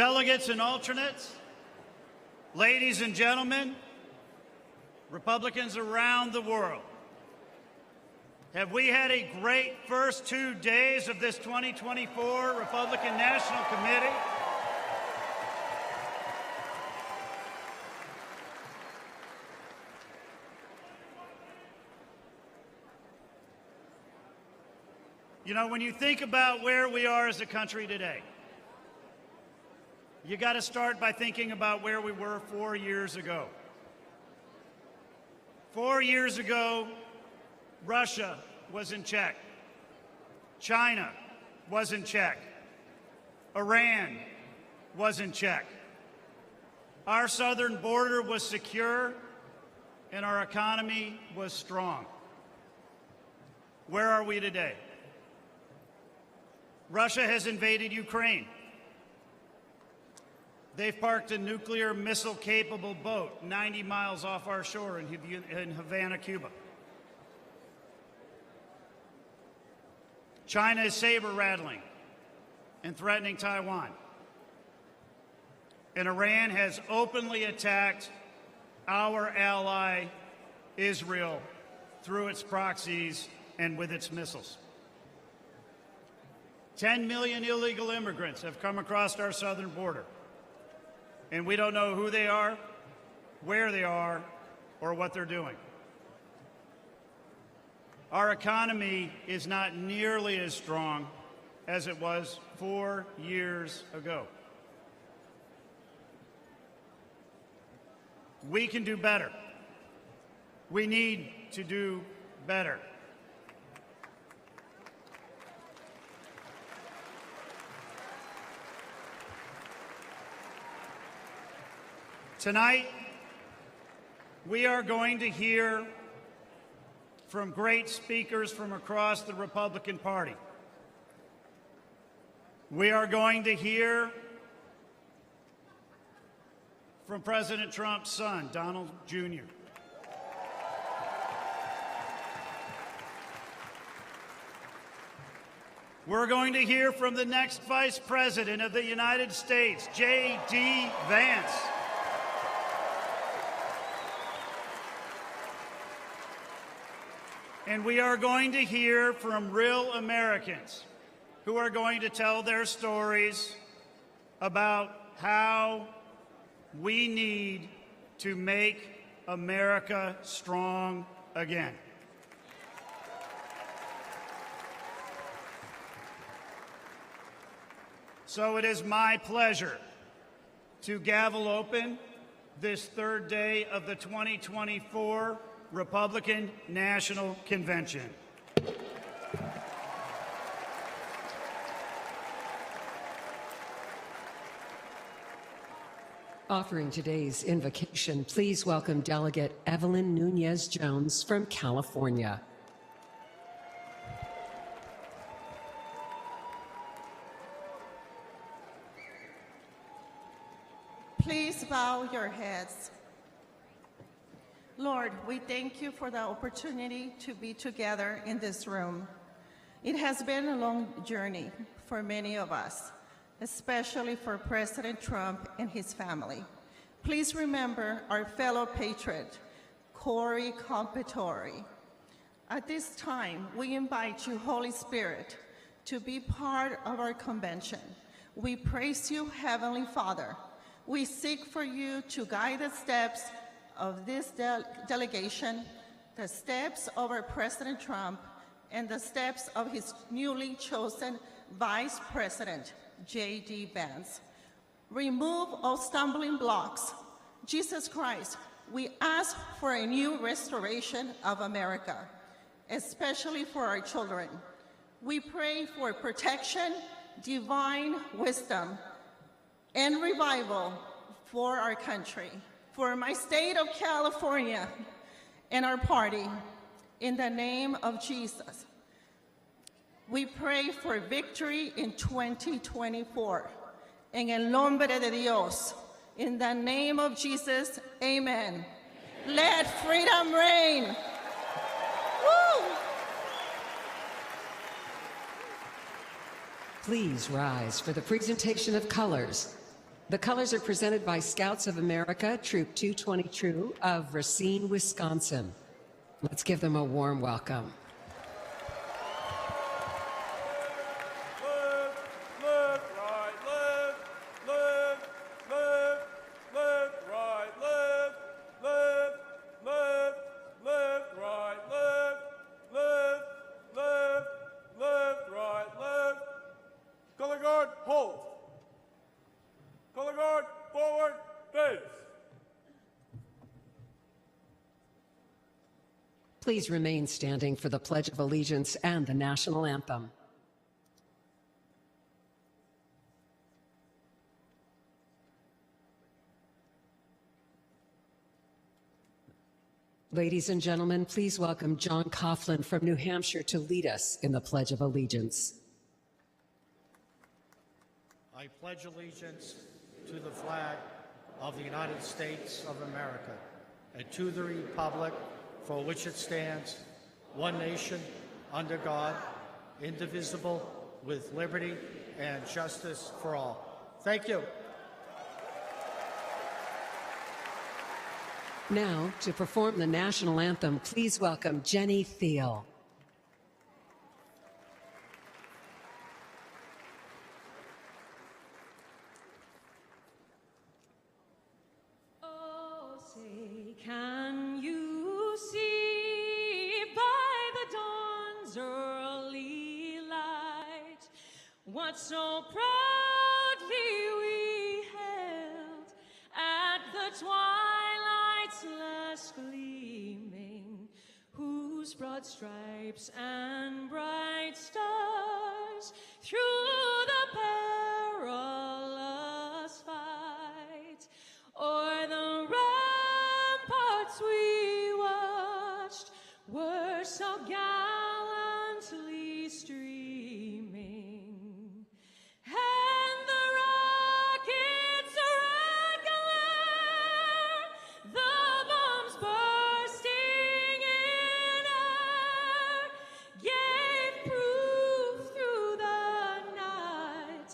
Delegates and alternates, ladies and gentlemen, Republicans around the world, have we had a great first 2 days of this 2024 Republican National Committee? You know, when you think about where we are as a country today, you got to start by thinking about where we were 4 years ago. 4 years ago, Russia was in check. China was in check. Iran was in check. Our southern border was secure, and our economy was strong. Where are we today? Russia has invaded Ukraine. They've parked a nuclear missile-capable boat 90 miles off our shore in Havana, Cuba. China is saber-rattling and threatening Taiwan. And Iran has openly attacked our ally, Israel, through its proxies and with its missiles. 10 million illegal immigrants have come across our southern border. And we don't know who they are, where they are, or what they're doing. Our economy is not nearly as strong as it was 4 years ago. We can do better. We need to do better. Tonight, we are going to hear from great speakers from across the Republican Party. We are going to hear from President Trump's son, Donald Jr. We're going to hear from the next Vice President of the United States, J.D. Vance. And we are going to hear from real Americans who are going to tell their stories about how we need to make America strong again. So it is my pleasure to gavel open this third day of the 2024 Republican National Convention. Offering today's invocation, please welcome Delegate Evelyn Nunez-Jones from California. Please bow your heads. Lord, we thank you for the opportunity to be together in this room. It has been a long journey for many of us, especially for President Trump and his family. Please remember our fellow patriot, Corey Competori. At this time, we invite you, Holy Spirit, to be part of our convention. We praise you, Heavenly Father. We seek for you to guide the steps of this delegation, the steps of our President Trump, and the steps of his newly chosen Vice President, J.D. Vance. Remove all stumbling blocks. Jesus Christ, we ask for a new restoration of America, especially for our children. We pray for protection, divine wisdom, and revival for our country, for my state of California and our party. In the name of Jesus, we pray for victory in 2024. En el nombre de Dios, in the name of Jesus, amen. Let freedom reign. Woo! Please rise for the presentation of colors. The colors are presented by Scouts of America, Troop 222 of Racine, Wisconsin. Let's give them a warm welcome. Please remain standing for the Pledge of Allegiance and the National Anthem. Ladies and gentlemen, please welcome John Coughlin from New Hampshire to lead us in the Pledge of Allegiance. I pledge allegiance to the flag of the United States of America and to the republic for which it stands, one nation, under God, indivisible, with liberty and justice for all. Thank you. Now, to perform the National Anthem, please welcome Jenny Thiel. Oh, say, can you see by the dawn's early light what so proudly we held at the twilight's last gleaming, whose broad stripes and bright stars through the perilous fight o'er the ramparts we watched were so gallantly streaming, and the rockets' red glare, the bombs bursting in air, gave proof through the night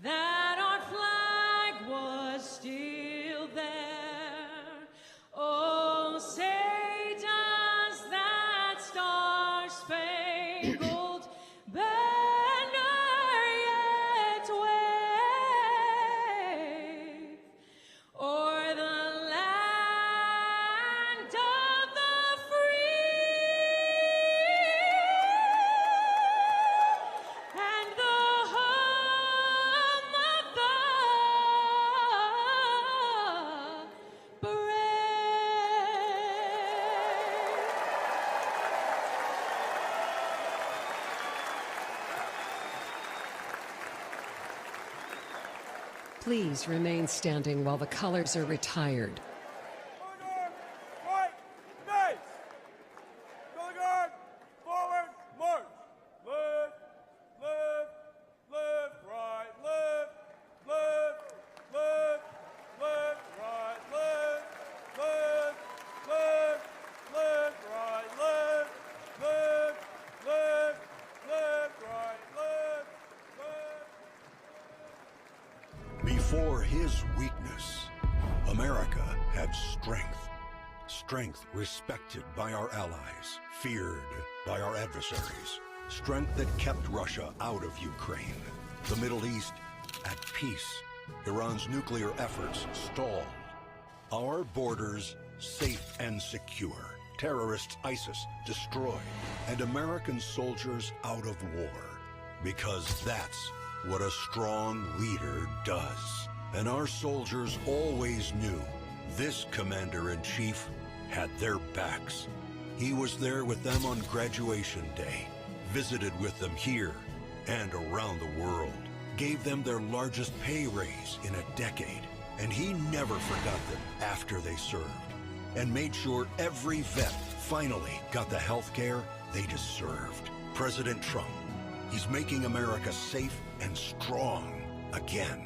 that our flag was still there. Oh, say does that star-spangled banner yet wave o'er the land of the free and the home of the brave? Please remain standing while the colors are retired. Color guard, right, Mace. Color guard, forward, march. Left, left, left, right, left, left, left, left, right, left, left, left, left, right, left, left, left, left, right, left, left. Before his weakness, America had strength. Strength respected by our allies, feared by our adversaries. Strength that kept Russia out of Ukraine. The Middle East at peace. Iran's nuclear efforts stalled. Our borders safe and secure. Terrorist ISIS destroyed. And American soldiers out of war. Because that's what a strong leader does. And our soldiers always knew this commander-in-chief had their backs. He was there with them on graduation day, visited with them here and around the world, gave them their largest pay raise in a decade, and he never forgot them after they served, and made sure every vet finally got the health care they deserved. President Trump, he's making America safe and strong again.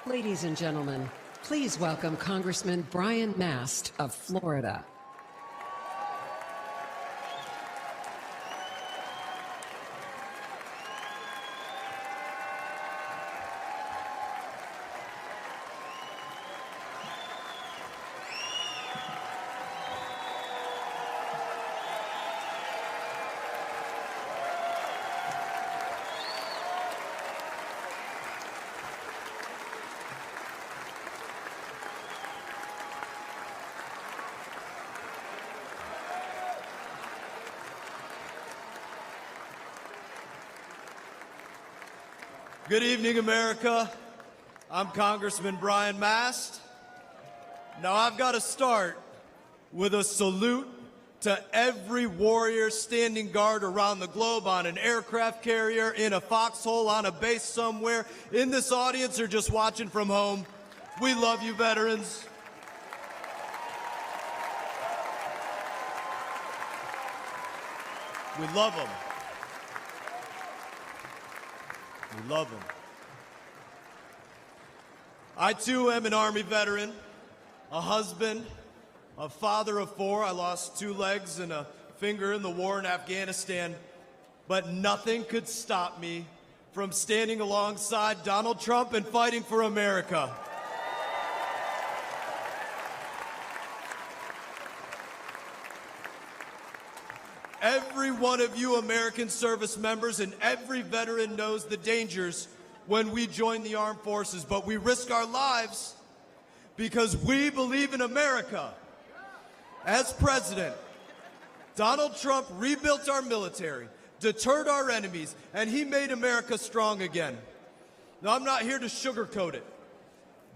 Ladies and gentlemen, please welcome Congressman Brian Mast of Florida. Good evening, America. I'm Congressman Brian Mast. Now, I've got to start with a salute to every warrior standing guard around the globe on an aircraft carrier, in a foxhole, on a base somewhere, in this audience, or just watching from home. We love you, veterans. We love them. We love them. I, too, am an Army veteran, a husband, a father of 4. I lost 2 legs and a finger in the war in Afghanistan. But nothing could stop me from standing alongside Donald Trump and fighting for America. Every one of you American service members and every veteran knows the dangers when we join the armed forces, but we risk our lives because we believe in America. As president, Donald Trump rebuilt our military, deterred our enemies, and he made America strong again. Now, I'm not here to sugarcoat it.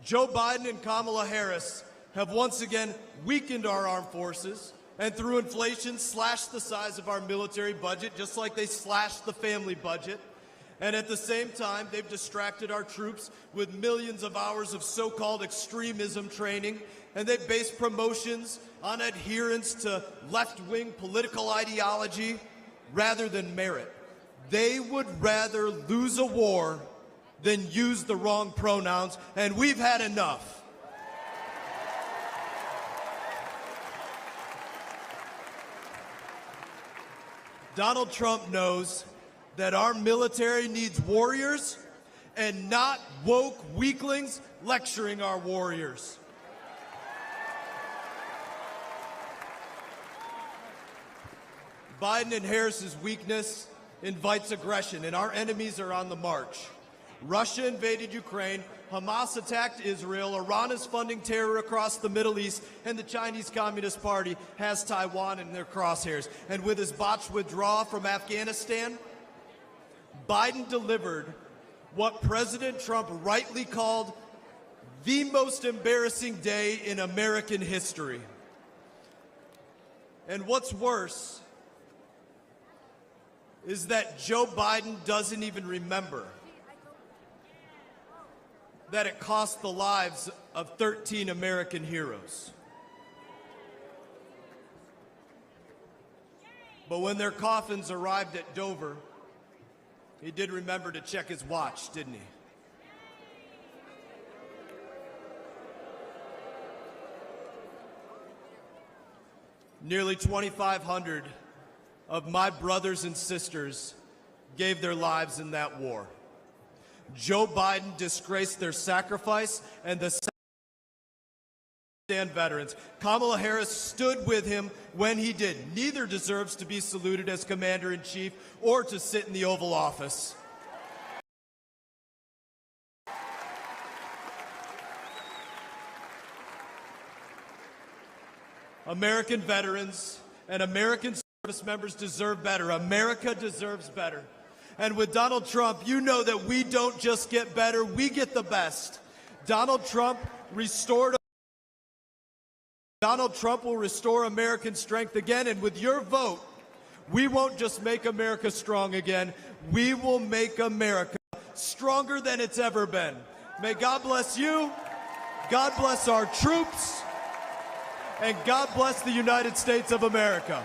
Joe Biden and Kamala Harris have once again weakened our armed forces, and through inflation slashed the size of our military budget, just like they slashed the family budget. And at the same time, they've distracted our troops with millions of hours of so-called extremism training, and they've based promotions on adherence to left-wing political ideology rather than merit. They would rather lose a war than use the wrong pronouns, and we've had enough. Donald Trump knows that our military needs warriors and not woke weaklings lecturing our warriors. Biden and Harris's weakness invites aggression, and our enemies are on the march. Russia invaded Ukraine, Hamas attacked Israel, Iran is funding terror across the Middle East, and the Chinese Communist Party has Taiwan in their crosshairs. And with his botched withdrawal from Afghanistan, Biden delivered what President Trump rightly called the most embarrassing day in American history. And what's worse is that Joe Biden doesn't even remember that it cost the lives of 13 American heroes. But when their coffins arrived at Dover, he did remember to check his watch, didn't he? Nearly 2,500 of my brothers and sisters gave their lives in that war. Joe Biden disgraced their sacrifice and the stand veterans. Kamala Harris stood with him when he did. Neither deserves to be saluted as commander-in-chief or to sit in the Oval Office. American veterans and American service members deserve better. America deserves better. And with Donald Trump, you know that we don't just get better, we get the best. Donald Trump will restore American strength again, and with your vote, we won't just make America strong again, we will make America stronger than it's ever been. May God bless you, God bless our troops, and God bless the United States of America.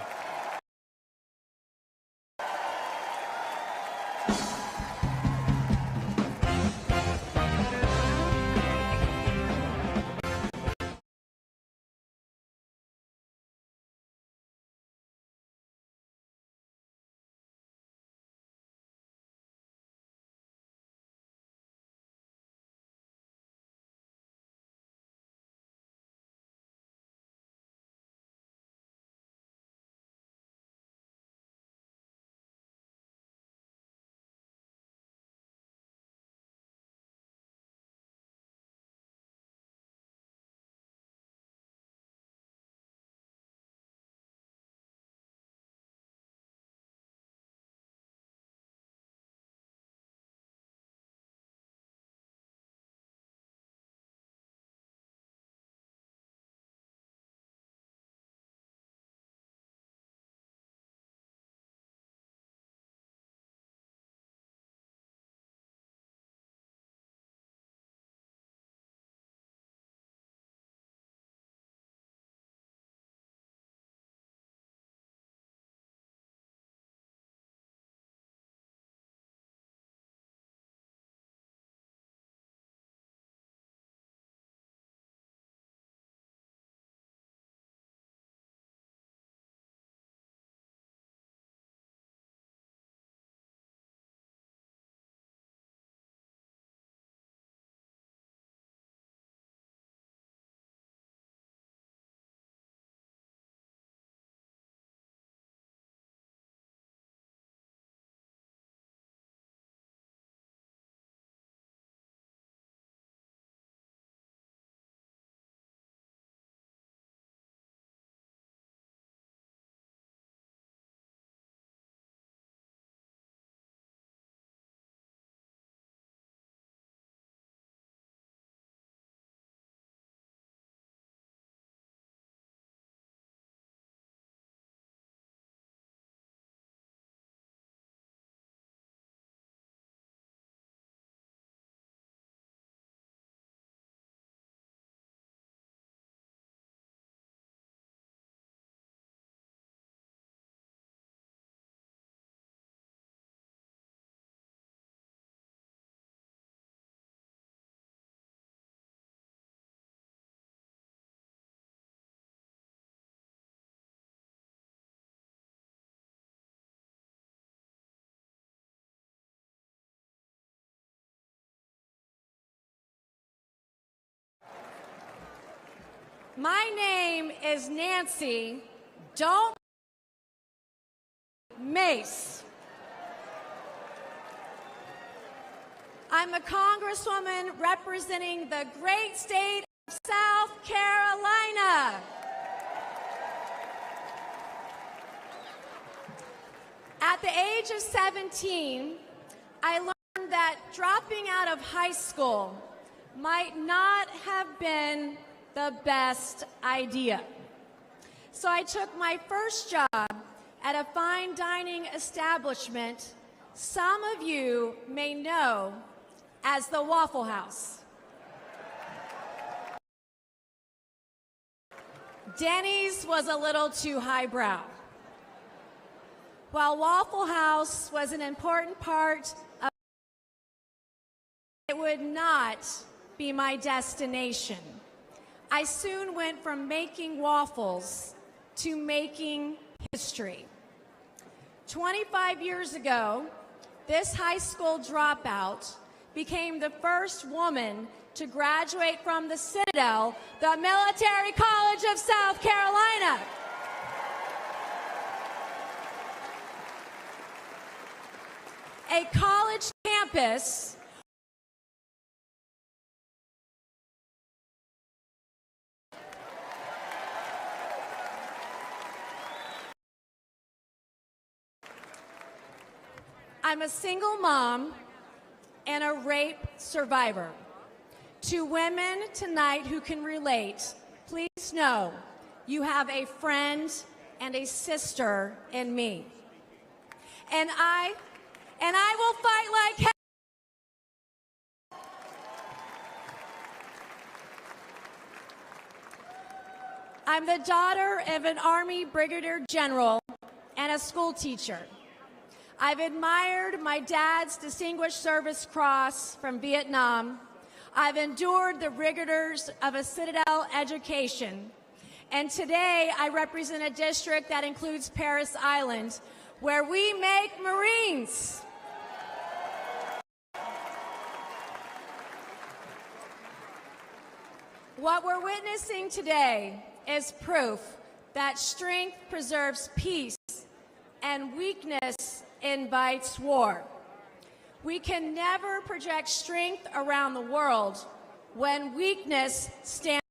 My name is Nancy. Don't Mace. I'm a congresswoman representing the great state of South Carolina. At the age of 17, I learned that dropping out of high school might not have been the best idea. So I took my first job at a fine dining establishment some of you may know as the Waffle House. Denny's was a little too highbrow. While Waffle House was an important part of it, would not be my destination. I soon went from making waffles to making history. 25 years ago, this high school dropout became the first woman to graduate from the Citadel, the military college of South Carolina. A college campus I'm a single mom and a rape survivor. To women tonight who can relate, please know you have a friend and a sister in me. And I will fight like hell. I'm the daughter of an Army Brigadier General and a school teacher. I've admired my dad's Distinguished Service Cross from Vietnam. I've endured the rigors of a Citadel education. And today I represent a district that includes Parris Island, where we make Marines. What we're witnessing today is proof that strength preserves peace and weakness invites war. We can never project strength around the world when weakness stands.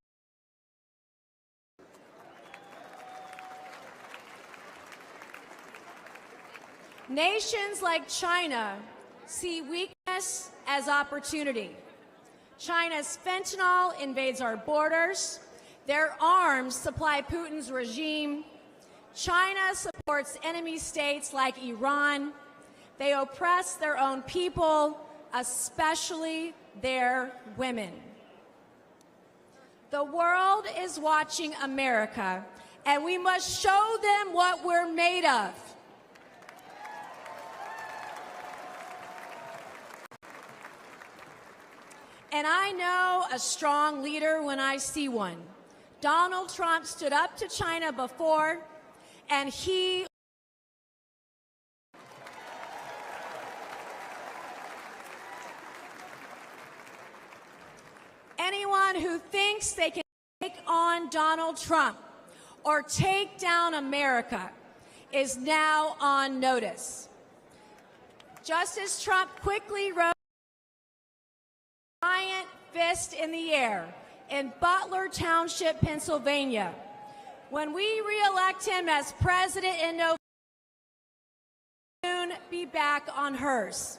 Nations like China see weakness as opportunity. China's fentanyl invades our borders. Their arms supply Putin's regime. China supports enemy states like Iran. They oppress their own people, especially their women. The world is watching America, and we must show them what we're made of. And I know a strong leader when I see one. Donald Trump stood up to China before, and he anyone who thinks they can take on Donald Trump or take down America is now on notice. Just as Trump quickly rose a giant fist in the air in Butler Township, Pennsylvania, when we re-elect him as president in November, soon be back on hers.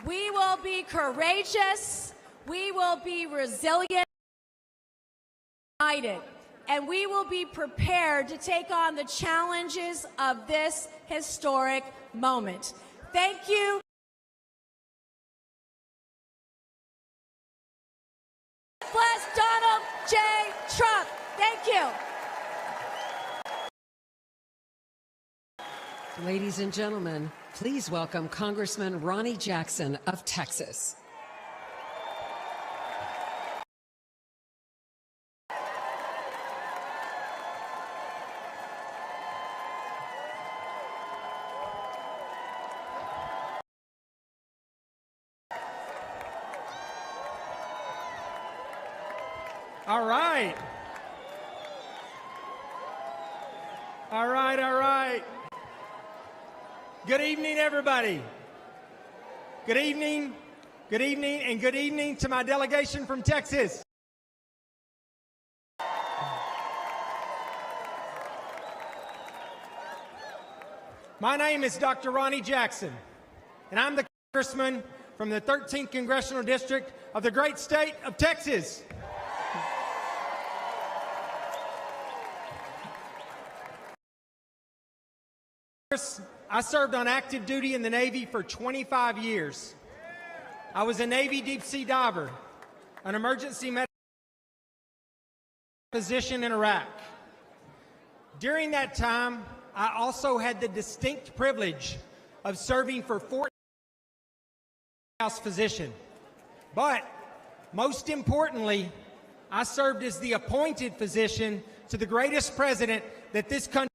We will be courageous, we will be resilient, united, and we will be prepared to take on the challenges of this historic moment. Thank you. Bless Donald J. Trump. Thank you. Ladies and gentlemen, please welcome Congressman Ronnie Jackson of Texas. All right. All right, all right. Good evening, everybody. Good evening, and good evening to my delegation from Texas. My name is Dr. Ronnie Jackson, and I'm the congressman from the 13th Congressional District of the great state of Texas. I served on active duty in the Navy for 25 years. I was a Navy deep sea diver, an emergency medical physician in Iraq. During that time, I also had the distinct privilege of serving for 14 House physician. But most importantly, I served as the appointed physician to the greatest president that this country,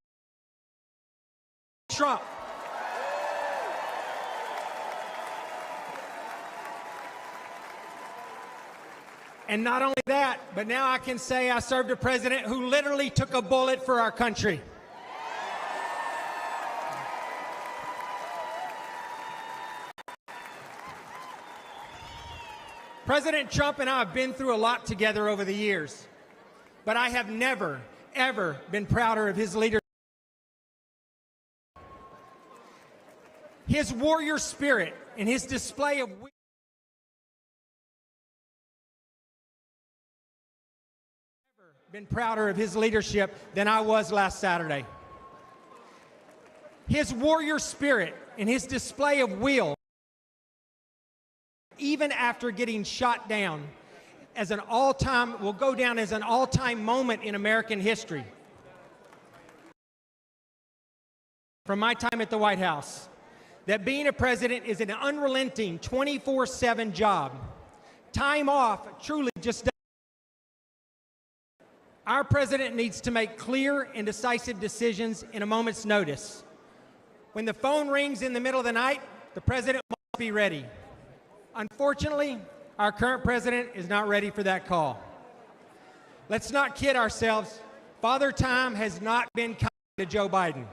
Trump. And not only that, but now I can say I served a president who literally took a bullet for our country. President Trump and I have been through a lot together over the years, but I have never, ever been prouder of his leadership. His warrior spirit and his display of been prouder of his leadership than I was last Saturday. His warrior spirit and his display of will, even after getting shot down, as an all-time, will go down as an all-time moment in American history. From my time at the White House, that being a president is an unrelenting 24/7 job. Time off truly just doesn't. Our president needs to make clear and decisive decisions in a moment's notice. When the phone rings in the middle of the night, the president must be ready. Unfortunately, our current president is not ready for that call. Let's not kid ourselves. Father Time has not been kind to Joe Biden.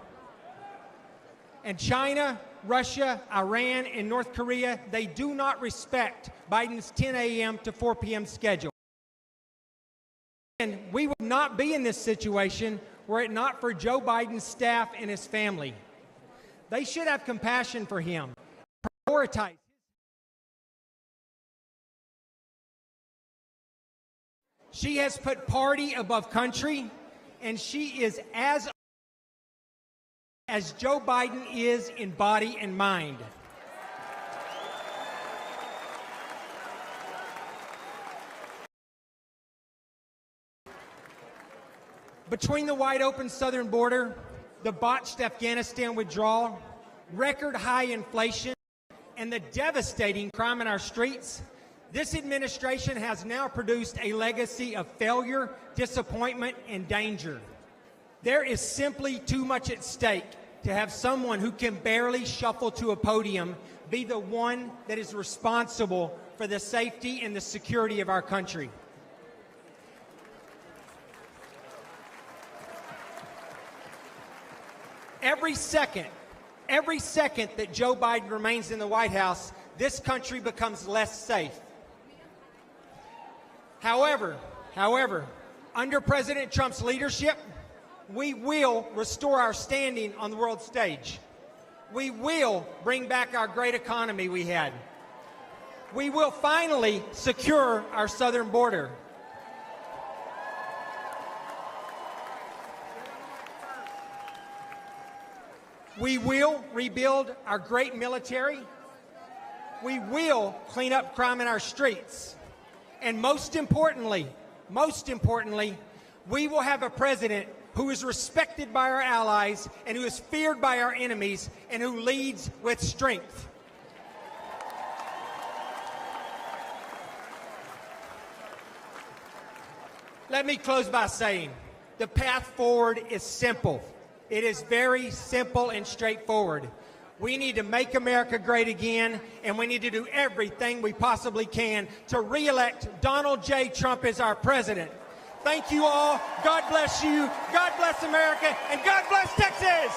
And China, Russia, Iran, and North Korea, they do not respect Biden's 10 a.m. to 4 p.m. schedule. And we would not be in this situation were it not for Joe Biden's staff and his family. They should have compassion for him, prioritize. She has put party above country, and she is as Joe Biden is in body and mind. Between the wide open southern border, the botched Afghanistan withdrawal, record high inflation, and the devastating crime in our streets, this administration has now produced a legacy of failure, disappointment, and danger. There is simply too much at stake to have someone who can barely shuffle to a podium be the one that is responsible for the safety and the security of our country. Every second that Joe Biden remains in the White House, this country becomes less safe. However, under President Trump's leadership, we will restore our standing on the world stage. We will bring back our great economy we had. We will finally secure our southern border. We will rebuild our great military. We will clean up crime in our streets. And most importantly, we will have a president who is respected by our allies and who is feared by our enemies and who leads with strength. Let me close by saying the path forward is simple. It is very simple and straightforward. We need to make America great again, and we need to do everything we possibly can to re-elect Donald J. Trump as our president. Thank you all. God bless you. God bless America. And God bless Texas.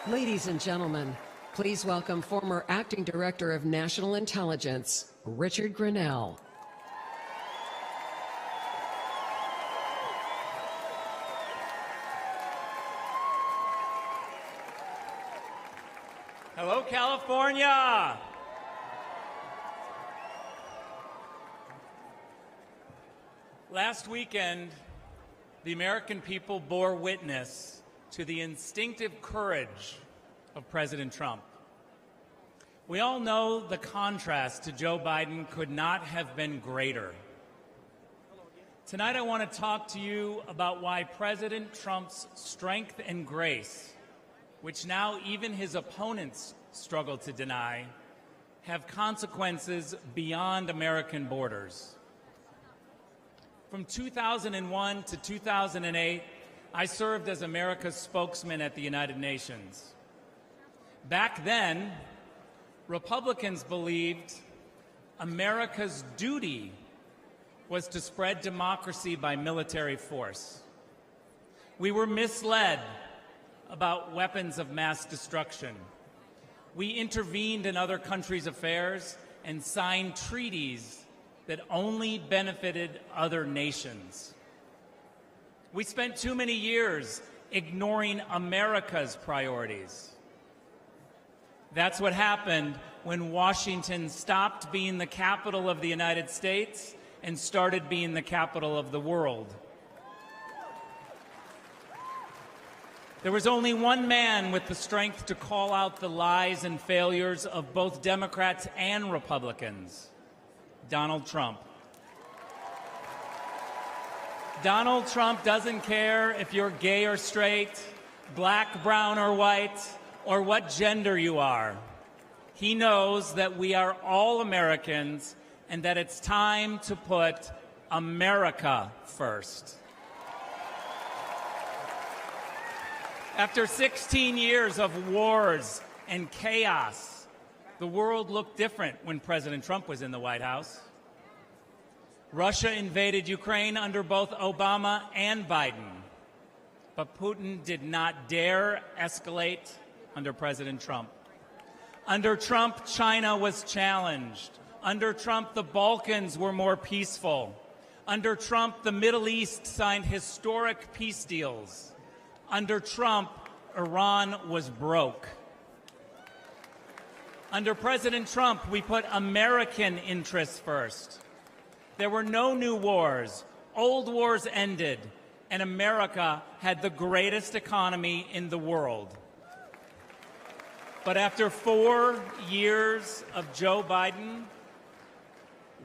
Ladies and gentlemen, please welcome former Acting Director of National Intelligence, Richard Grenell. Hello, California. Last weekend, the American people bore witness to the instinctive courage of President Trump. We all know the contrast to Joe Biden could not have been greater. Tonight I want to talk to you about why President Trump's strength and grace, which now even his opponents struggle to deny, have consequences beyond American borders. From 2001 to 2008, I served as America's spokesman at the United Nations. Back then, Republicans believed America's duty was to spread democracy by military force. We were misled about weapons of mass destruction. We intervened in other countries' affairs and signed treaties that only benefited other nations. We spent too many years ignoring America's priorities. That's what happened when Washington stopped being the capital of the United States and started being the capital of the world. There was only one man with the strength to call out the lies and failures of both Democrats and Republicans: Donald Trump. Donald Trump doesn't care if you're gay or straight, black, brown, or white, or what gender you are. He knows that we are all Americans and that it's time to put America first. After 16 years of wars and chaos, the world looked different when President Trump was in the White House. Russia invaded Ukraine under both Obama and Biden, but Putin did not dare escalate under President Trump. Under Trump, China was challenged. Under Trump, the Balkans were more peaceful. Under Trump, the Middle East signed historic peace deals. Under Trump, Iran was broke. Under President Trump, we put American interests first. There were no new wars. Old wars ended, and America had the greatest economy in the world. But after 4 years of Joe Biden,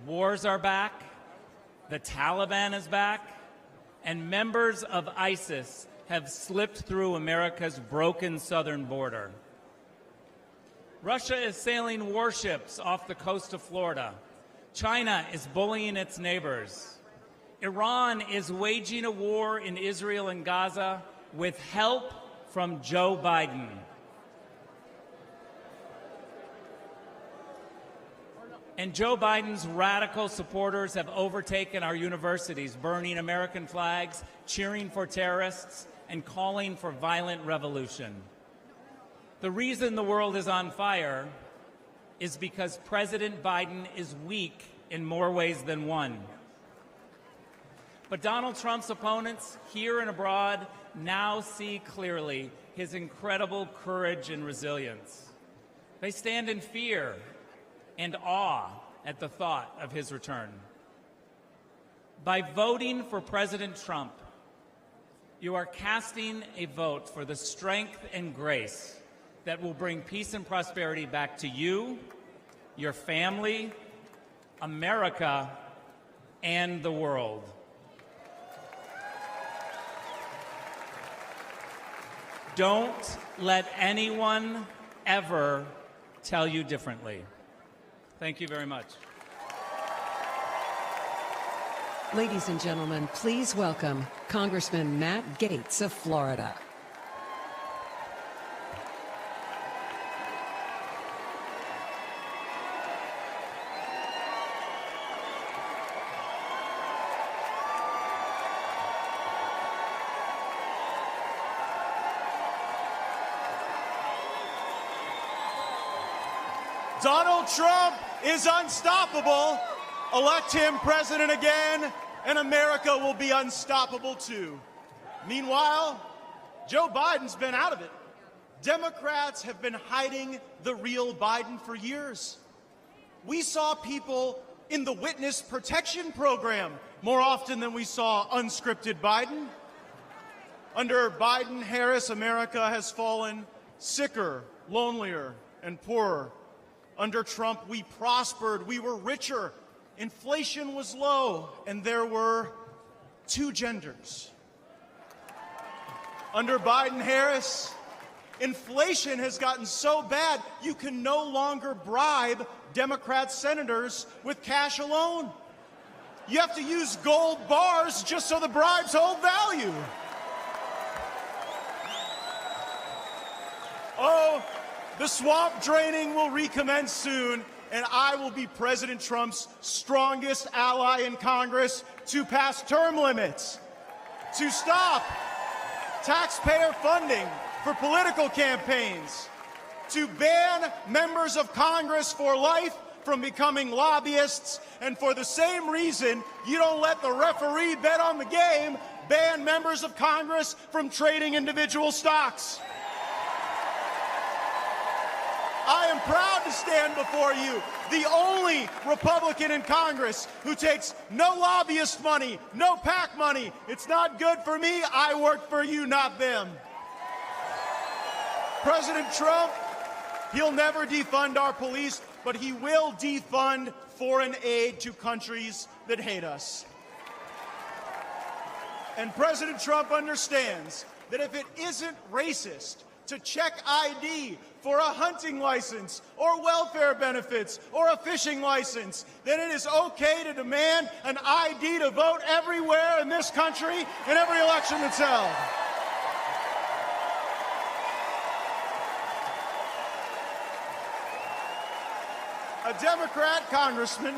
wars are back, the Taliban is back, and members of ISIS have slipped through America's broken southern border. Russia is sailing warships off the coast of Florida. China is bullying its neighbors. Iran is waging a war in Israel and Gaza with help from Joe Biden. And Joe Biden's radical supporters have overtaken our universities, burning American flags, cheering for terrorists, and calling for violent revolution. The reason the world is on fire is because President Biden is weak in more ways than one. But Donald Trump's opponents here and abroad now see clearly his incredible courage and resilience. They stand in fear and awe at the thought of his return. By voting for President Trump, you are casting a vote for the strength and grace that will bring peace and prosperity back to you, your family, America, and the world. Don't let anyone ever tell you differently. Thank you very much. Ladies and gentlemen, please welcome Congressman Matt Gaetz of Florida. Donald Trump is unstoppable. Elect him president again, and America will be unstoppable too. Meanwhile, Joe Biden's been out of it. Democrats have been hiding the real Biden for years. We saw people in the witness protection program more often than we saw unscripted Biden. Under Biden-Harris, America has fallen sicker, lonelier, and poorer. Under Trump, we prospered, we were richer, inflation was low, and there were 2 genders. Under Biden-Harris, inflation has gotten so bad you can no longer bribe Democrat senators with cash alone. You have to use gold bars just so the bribes hold value. Oh, the swamp draining will recommence soon, and I will be President Trump's strongest ally in Congress to pass term limits, to stop taxpayer funding for political campaigns, to ban members of Congress for life from becoming lobbyists, and for the same reason you don't let the referee bet on the game, ban members of Congress from trading individual stocks. I am proud to stand before you, the only Republican in Congress who takes no lobbyist money, no PAC money. It's not good for me. I work for you, not them. President Trump, he'll never defund our police, but he will defund foreign aid to countries that hate us. And President Trump understands that if it isn't racist to check ID for a hunting license or welfare benefits or a fishing license, then it is okay to demand an ID to vote everywhere in this country in every election that's held. A Democrat congressman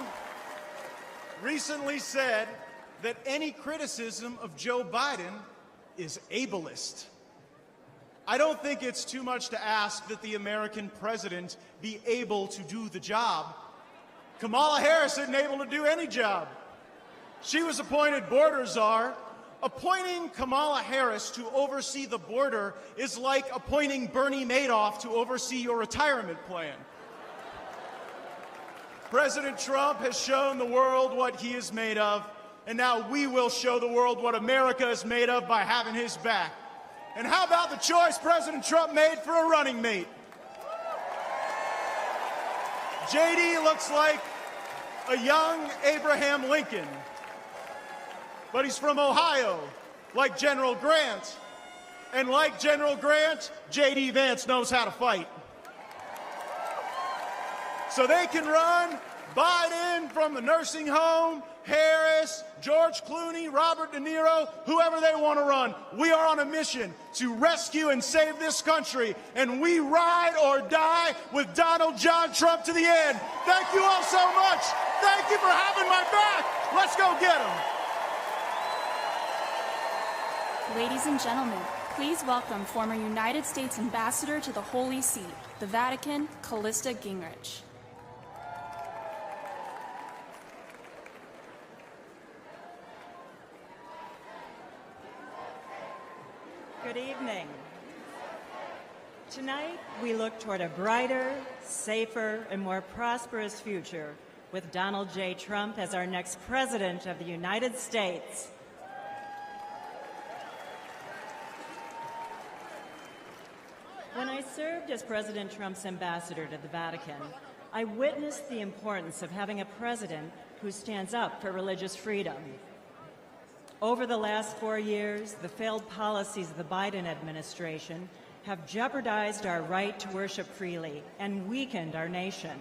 recently said that any criticism of Joe Biden is ableist. I don't think it's too much to ask that the American president be able to do the job. Kamala Harris isn't able to do any job. She was appointed border czar. Appointing Kamala Harris to oversee the border is like appointing Bernie Madoff to oversee your retirement plan. President Trump has shown the world what he is made of, and now we will show the world what America is made of by having his back. And how about the choice President Trump made for a running mate? J.D. looks like a young Abraham Lincoln, but he's from Ohio, like General Grant. And like General Grant, J.D. Vance knows how to fight. So they can run Biden from the nursing home, Harris, George Clooney, Robert De Niro, whoever they want to run. We are on a mission to rescue and save this country, and we ride or die with Donald John Trump to the end. Thank you all so much. Thank you for having my back. Let's go get him. Ladies and gentlemen, please welcome former United States Ambassador to the Holy See, the Vatican, Callista Gingrich. Good evening. Tonight, we look toward a brighter, safer, and more prosperous future with Donald J. Trump as our next President of the United States. When I served as President Trump's ambassador to the Vatican, I witnessed the importance of having a president who stands up for religious freedom. Over the last 4 years, the failed policies of the Biden administration have jeopardized our right to worship freely and weakened our nation.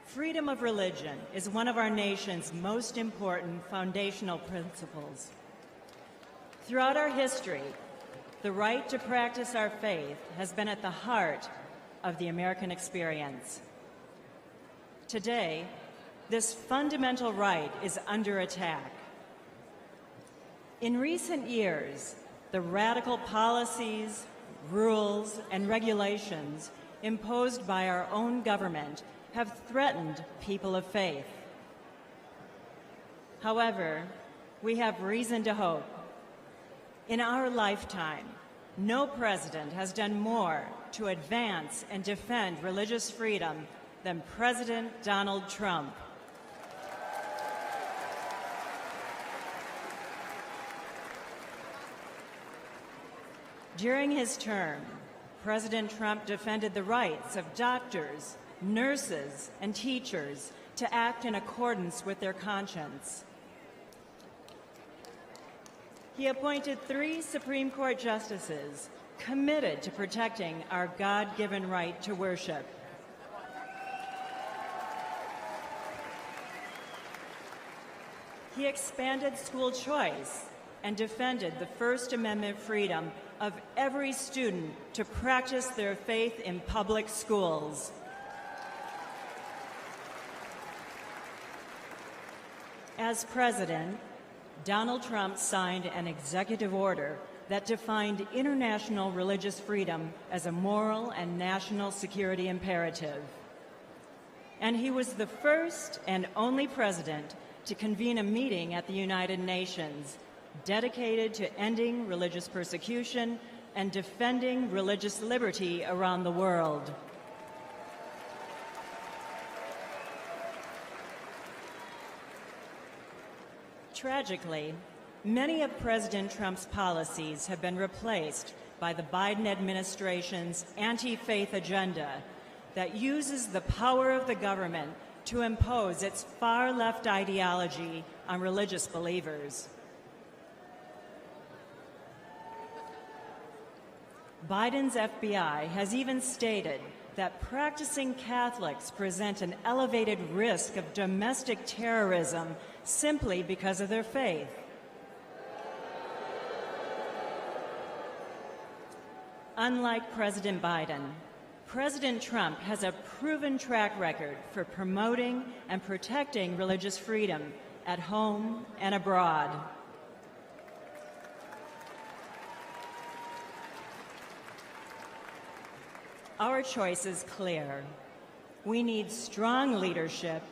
Freedom of religion is one of our nation's most important foundational principles. Throughout our history, the right to practice our faith has been at the heart of the American experience. Today, this fundamental right is under attack. In recent years, the radical policies, rules, and regulations imposed by our own government have threatened people of faith. However, we have reason to hope. In our lifetime, no president has done more to advance and defend religious freedom than President Donald Trump. During his term, President Trump defended the rights of doctors, nurses, and teachers to act in accordance with their conscience. He appointed 3 Supreme Court justices committed to protecting our God-given right to worship. He expanded school choice and defended the First Amendment freedom of every student to practice their faith in public schools. As president, Donald Trump signed an executive order that defined international religious freedom as a moral and national security imperative. And he was the first and only president to convene a meeting at the United Nations dedicated to ending religious persecution and defending religious liberty around the world. Tragically, many of President Trump's policies have been replaced by the Biden administration's anti-faith agenda that uses the power of the government to impose its far-left ideology on religious believers. Biden's FBI has even stated that practicing Catholics present an elevated risk of domestic terrorism simply because of their faith. Unlike President Biden, President Trump has a proven track record for promoting and protecting religious freedom at home and abroad. Our choice is clear. We need strong leadership,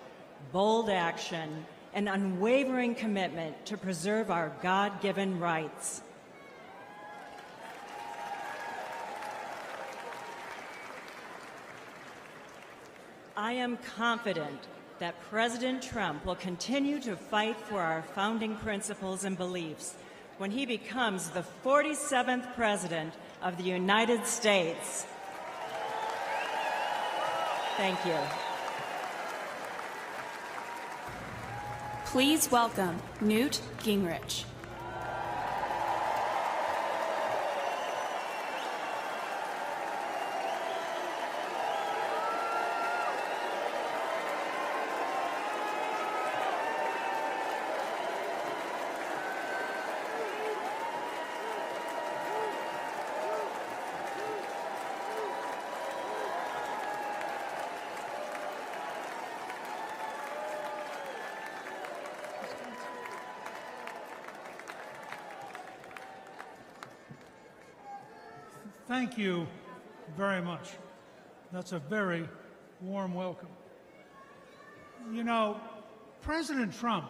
bold action, and unwavering commitment to preserve our God-given rights. I am confident that President Trump will continue to fight for our founding principles and beliefs when he becomes the 47th President of the United States. Thank you. Please welcome Newt Gingrich. Thank you very much. That's a very warm welcome. You know, President Trump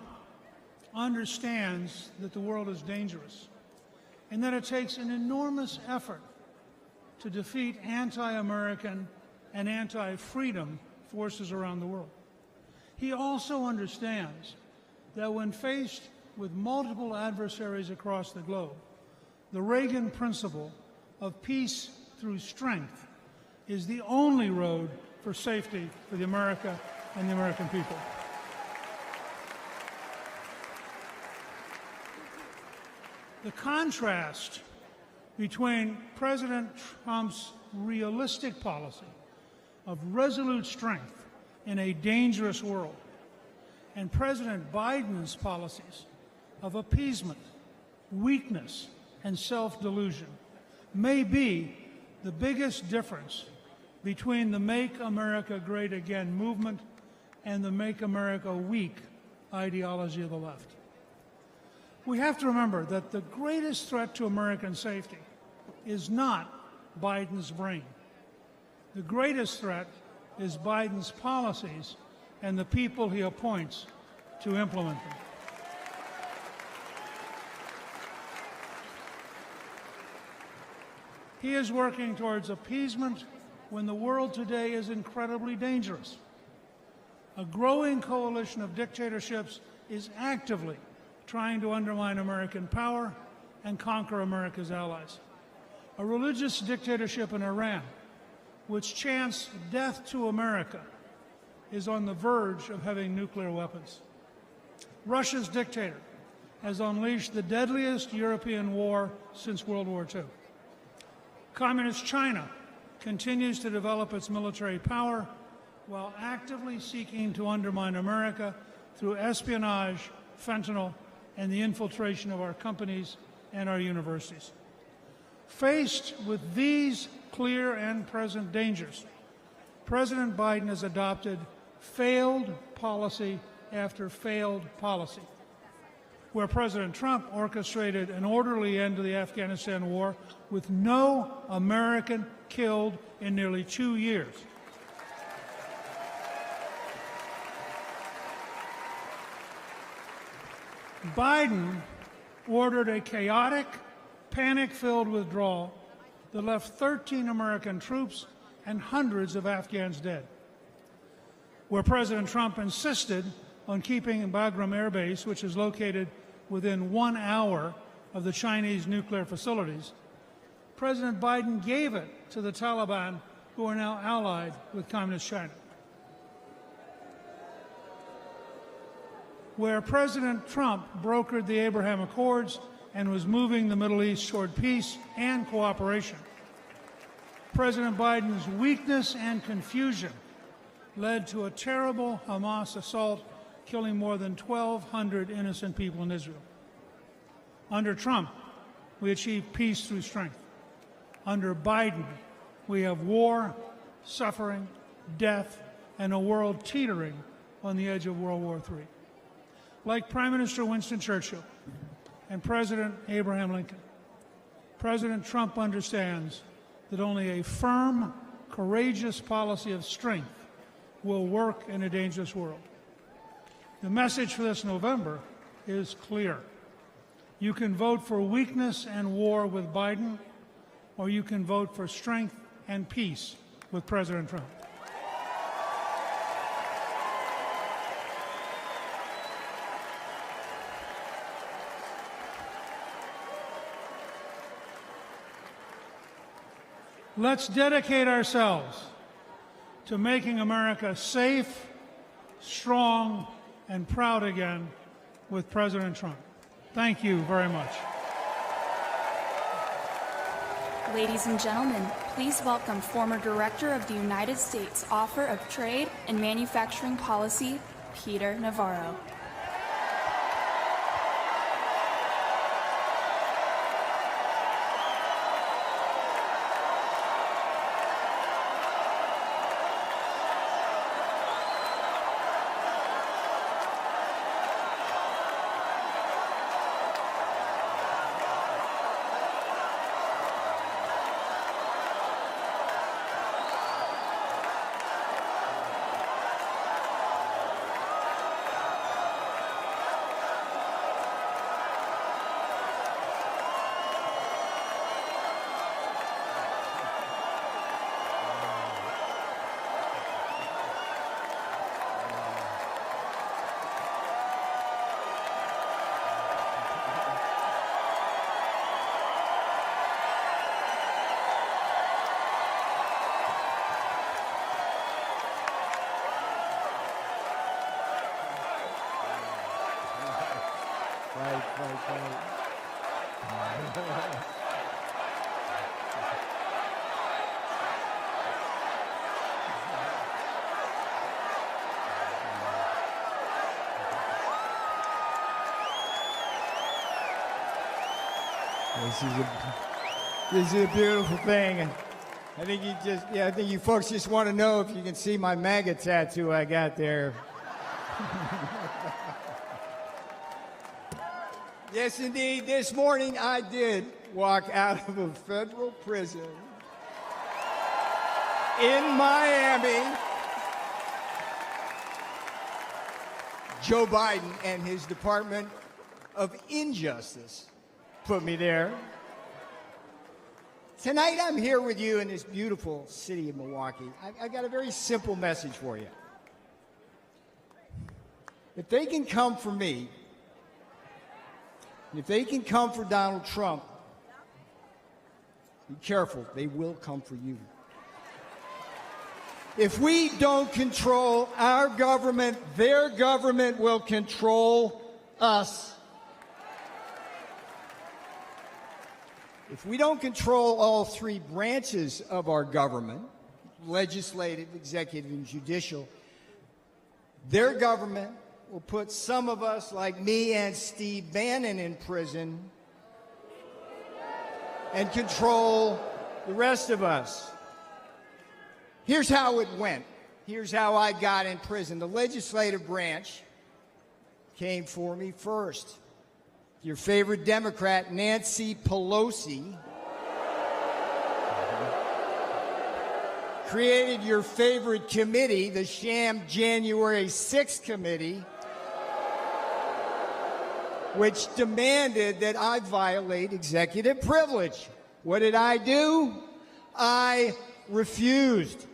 understands that the world is dangerous and that it takes an enormous effort to defeat anti-American and anti-freedom forces around the world. He also understands that when faced with multiple adversaries across the globe, the Reagan principle of peace through strength is the only road for safety for the America and the American people. The contrast between President Trump's realistic policy of resolute strength in a dangerous world and President Biden's policies of appeasement, weakness, and self-delusion may be the biggest difference between the Make America Great Again movement and the Make America Weak ideology of the left. We have to remember that the greatest threat to American safety is not Biden's brain. The greatest threat is Biden's policies and the people he appoints to implement them. He is working towards appeasement when the world today is incredibly dangerous. A growing coalition of dictatorships is actively trying to undermine American power and conquer America's allies. A religious dictatorship in Iran, which chants death to America, is on the verge of having nuclear weapons. Russia's dictator has unleashed the deadliest European war since World War II. Communist China continues to develop its military power while actively seeking to undermine America through espionage, fentanyl, and the infiltration of our companies and our universities. Faced with these clear and present dangers, President Biden has adopted failed policy after failed policy. Where President Trump orchestrated an orderly end to the Afghanistan war with no American killed in nearly 2 years. Biden ordered a chaotic, panic-filled withdrawal that left 13 American troops and hundreds of Afghans dead. Where President Trump insisted on keeping Burgum Air Base, which is located within 1 hour of the Chinese nuclear facilities, President Biden gave it to the Taliban, who are now allied with Communist China. Where President Trump brokered the Abraham Accords and was moving the Middle East toward peace and cooperation, President Biden's weakness and confusion led to a terrible Hamas assault, killing more than 1,200 innocent people in Israel. Under Trump, we achieved peace through strength. Under Biden, we have war, suffering, death, and a world teetering on the edge of World War III. Like Prime Minister Winston Churchill and President Abraham Lincoln, President Trump understands that only a firm, courageous policy of strength will work in a dangerous world. The message for this November is clear. You can vote for weakness and war with Biden, or you can vote for strength and peace with President Trump. Let's dedicate ourselves to making America safe, strong, and proud again with President Trump. Thank you very much. Ladies and gentlemen, please welcome former Director of the United States Office of Trade and Manufacturing Policy, Peter Navarro. This is a beautiful thing, and I think I think you folks just want to know if you can see my MAGA tattoo I got there. Yes, indeed. This morning I did walk out of a federal prison in Miami. Joe Biden and his Department of Injustice put me there. Tonight I'm here with you in this beautiful city of Milwaukee. I've got a very simple message for you. If they can come for me, if they can come for Donald Trump, be careful, they will come for you. If we don't control our government, their government will control us. If we don't control all three branches of our government, legislative, executive, and judicial, their government will put some of us, like me and Steve Bannon, in prison and control the rest of us. Here's how it went. Here's how I got in prison. The legislative branch came for me first. Your favorite Democrat, Nancy Pelosi, created your favorite committee, the sham January 6th committee, which demanded that I violate executive privilege. What did I do? I refused.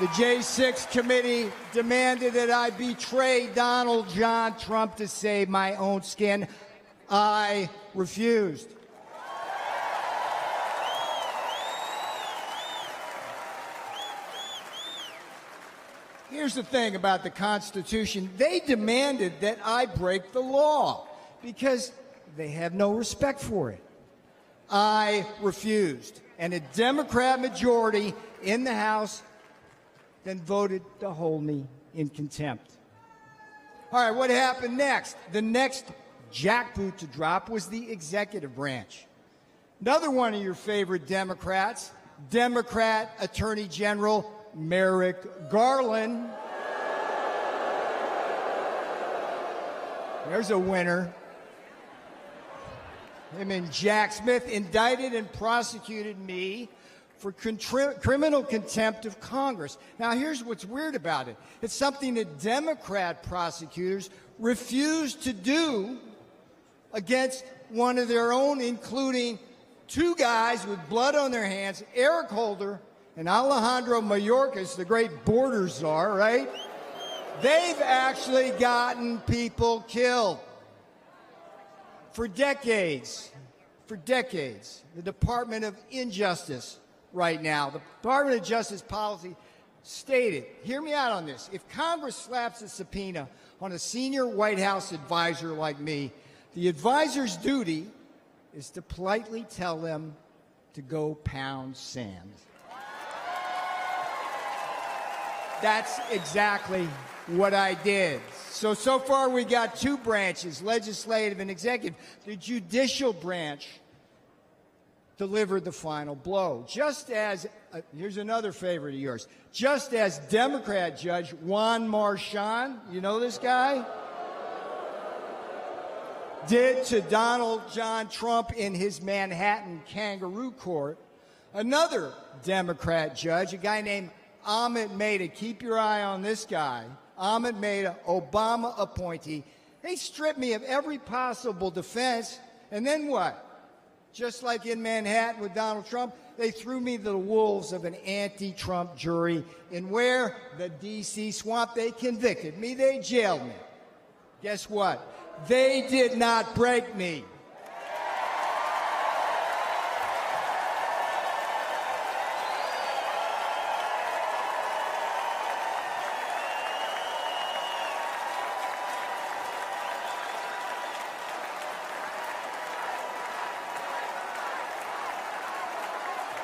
The J6 committee demanded that I betray Donald John Trump to save my own skin. I refused. Here's the thing about the Constitution. They demanded that I break the law because they have no respect for it. I refused. And a Democrat majority in the House then voted to hold me in contempt. All right, what happened next? The next jackboot to drop was the executive branch. Another one of your favorite Democrats, Democrat Attorney General Merrick Garland. There's a winner. Him and Jack Smith indicted and prosecuted me for criminal contempt of Congress. Now, here's what's weird about it. It's something that Democrat prosecutors refused to do against one of their own, including two guys with blood on their hands, Eric Holder and Alejandro Mayorkas, the great border czar, right? They've actually gotten people killed. For decades, the Department of Injustice right now, the Department of Justice policy stated, hear me out on this, if Congress slaps a subpoena on a senior White House advisor like me, the advisor's duty is to politely tell them to go pound sand. That's exactly what I did. So far we got two branches, legislative and executive. The judicial branch delivered the final blow. Just as, here's another favorite of yours, just as Democrat Judge Juan Marchand, you know this guy, did to Donald John Trump in his Manhattan kangaroo court, another Democrat judge, a guy named Ahmed Maida, keep your eye on this guy, Ahmed Maida, Obama appointee, they stripped me of every possible defense, and then what? Just like in Manhattan with Donald Trump, they threw me to the wolves of an anti-Trump jury. And where? The D.C. swamp. They convicted me. They jailed me. Guess what? They did not break me.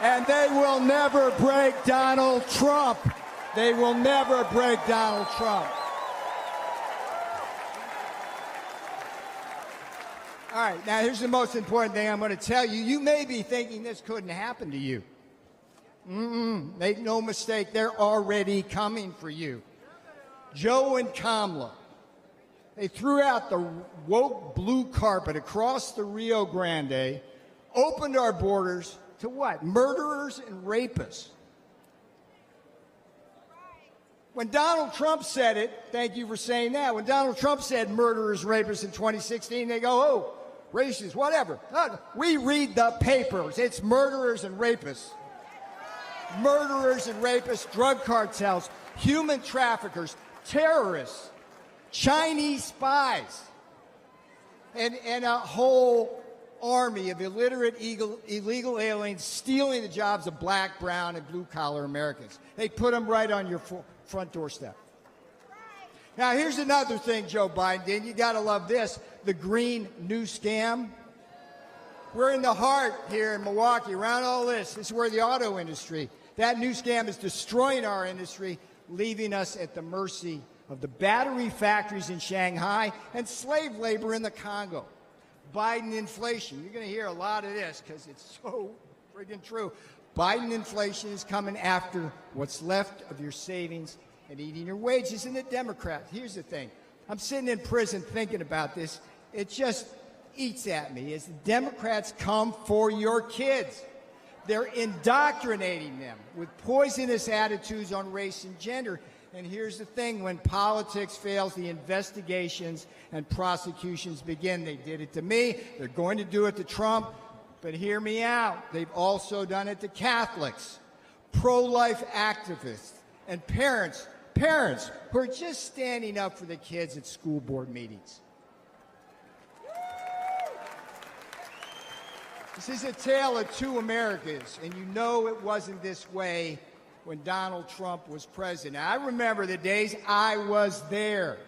And they will never break Donald Trump. They will never break Donald Trump. All right, now here's the most important thing I'm going to tell you. You may be thinking this couldn't happen to you. Make no mistake, they're already coming for you. Joe and Kamala, they threw out the woke blue carpet across the Rio Grande opened our borders to what? Murderers and rapists. When Donald Trump said it, thank you for saying that, when Donald Trump said murderers, rapists in 2016, they go, oh, racist, whatever. We read the papers. It's murderers and rapists. Murderers and rapists, drug cartels, human traffickers, terrorists, Chinese spies, and a whole army of illiterate, illegal aliens stealing the jobs of black, brown, and blue-collar Americans. They put them right on your front doorstep. Now, here's another thing Joe Biden did. You got to love this. The green new scam. We're in the heart here in Milwaukee, around all this. This is where the auto industry, that new scam is destroying our industry, leaving us at the mercy of the battery factories in Shanghai and slave labor in the Congo. Biden inflation. You're going to hear a lot of this because it's so friggin' true. Biden inflation is coming after what's left of your savings and eating your wages. And the Democrats, here's the thing. I'm sitting in prison thinking about this. It just eats at me as the Democrats come for your kids. They're indoctrinating them with poisonous attitudes on race and gender. And here's the thing, when politics fails, the investigations and prosecutions begin. They did it to me. They're going to do it to Trump. But hear me out. They've also done it to Catholics, pro-life activists, and parents who are just standing up for the kids at school board meetings. This is a tale of two Americas, and you know it wasn't this way when Donald Trump was president. I remember the days I was there.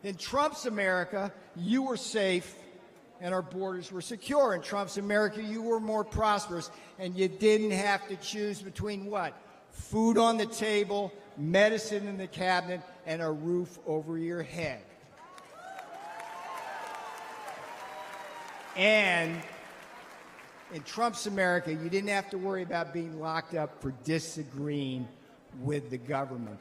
In Trump's America, you were safe and our borders were secure. In Trump's America, you were more prosperous, and you didn't have to choose between what? Food on the table, medicine in the cabinet, and a roof over your head. And in Trump's America, you didn't have to worry about being locked up for disagreeing with the government.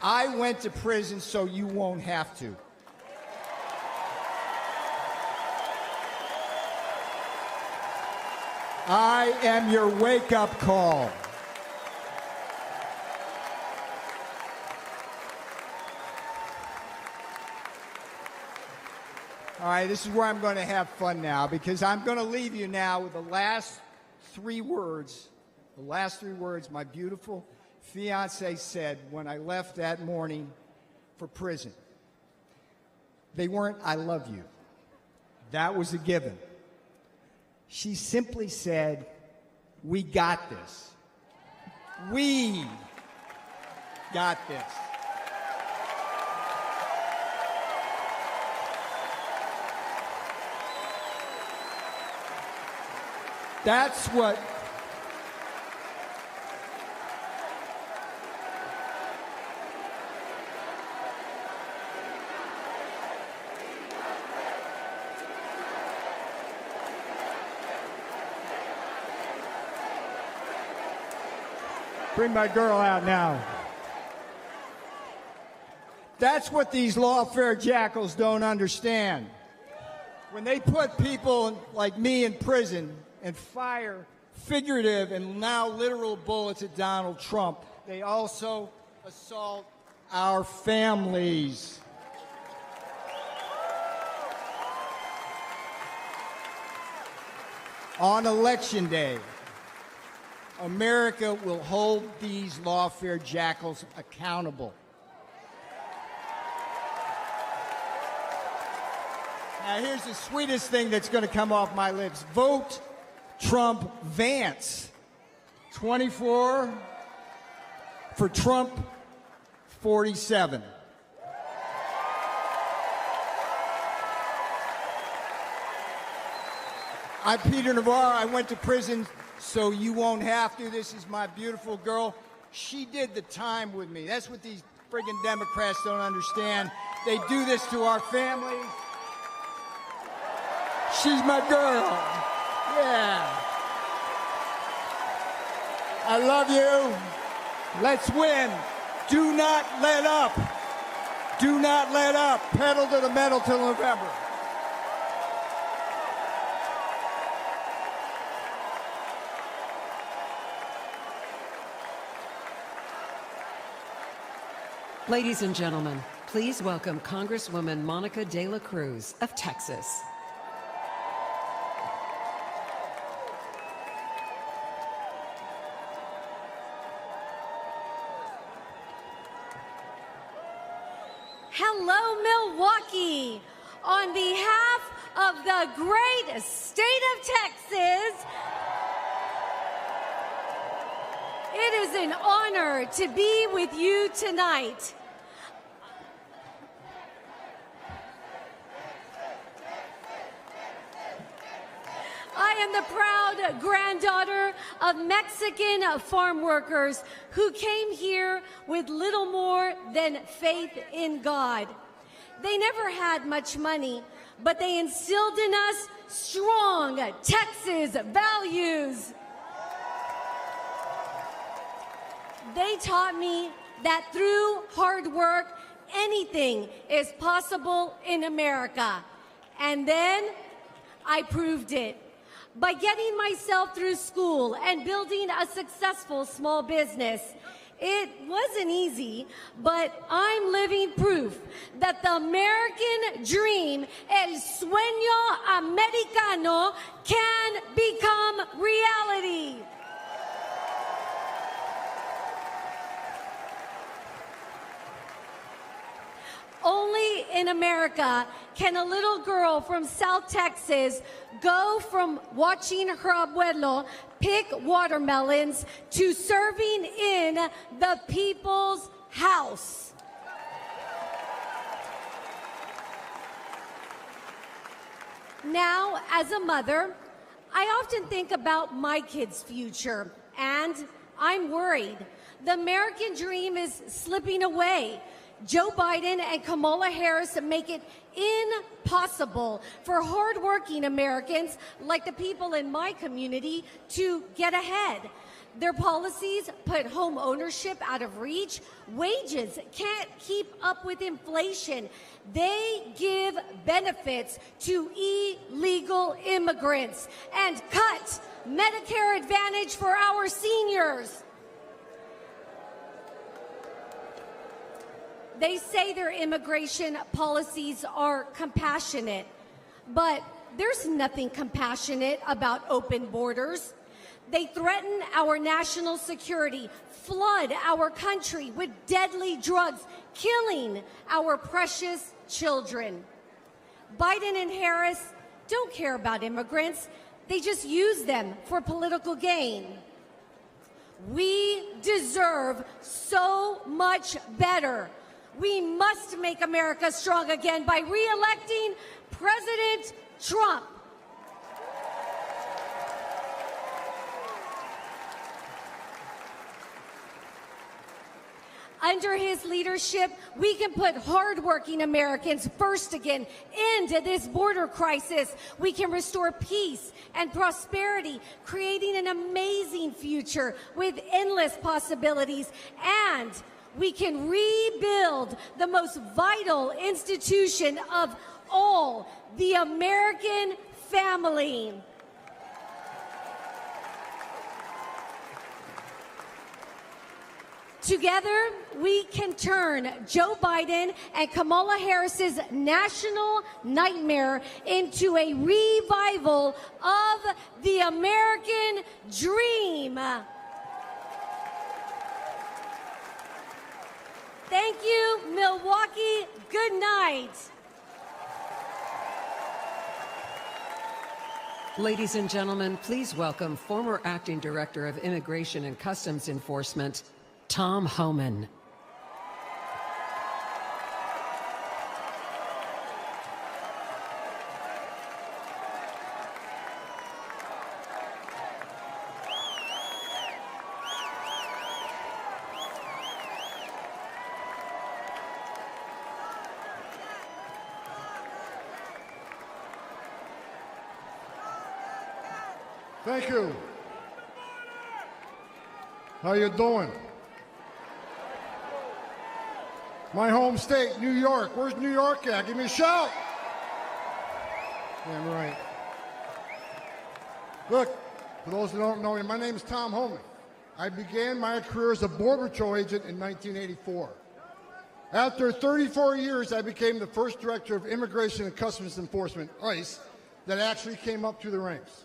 I went to prison so you won't have to. I am your wake-up call. All right, this is where I'm going to have fun now, because I'm going to leave you now with the last three words my beautiful fiancé said when I left that morning for prison. They weren't, "I love you." That was a given. She simply said, "We got this. We got this." That's what bring my girl out now. That's what these lawfare jackals don't understand. When they put people like me in prison and fire figurative and now literal bullets at Donald Trump, they also assault our families. On Election Day, America will hold these lawfare jackals accountable. Now, here's the sweetest thing that's going to come off my lips. Vote Trump Vance. 24 for Trump, 47. I'm Peter Navarro. I went to prison so you won't have to. This is my beautiful girl. She did the time with me. That's what these friggin' Democrats don't understand. They do this to our families. She's my girl. Yeah. I love you. Let's win. Do not let up. Do not let up. Pedal to the metal till November. Ladies and gentlemen, please welcome Congresswoman Monica de la Cruz of Texas. Hello, Milwaukee. On behalf of the great state of Texas, it is an honor to be with you tonight. I am the proud granddaughter of Mexican farm workers who came here with little more than faith in God. They never had much money, but they instilled in us strong Texas values. They taught me that through hard work, anything is possible in America. And then I proved it. By getting myself through school and building a successful small business. It wasn't easy, but I'm living proof that the American dream, el sueño americano, can become reality. Only in America can a little girl from South Texas go from watching her abuelo pick watermelons to serving in the people's house. Now, as a mother, I often think about my kids' future, and I'm worried. The American dream is slipping away. Joe Biden and Kamala Harris make it impossible for hardworking Americans like the people in my community to get ahead. Their policies put home ownership out of reach. Wages can't keep up with inflation. They give benefits to illegal immigrants and cut Medicare Advantage for our seniors. They say their immigration policies are compassionate, but there's nothing compassionate about open borders. They threaten our national security, flood our country with deadly drugs, killing our precious children. Biden and Harris don't care about immigrants. They just use them for political gain. We deserve so much better. We must make America strong again by re-electing President Trump. Under his leadership, we can put hardworking Americans first again, end this border crisis. We can restore peace and prosperity, creating an amazing future with endless possibilities, and we can rebuild the most vital institution of all, the American family. Together, we can turn Joe Biden and Kamala Harris's national nightmare into a revival of the American dream. Thank you, Milwaukee. Good night. Ladies and gentlemen, please welcome former Acting Director of Immigration and Customs Enforcement, Tom Homan. Thank you. How you doing? My home state, New York. Where's New York at? Give me a shout. Damn right. Look, for those who don't know me, my name is Tom Homan. I began my career as a Border Patrol agent in 1984. After 34 years, I became the first director of Immigration and Customs Enforcement, ICE, that actually came up through the ranks.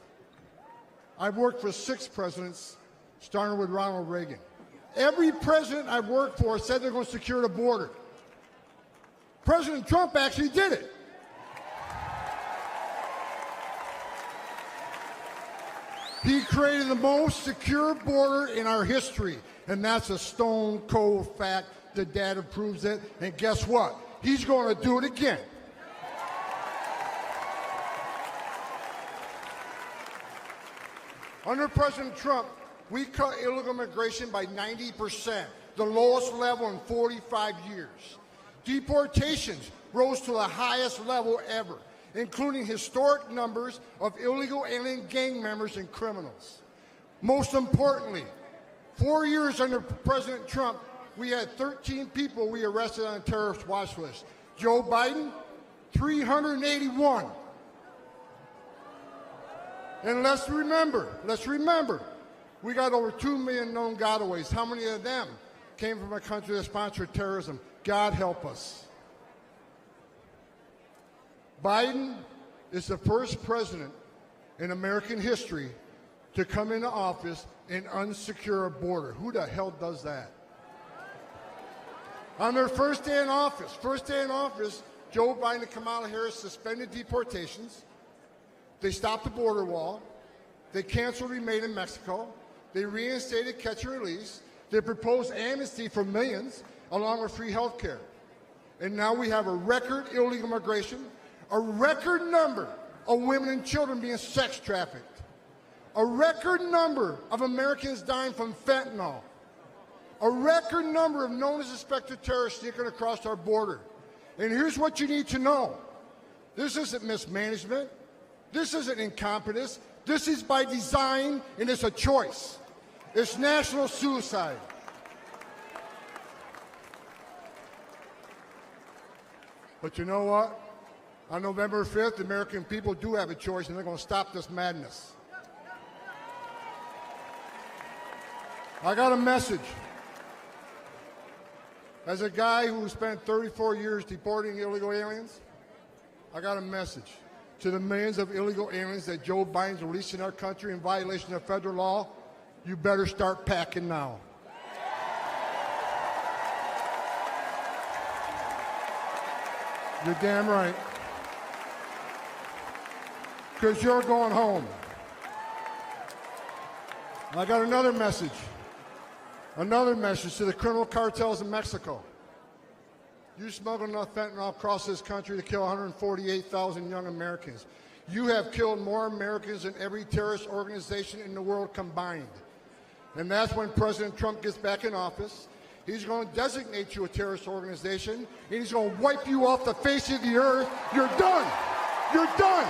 I've worked for 6 presidents, starting with Ronald Reagan. Every president I've worked for said they're going to secure the border. President Trump actually did it. He created the most secure border in our history, and that's a stone cold fact. The data proves it, and guess what? He's going to do it again. Under President Trump, we cut illegal immigration by 90%, the lowest level in 45 years. Deportations rose to the highest level ever, including historic numbers of illegal alien gang members and criminals. Most importantly, 4 years under President Trump, we had 13 people we arrested on a terrorist watch list. Joe Biden, 381. And let's remember, we got over 2 million known gotaways. How many of them came from a country that sponsored terrorism? God help us. Biden is the first president in American history to come into office and unsecure a border. Who the hell does that? On their first day in office, Joe Biden and Kamala Harris suspended deportations. They stopped the border wall. They canceled Remain in Mexico. They reinstated catch and release. They proposed amnesty for millions, along with free health care. And now we have a record illegal immigration, a record number of women and children being sex trafficked, a record number of Americans dying from fentanyl, a record number of known as suspected terrorists sneaking across our border. And here's what you need to know. This isn't mismanagement. This isn't incompetence. This is by design, and it's a choice. It's national suicide. But you know what? On November 5th, the American people do have a choice, and they're going to stop this madness. I got a message. As a guy who spent 34 years deporting illegal aliens, I got a message to the millions of illegal aliens that Joe Biden's releasing our country in violation of federal law. You better start packing now. You're damn right. Because you're going home. I got another message to the criminal cartels in Mexico. You smuggled enough fentanyl across this country to kill 148,000 young Americans. You have killed more Americans than every terrorist organization in the world combined. And that's when President Trump gets back in office. He's going to designate you a terrorist organization, and he's going to wipe you off the face of the earth. You're done. You're done.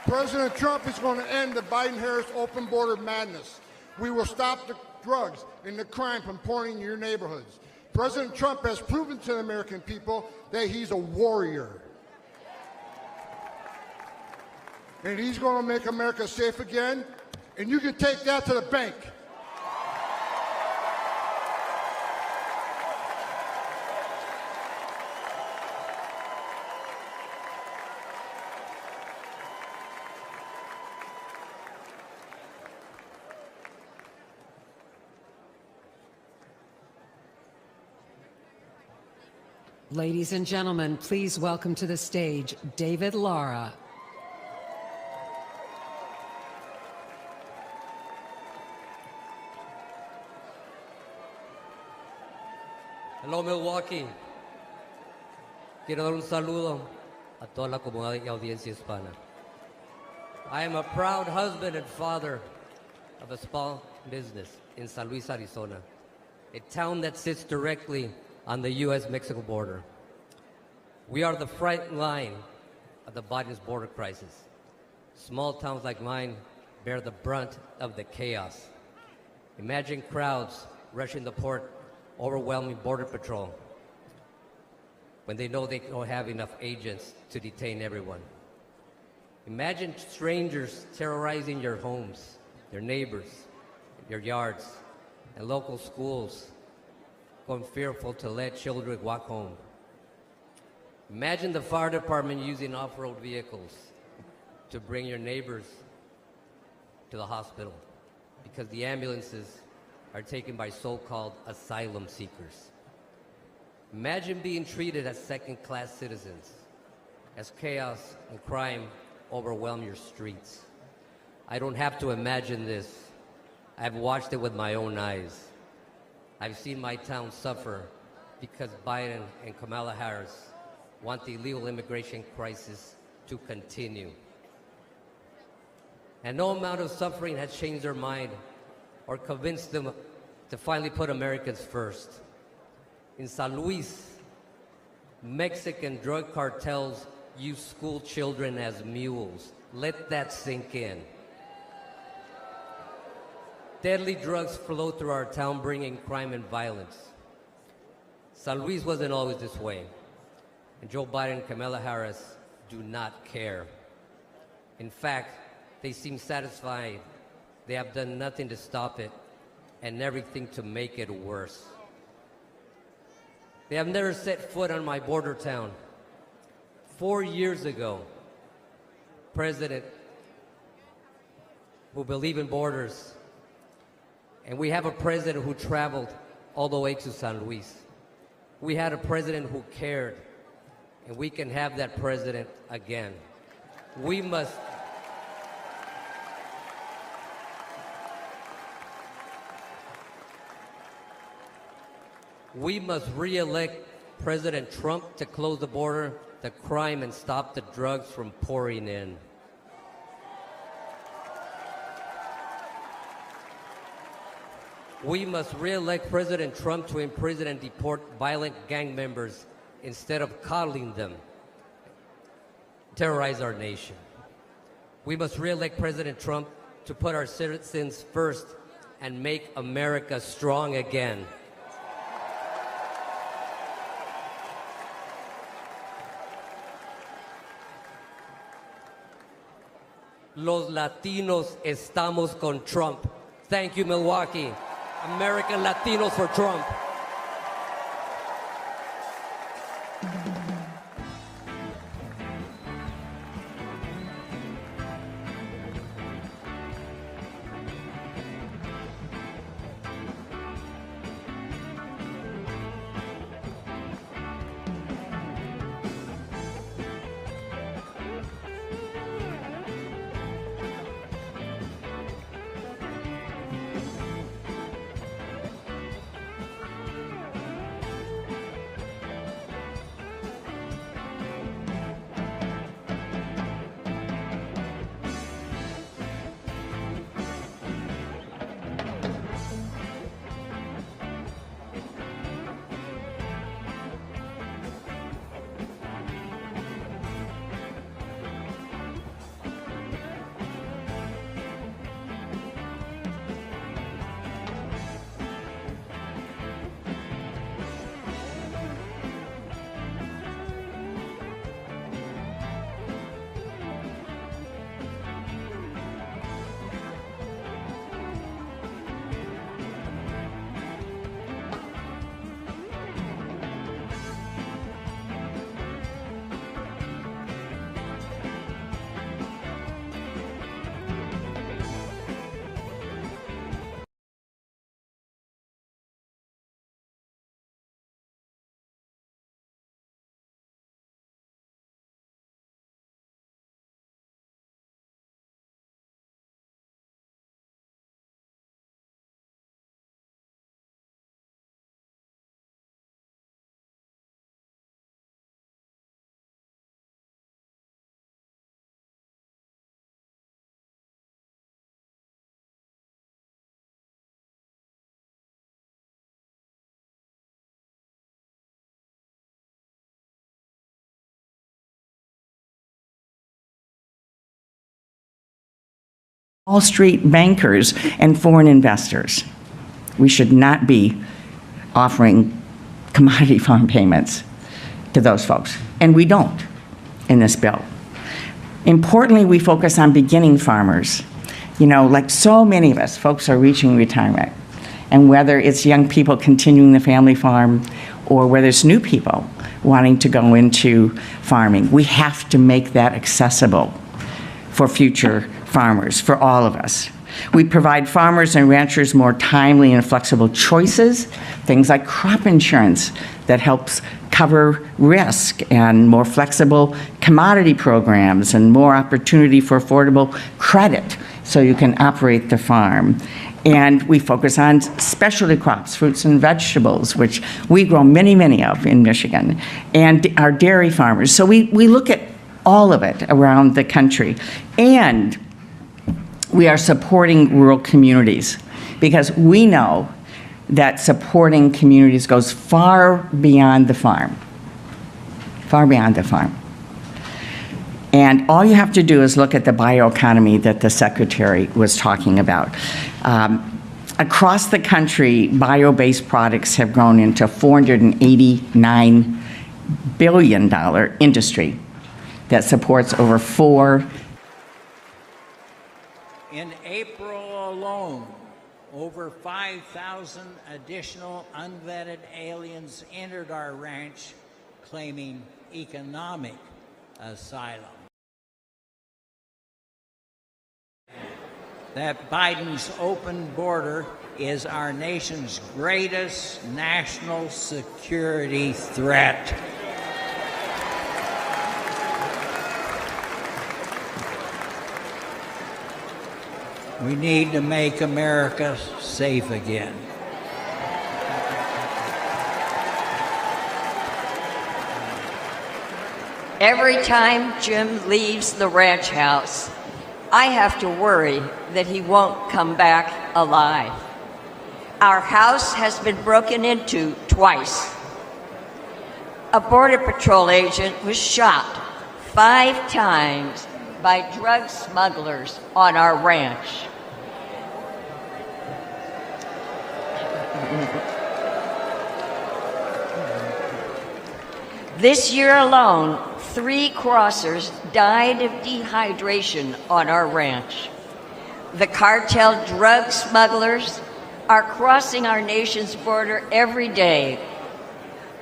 President Trump is going to end the Biden-Harris open border madness. We will stop the drugs and the crime from pouring in your neighborhoods. President Trump has proven to the American people that he's a warrior. And he's going to make America safe again, and you can take that to the bank. Ladies and gentlemen, please welcome to the stage David Lara. Hello, Milwaukee. Quiero dar un saludo a toda la comunidad y audiencia hispana. I am a proud husband and father of a small business in San Luis, Arizona, a town that sits directly on the U.S.-Mexico border. We are the front line of the Biden's border crisis. Small towns like mine bear the brunt of the chaos. Imagine crowds rushing the port, overwhelming Border Patrol when they know they don't have enough agents to detain everyone. Imagine strangers terrorizing your homes, your neighbors, your yards, and local schools going fearful to let children walk home. Imagine the fire department using off-road vehicles to bring your neighbors to the hospital because the ambulances are taken by so-called asylum seekers. Imagine being treated as second-class citizens, as chaos and crime overwhelm your streets. I don't have to imagine this. I've watched it with my own eyes. I've seen my town suffer because Biden and Kamala Harris want the illegal immigration crisis to continue. And no amount of suffering has changed their mind or convinced them to finally put Americans first. In San Luis, Mexican drug cartels use school children as mules. Let that sink in. Deadly drugs flow through our town, bringing crime and violence. San Luis wasn't always this way, and Joe Biden and Kamala Harris do not care. In fact, they seem satisfied. They have done nothing to stop it and everything to make it worse. They have never set foot on my border town. 4 years ago, President who believed in borders, and we have a president who traveled all the way to San Luis. We had a president who cared, and we can have that president again. We must re-elect President Trump to close the border, the crime, and stop the drugs from pouring in. We must re-elect President Trump to imprison and deport violent gang members instead of coddling them, terrorize our nation. We must re-elect President Trump to put our citizens first and make America strong again. Los Latinos estamos con Trump. Thank you, Milwaukee. American Latinos for Trump. Wall Street bankers and foreign investors. We should not be offering commodity farm payments to those folks, and we don't in this bill. Importantly, we focus on beginning farmers. You know, like so many of us, folks are reaching retirement, and whether it's young people continuing the family farm or whether it's new people wanting to go into farming, we have to make that accessible for future farmers, for all of us. We provide farmers and ranchers more timely and flexible choices, things like crop insurance that helps cover risk, and more flexible commodity programs, and more opportunity for affordable credit so you can operate the farm. And we focus on specialty crops, fruits and vegetables, which we grow many, many of in Michigan, and our dairy farmers. So we look at all of it around the country. And we are supporting rural communities because we know that supporting communities goes far beyond the farm, far beyond the farm. And all you have to do is look at the bioeconomy that the Secretary was talking about. Across the country, bio-based products have grown into a $489 billion industry that supports over 4. In April alone, over 5,000 additional unvetted aliens entered our ranch claiming economic asylum. That Biden's open border is our nation's greatest national security threat. We need to make America safe again. Every time Jim leaves the ranch house, I have to worry that he won't come back alive. Our house has been broken into twice. A Border Patrol agent was shot 5 times by drug smugglers on our ranch. This year alone, 3 crossers died of dehydration on our ranch. The cartel drug smugglers are crossing our nation's border every day.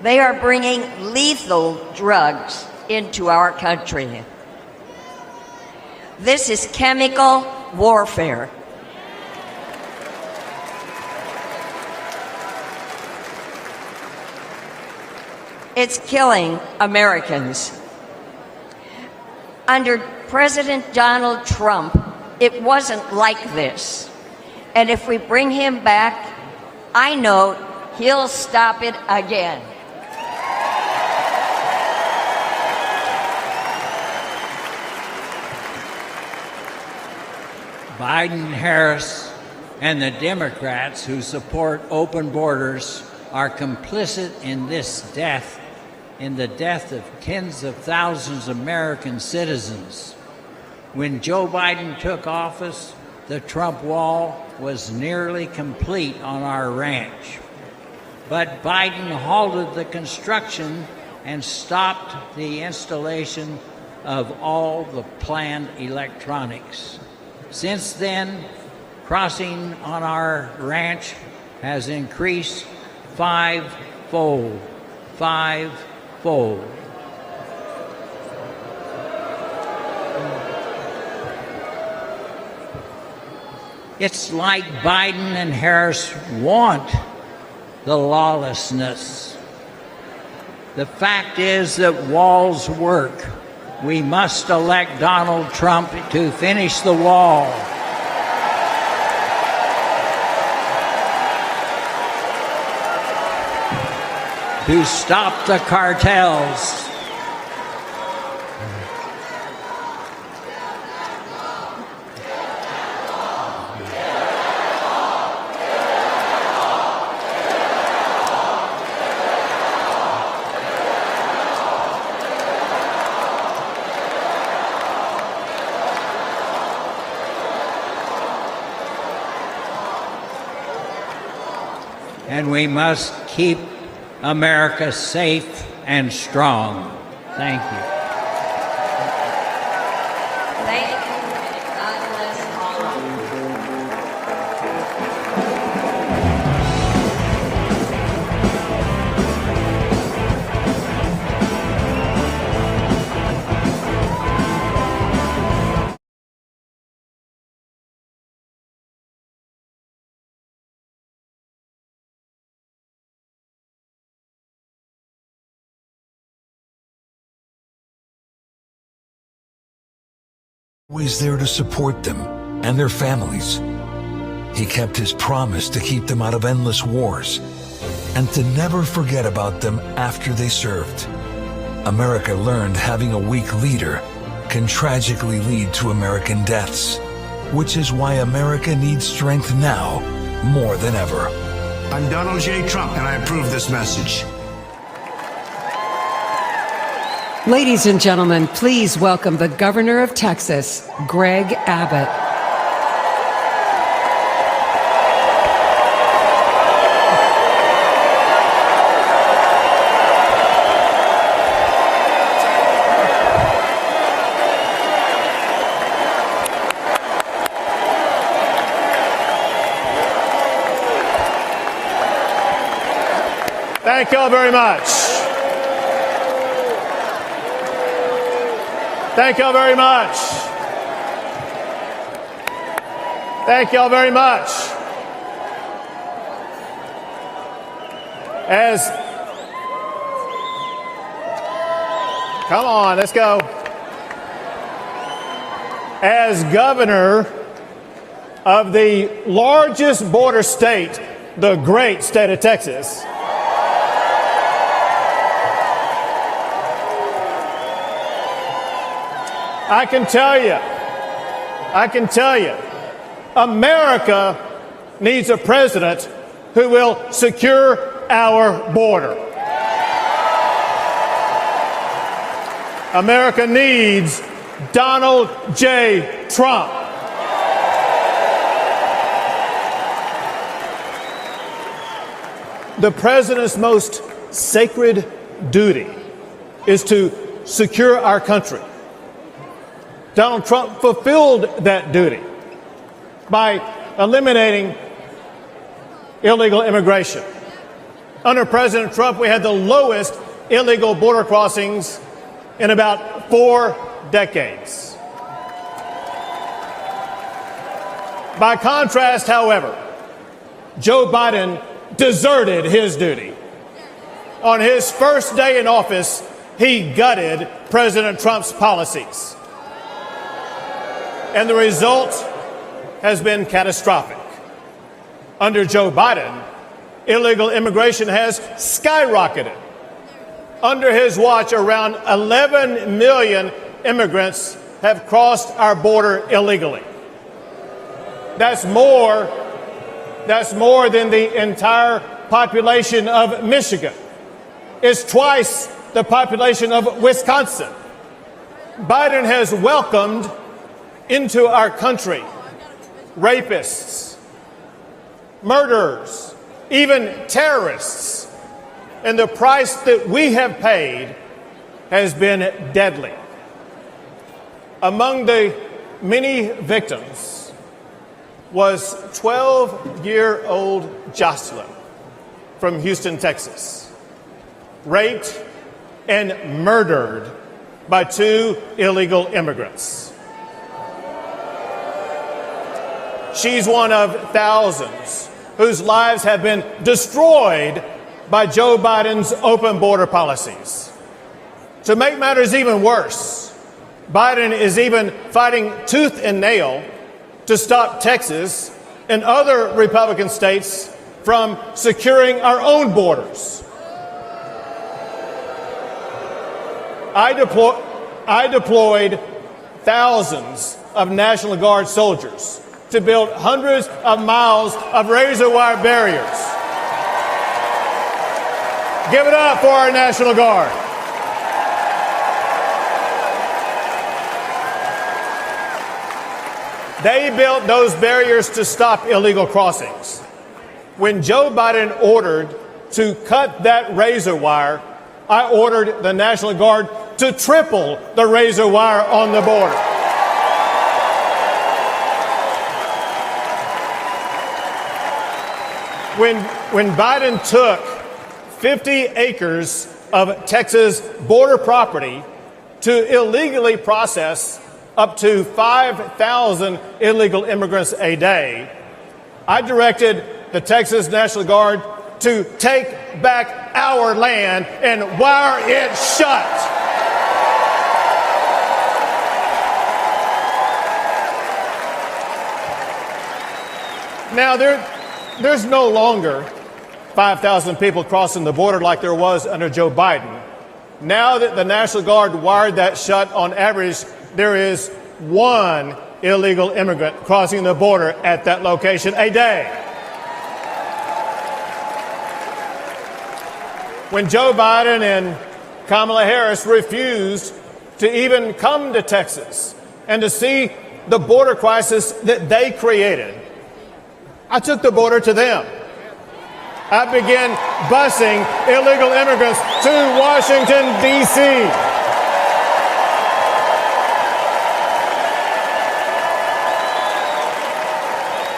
They are bringing lethal drugs into our country. This is chemical warfare. It's killing Americans. Under President Donald Trump, it wasn't like this. And if we bring him back, I know he'll stop it again. Biden, Harris, and the Democrats who support open borders are complicit in this death, in the death of tens of thousands of American citizens. When Joe Biden took office, the Trump wall was nearly complete on our ranch. But Biden halted the construction and stopped the installation of all the planned electronics. Since then, crossing on our ranch has increased 5-fold. 5-fold. It's like Biden and Harris want the lawlessness. The fact is that walls work. We must elect Donald Trump to finish the wall. To stop the cartels. and we must keep America safe and strong. Thank you. Thank you. God bless all of you. Always there to support them and their families. He kept his promise to keep them out of endless wars and to never forget about them after they served. America learned having a weak leader can tragically lead to American deaths, which is why America needs strength now more than ever. I'm Donald J. Trump, and I approve this message. Ladies and gentlemen, please welcome the Governor of Texas, Greg Abbott. Thank you all very much. Thank you all very much. Thank you all very much. Come on, let's go. As governor of the largest border state, the great state of Texas, I can tell you, America needs a president who will secure our border. America needs Donald J. Trump. The president's most sacred duty is to secure our country. Donald Trump fulfilled that duty by eliminating illegal immigration. Under President Trump, we had the lowest illegal border crossings in about 4 decades. By contrast, however, Joe Biden deserted his duty. On his first day in office, he gutted President Trump's policies. And the result has been catastrophic. Under Joe Biden, illegal immigration has skyrocketed. Under his watch, around 11 million immigrants have crossed our border illegally. That's more than the entire population of Michigan. It's twice the population of Wisconsin. Biden has welcomed into our country rapists, murderers, even terrorists, and the price that we have paid has been deadly. Among the many victims was 12-year-old Jocelyn from Houston, Texas, raped and murdered by 2 illegal immigrants. She's one of thousands whose lives have been destroyed by Joe Biden's open border policies. To make matters even worse, Biden is even fighting tooth and nail to stop Texas and other Republican states from securing our own borders. I deployed thousands of National Guard soldiers to build hundreds of miles of razor wire barriers. Give it up for our National Guard. They built those barriers to stop illegal crossings. When Joe Biden ordered to cut that razor wire, I ordered the National Guard to triple the razor wire on the border. When Biden took 50 acres of Texas border property to illegally process up to 5,000 illegal immigrants a day, I directed the Texas National Guard to take back our land and wire it shut. Now, there's no longer 5,000 people crossing the border like there was under Joe Biden. Now that the National Guard wired that shut, on average, there is one illegal immigrant crossing the border at that location a day. When Joe Biden and Kamala Harris refused to even come to Texas and to see the border crisis that they created, I took the border to them. I began busing illegal immigrants to Washington, D.C.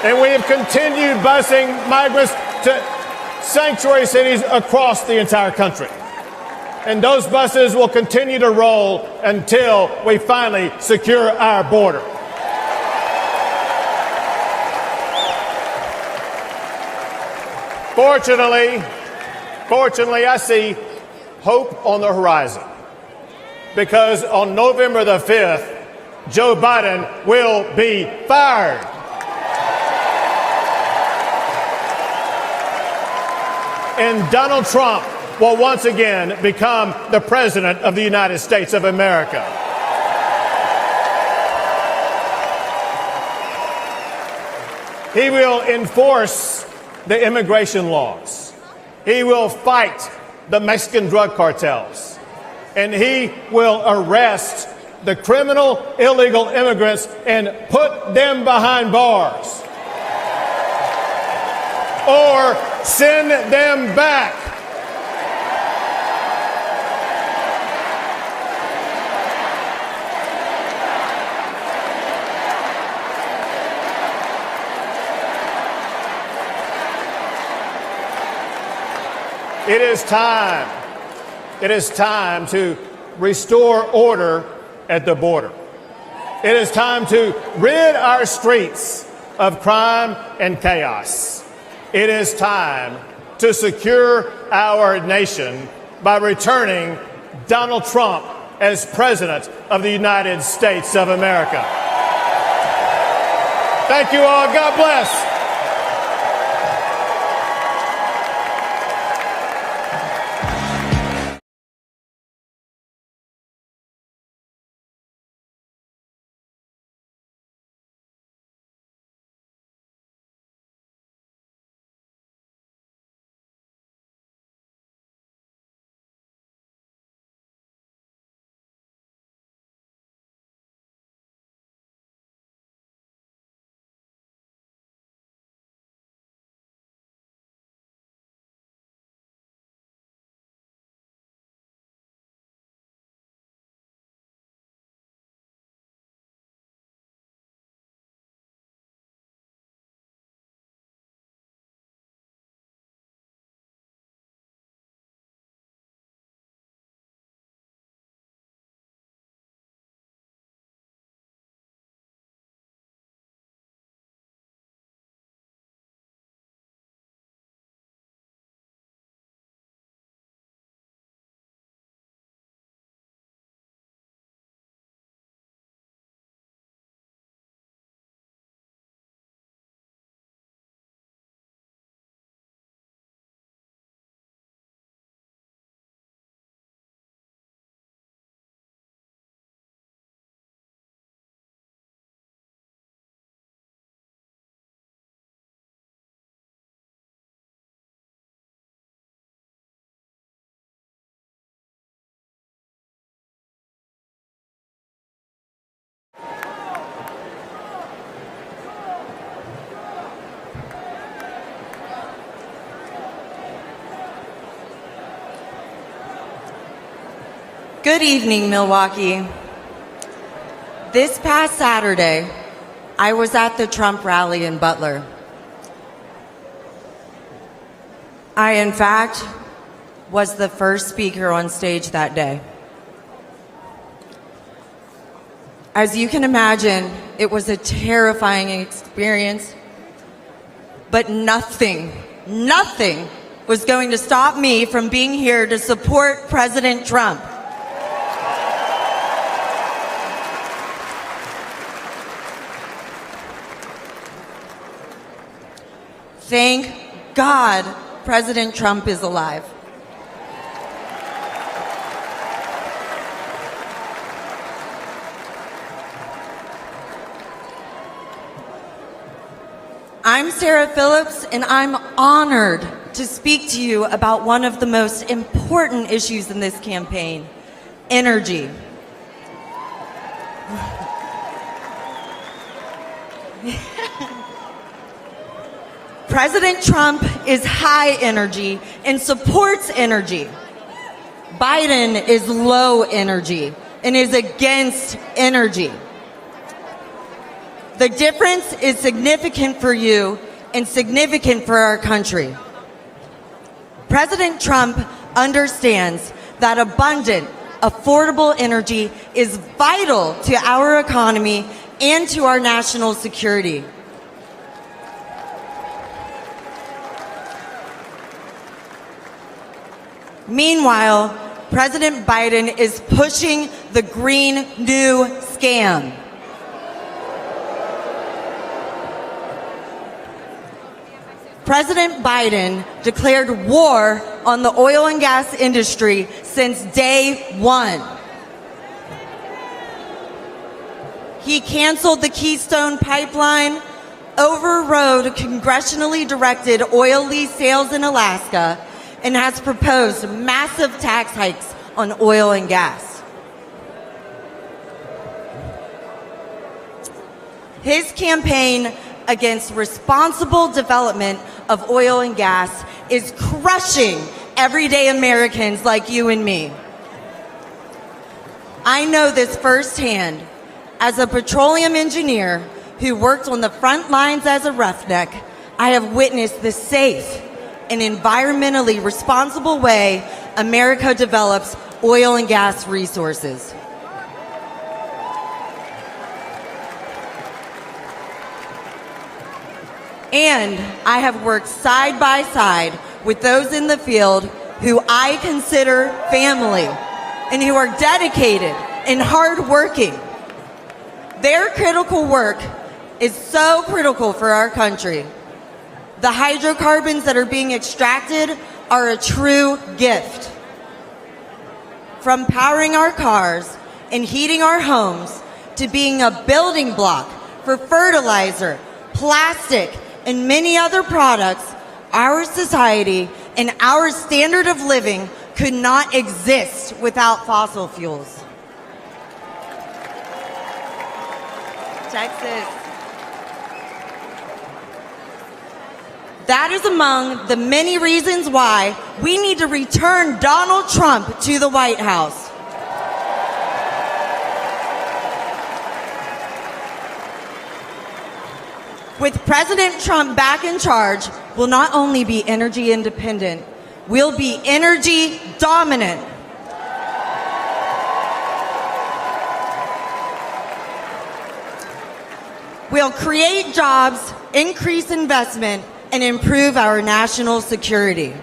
And we have continued busing migrants to sanctuary cities across the entire country. And those buses will continue to roll until we finally secure our border. Fortunately, I see hope on the horizon, because on November the 5th, Joe Biden will be fired. And Donald Trump will once again become the President of the United States of America. He will enforce the immigration laws. He will fight the Mexican drug cartels. And he will arrest the criminal illegal immigrants and put them behind bars. Or send them back. It is time to restore order at the border. It is time to rid our streets of crime and chaos. It is time to secure our nation by returning Donald Trump as President of the United States of America. Thank you all. God bless. Good evening, Milwaukee. This past Saturday, I was at the Trump rally in Butler. I, in fact, was the first speaker on stage that day. As you can imagine, it was a terrifying experience, but nothing was going to stop me from being here to support President Trump. Thank God President Trump is alive. I'm Sarah Phillips, and I'm honored to speak to you about one of the most important issues in this campaign, energy. President Trump is high energy and supports energy. Biden is low energy and is against energy. The difference is significant for you and significant for our country. President Trump understands that abundant, affordable energy is vital to our economy and to our national security. Meanwhile, President Biden is pushing the Green New scam. President Biden declared war on the oil and gas industry since day one. He canceled the Keystone Pipeline, overrode congressionally directed oil lease sales in Alaska, and has proposed massive tax hikes on oil and gas. His campaign against responsible development of oil and gas is crushing everyday Americans like you and me. I know this firsthand. As a petroleum engineer who worked on the front lines as a roughneck, I have witnessed the safe and environmentally responsible way America develops oil and gas resources. And I have worked side by side with those in the field who I consider family and who are dedicated and hardworking. Their critical work is so critical for our country. The hydrocarbons that are being extracted are a true gift. From powering our cars and heating our homes to being a building block for fertilizer, plastic, and many other products, our society and our standard of living could not exist without fossil fuels. Texas. That is among the many reasons why we need to return Donald Trump to the White House. With President Trump back in charge, we'll not only be energy independent, we'll be energy dominant. We'll create jobs, increase investment, and improve our national security.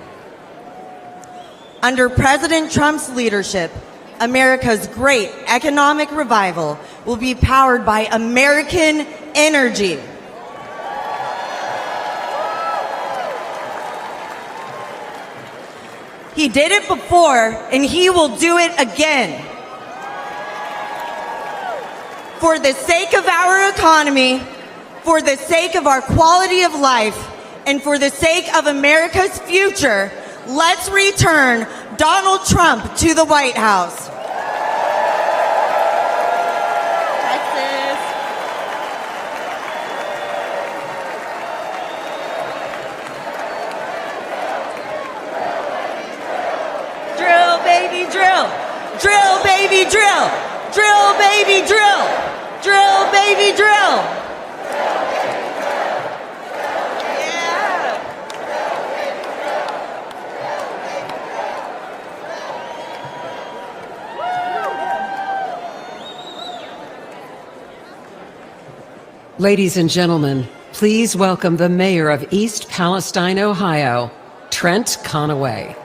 Under President Trump's leadership, America's great economic revival will be powered by American energy. He did it before, and he will do it again. For the sake of our economy, for the sake of our quality of life, and for the sake of America's future, let's return Donald Trump to the White House. Texas. Drill, baby, drill. Drill, baby. baby, drill. Drill, baby, drill. Drill, baby, drill. Ladies and gentlemen, please welcome the mayor of East Palestine, Ohio, Trent Conaway.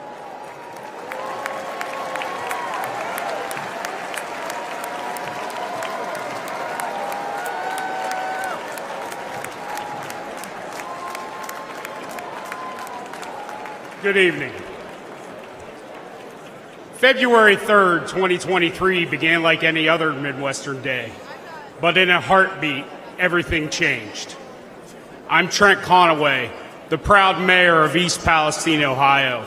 Good evening. February 3rd, 2023 began like any other Midwestern day, but in a heartbeat, everything changed. I'm Trent Conaway, the proud mayor of East Palestine, Ohio.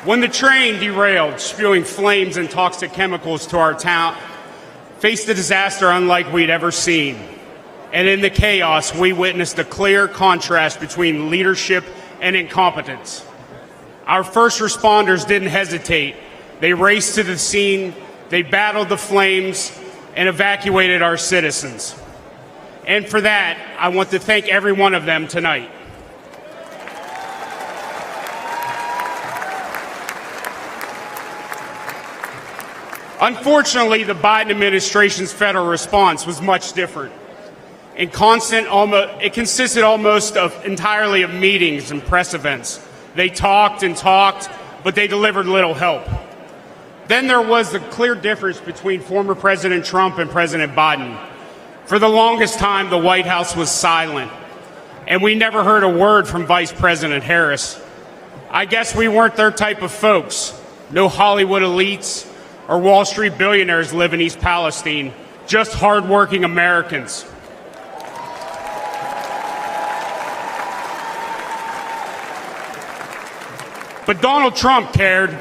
When the train derailed, spewing flames and toxic chemicals to our town, faced a disaster unlike we'd ever seen. And in the chaos, we witnessed a clear contrast between leadership and incompetence. Our first responders didn't hesitate. They raced to the scene, they battled the flames, and evacuated our citizens. And for that, I want to thank every one of them tonight. Unfortunately, the Biden administration's federal response was much different. It consisted almost entirely of meetings and press events. They talked and talked, but they delivered little help. Then there was the clear difference between former President Trump and President Biden. For the longest time, the White House was silent, and we never heard a word from Vice President Harris. I guess we weren't their type of folks. No Hollywood elites or Wall Street billionaires live in East Palestine, just hardworking Americans. But Donald Trump cared.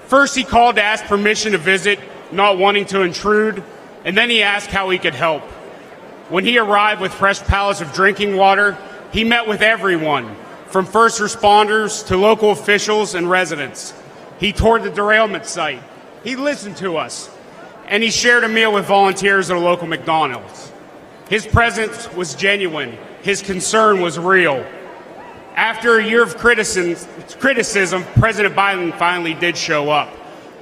First, he called to ask permission to visit, not wanting to intrude, and then he asked how he could help. When he arrived with fresh pallets of drinking water, he met with everyone, from first responders to local officials and residents. He toured the derailment site. He listened to us, and he shared a meal with volunteers at a local McDonald's. His presence was genuine. His concern was real. After a year of criticism, President Biden finally did show up.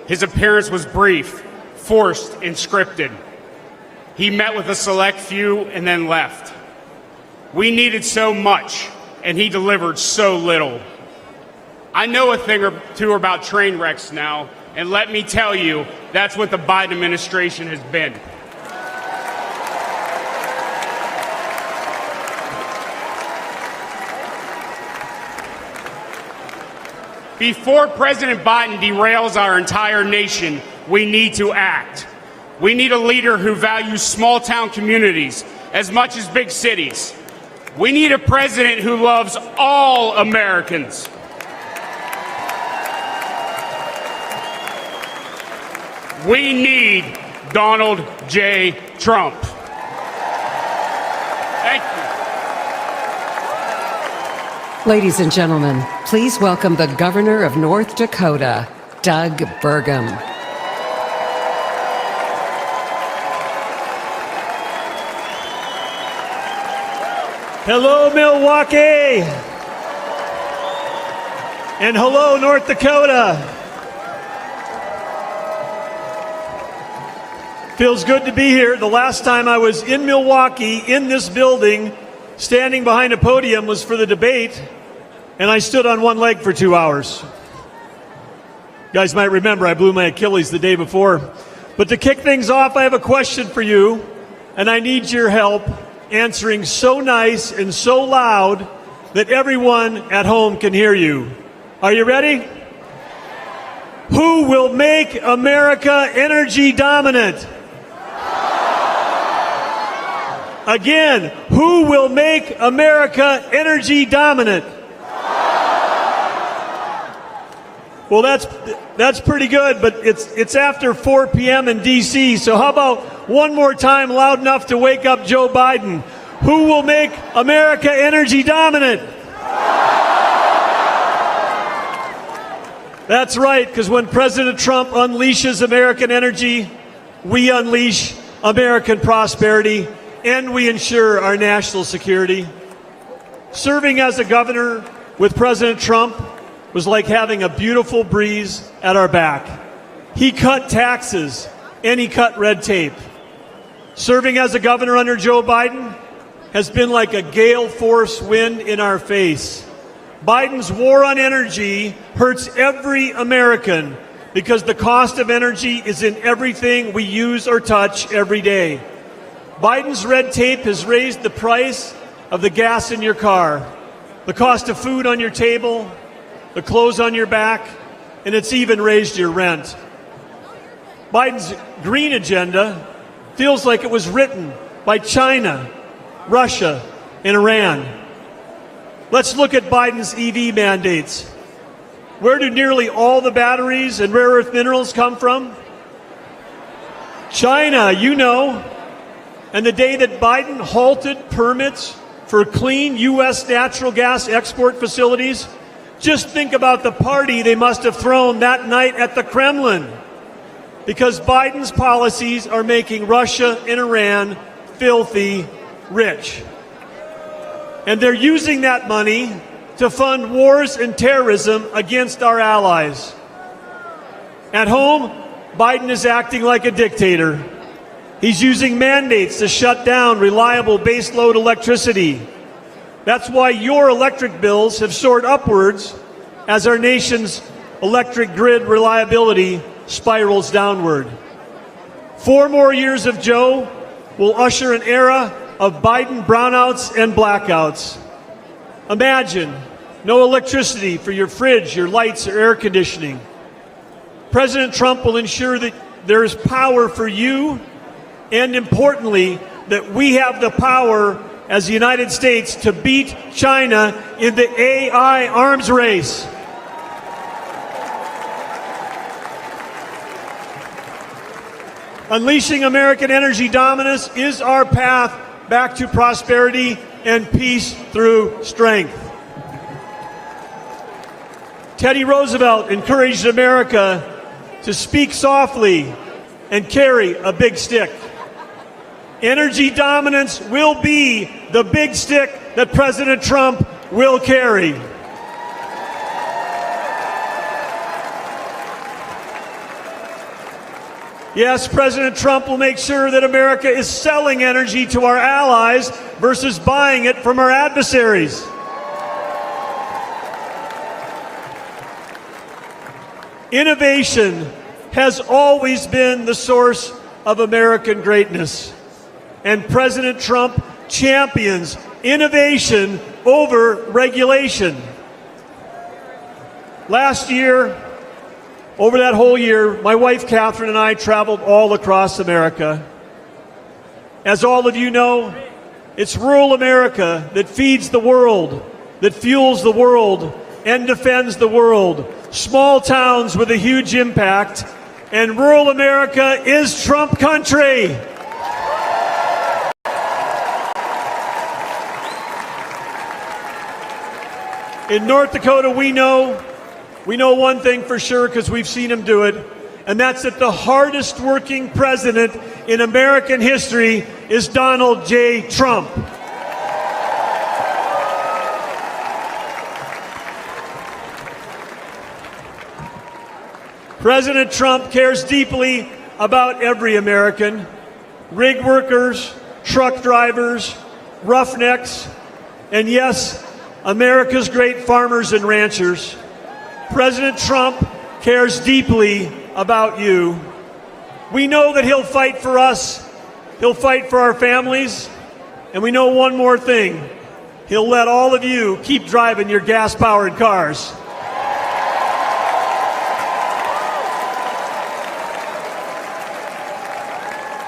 His appearance was brief, forced, and scripted. He met with a select few and then left. We needed so much, and he delivered so little. I know a thing or two about train wrecks now, and let me tell you, that's what the Biden administration has been. Before President Biden derails our entire nation, we need to act. We need a leader who values small-town communities as much as big cities. We need a president who loves all Americans. We need Donald J. Trump. Thank you. Ladies and gentlemen, please welcome the governor of North Dakota, Doug Burgum. Hello, Milwaukee. And hello, North Dakota. Feels good to be here. The last time I was in Milwaukee, in this building, standing behind a podium was for the debate, and I stood on one leg for 2 hours. You guys might remember I blew my Achilles the day before. But to kick things off, I have a question for you, and I need your help answering so nice and so loud that everyone at home can hear you. Are you ready? Who will make America energy dominant? Again, who will make America energy dominant? Well, that's pretty good, but it's after 4 p.m. in D.C., so how about one more time loud enough to wake up Joe Biden? Who will make America energy dominant? That's right, because when President Trump unleashes American energy, we unleash American prosperity, and we ensure our national security. Serving as a governor with President Trump was like having a beautiful breeze at our back. He cut taxes and he cut red tape. Serving as a governor under Joe Biden has been like a gale force wind in our face. Biden's war on energy hurts every American because the cost of energy is in everything we use or touch every day. Biden's red tape has raised the price of the gas in your car, the cost of food on your table, the clothes on your back, and it's even raised your rent. Biden's green agenda feels like it was written by China, Russia, and Iran. Let's look at Biden's EV mandates. Where do nearly all the batteries and rare earth minerals come from? China, you know. And the day that Biden halted permits for clean U.S. natural gas export facilities, just think about the party they must have thrown that night at the Kremlin. Because Biden's policies are making Russia and Iran filthy rich. And they're using that money to fund wars and terrorism against our allies. At home, Biden is acting like a dictator. He's using mandates to shut down reliable baseload electricity. That's why your electric bills have soared upwards as our nation's electric grid reliability spirals downward. 4 more years of Joe will usher an era of Biden brownouts and blackouts. Imagine no electricity for your fridge, your lights, or air conditioning. President Trump will ensure that there is power for you, and importantly, that we have the power as the United States to beat China in the AI arms race. Unleashing American energy dominance is our path back to prosperity and peace through strength. Teddy Roosevelt encouraged America to speak softly and carry a big stick. Energy dominance will be the big stick that President Trump will carry. Yes, President Trump will make sure that America is selling energy to our allies versus buying it from our adversaries. Innovation has always been the source of American greatness, and President Trump champions innovation over regulation. Last year, over that whole year, my wife Catherine and I traveled all across America. As all of you know, it's rural America that feeds the world, that fuels the world, and defends the world. Small towns with a huge impact, and rural America is Trump country. In North Dakota, we know one thing for sure because we've seen him do it, and that's that the hardest working president in American history is Donald J. Trump. President Trump cares deeply about every American, rig workers, truck drivers, roughnecks, and yes, America's great farmers and ranchers. President Trump cares deeply about you. We know that he'll fight for us, he'll fight for our families, and we know one more thing. He'll let all of you keep driving your gas-powered cars.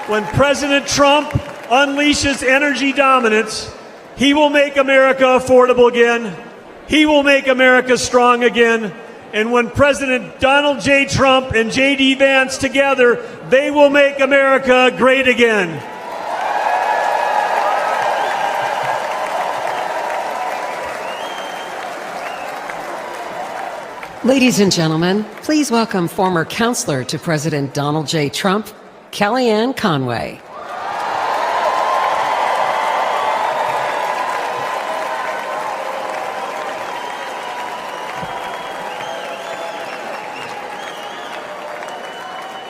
When President Trump unleashes energy dominance, he will make America affordable again. He will make America strong again. And when President Donald J. Trump and J.D. Vance together, they will make America great again. Ladies and gentlemen, please welcome former counselor to President Donald J. Trump, Kellyanne Conway.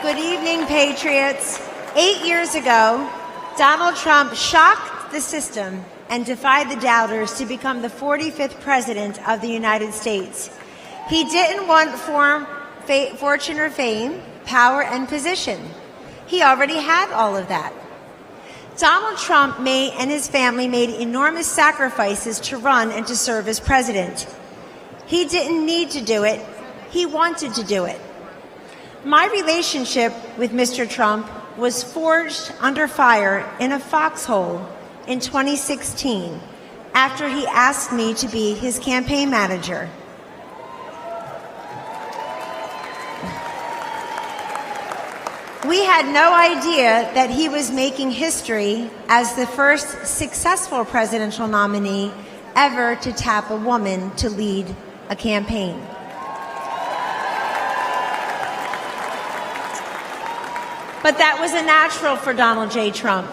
Good evening, Patriots. 8 years ago, Donald Trump shocked the system and defied the doubters to become the 45th president of the United States. He didn't want fortune or fame, power and position. He already had all of that. Donald Trump and his family made enormous sacrifices to run and to serve as president. He didn't need to do it. He wanted to do it. My relationship with Mr. Trump was forged under fire in a foxhole in 2016 after he asked me to be his campaign manager. We had no idea that he was making history as the first successful presidential nominee ever to tap a woman to lead a campaign. But that was a natural for Donald J. Trump.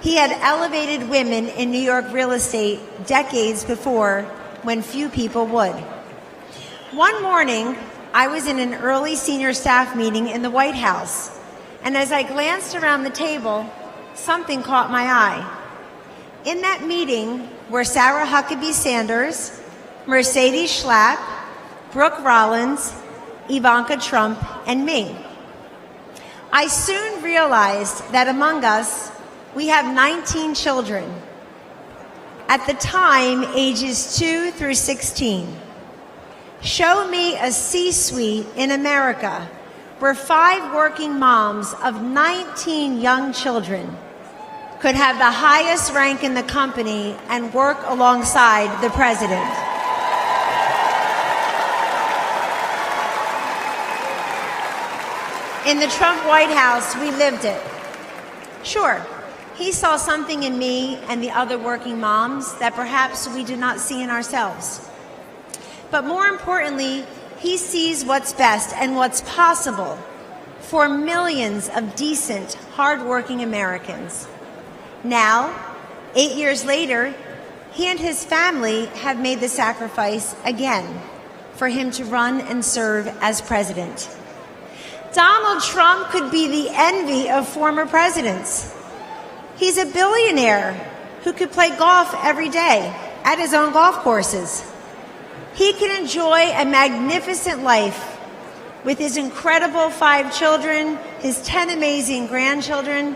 He had elevated women in New York real estate decades before when few people would. One morning, I was in an early senior staff meeting in the White House, and as I glanced around the table, something caught my eye. In that meeting were Sarah Huckabee Sanders, Mercedes Schlapp, Brooke Rollins, Ivanka Trump, and me. I soon realized that among us, we have 19 children. At the time, ages 2 through 16. Show me a C-suite in America where 5 working moms of 19 young children could have the highest rank in the company and work alongside the president. In the Trump White House, we lived it. Sure, he saw something in me and the other working moms that perhaps we do not see in ourselves. But more importantly, he sees what's best and what's possible for millions of decent, hardworking Americans. Now, 8 years later, he and his family have made the sacrifice again for him to run and serve as president. Donald Trump could be the envy of former presidents. He's a billionaire who could play golf every day at his own golf courses. He can enjoy a magnificent life with his incredible 5 children, his 10 amazing grandchildren,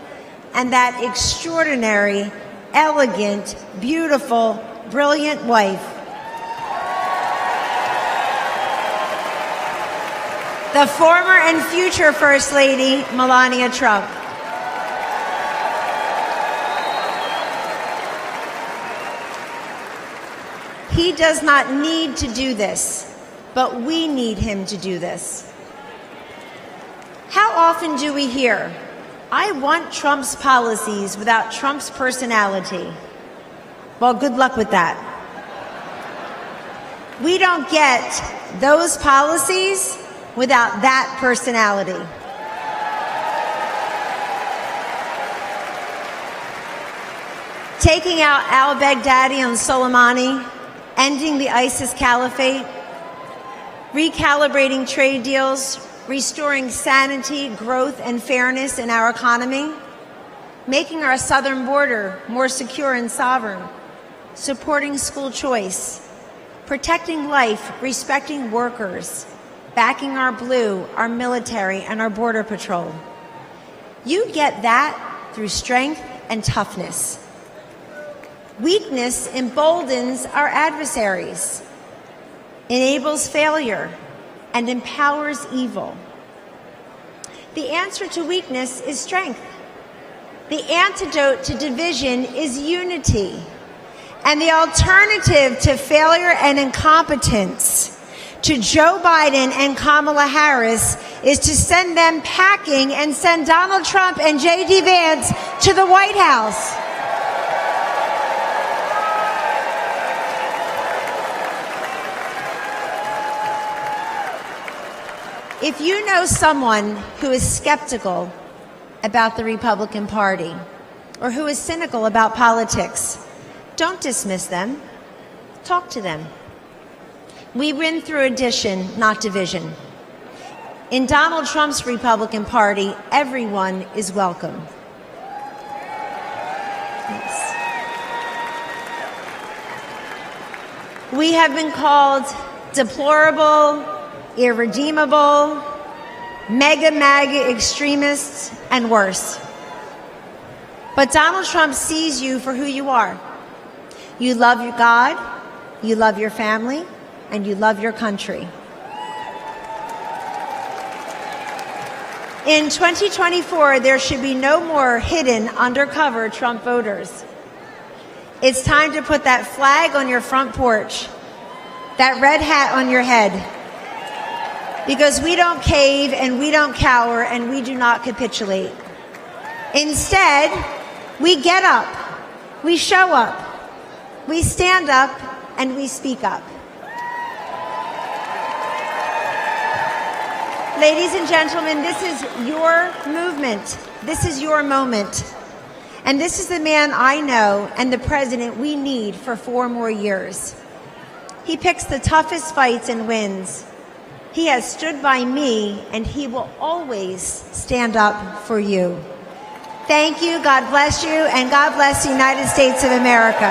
and that extraordinary, elegant, beautiful, brilliant wife. The former and future First Lady, Melania Trump. He does not need to do this, but we need him to do this. How often do we hear, "I want Trump's policies without Trump's personality"? Well, good luck with that. We don't get those policies without that personality. Taking out al-Baghdadi and Soleimani, ending the ISIS caliphate, recalibrating trade deals, restoring sanity, growth, and fairness in our economy, making our southern border more secure and sovereign, supporting school choice, protecting life, respecting workers, backing our blue, our military, and our border patrol. You get that through strength and toughness. Weakness emboldens our adversaries, enables failure, and empowers evil. The answer to weakness is strength. The antidote to division is unity. And the alternative to failure and incompetence to Joe Biden and Kamala Harris is to send them packing and send Donald Trump and J.D. Vance to the White House. If you know someone who is skeptical about the Republican Party or who is cynical about politics, don't dismiss them. Talk to them. We win through addition, not division. In Donald Trump's Republican Party, everyone is welcome. Yes. We have been called deplorable, irredeemable, MAGA extremists, and worse. But Donald Trump sees you for who you are. You love your God, you love your family, and you love your country. In 2024, there should be no more hidden, undercover Trump voters. It's time to put that flag on your front porch, that red hat on your head, because we don't cave and we don't cower and we do not capitulate. Instead, we get up, we show up, we stand up, and we speak up. Ladies and gentlemen, this is your movement. This is your moment. And this is the man I know and the president we need for 4 more years. He picks the toughest fights and wins. He has stood by me, and he will always stand up for you. Thank you, God bless you, and God bless the United States of America.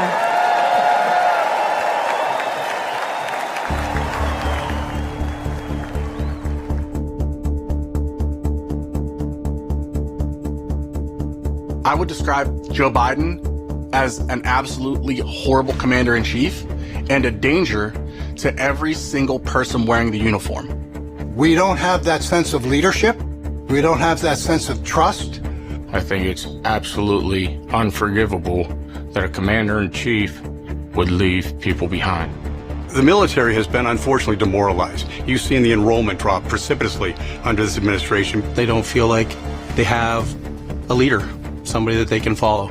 I would describe Joe Biden as an absolutely horrible commander-in-chief and a danger to every single person wearing the uniform. We don't have that sense of leadership. We don't have that sense of trust. I think it's absolutely unforgivable that a commander-in-chief would leave people behind. The military has been unfortunately demoralized. You've seen the enrollment drop precipitously under this administration. They don't feel like they have a leader, somebody that they can follow.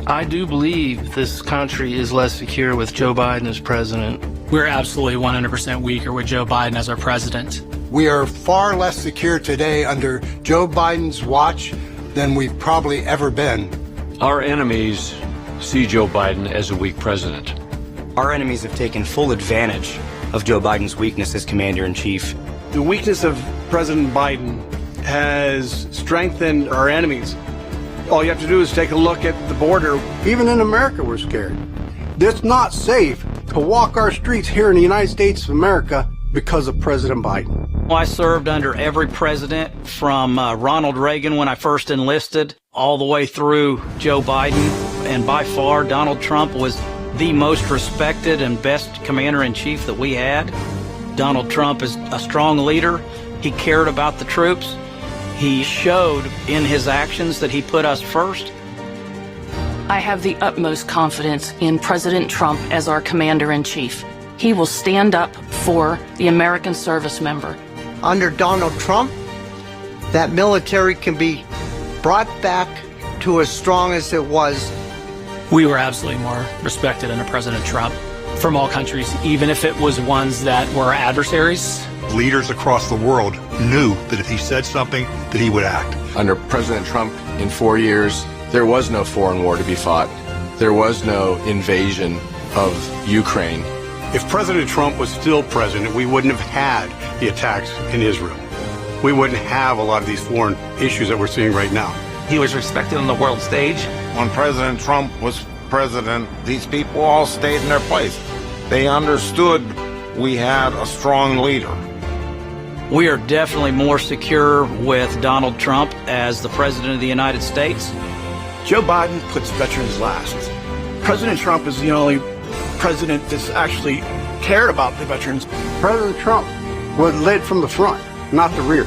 I do believe this country is less secure with Joe Biden as president. We're absolutely 100% weaker with Joe Biden as our president. We are far less secure today under Joe Biden's watch than we've probably ever been. Our enemies see Joe Biden as a weak president. Our enemies have taken full advantage of Joe Biden's weakness as commander-in-chief. The weakness of President Biden has strengthened our enemies. All you have to do is take a look at the border. Even in America, we're scared. It's not safe to walk our streets here in the United States of America because of President Biden. I served under every president from Ronald Reagan when I first enlisted all the way through Joe Biden. And by far, Donald Trump was the most respected and best commander-in-chief that we had. Donald Trump is a strong leader. He cared about the troops. He showed in his actions that he put us first. I have the utmost confidence in President Trump as our commander-in-chief. He will stand up for the American service member. Under Donald Trump, that military can be brought back to as strong as it was. We were absolutely more respected under President Trump from all countries, even if it was ones that were adversaries. Leaders across the world knew that if he said something, that he would act. Under President Trump, in 4 years, there was no foreign war to be fought. There was no invasion of Ukraine. If President Trump was still president, we wouldn't have had the attacks in Israel. We wouldn't have a lot of these foreign issues that we're seeing right now. He was respected on the world stage. When President Trump was president, these people all stayed in their place. They understood we had a strong leader. We are definitely more secure with Donald Trump as the President of the United States. Joe Biden puts veterans last. President Trump is the only president that's actually cared about the veterans. President Trump was led from the front, not the rear.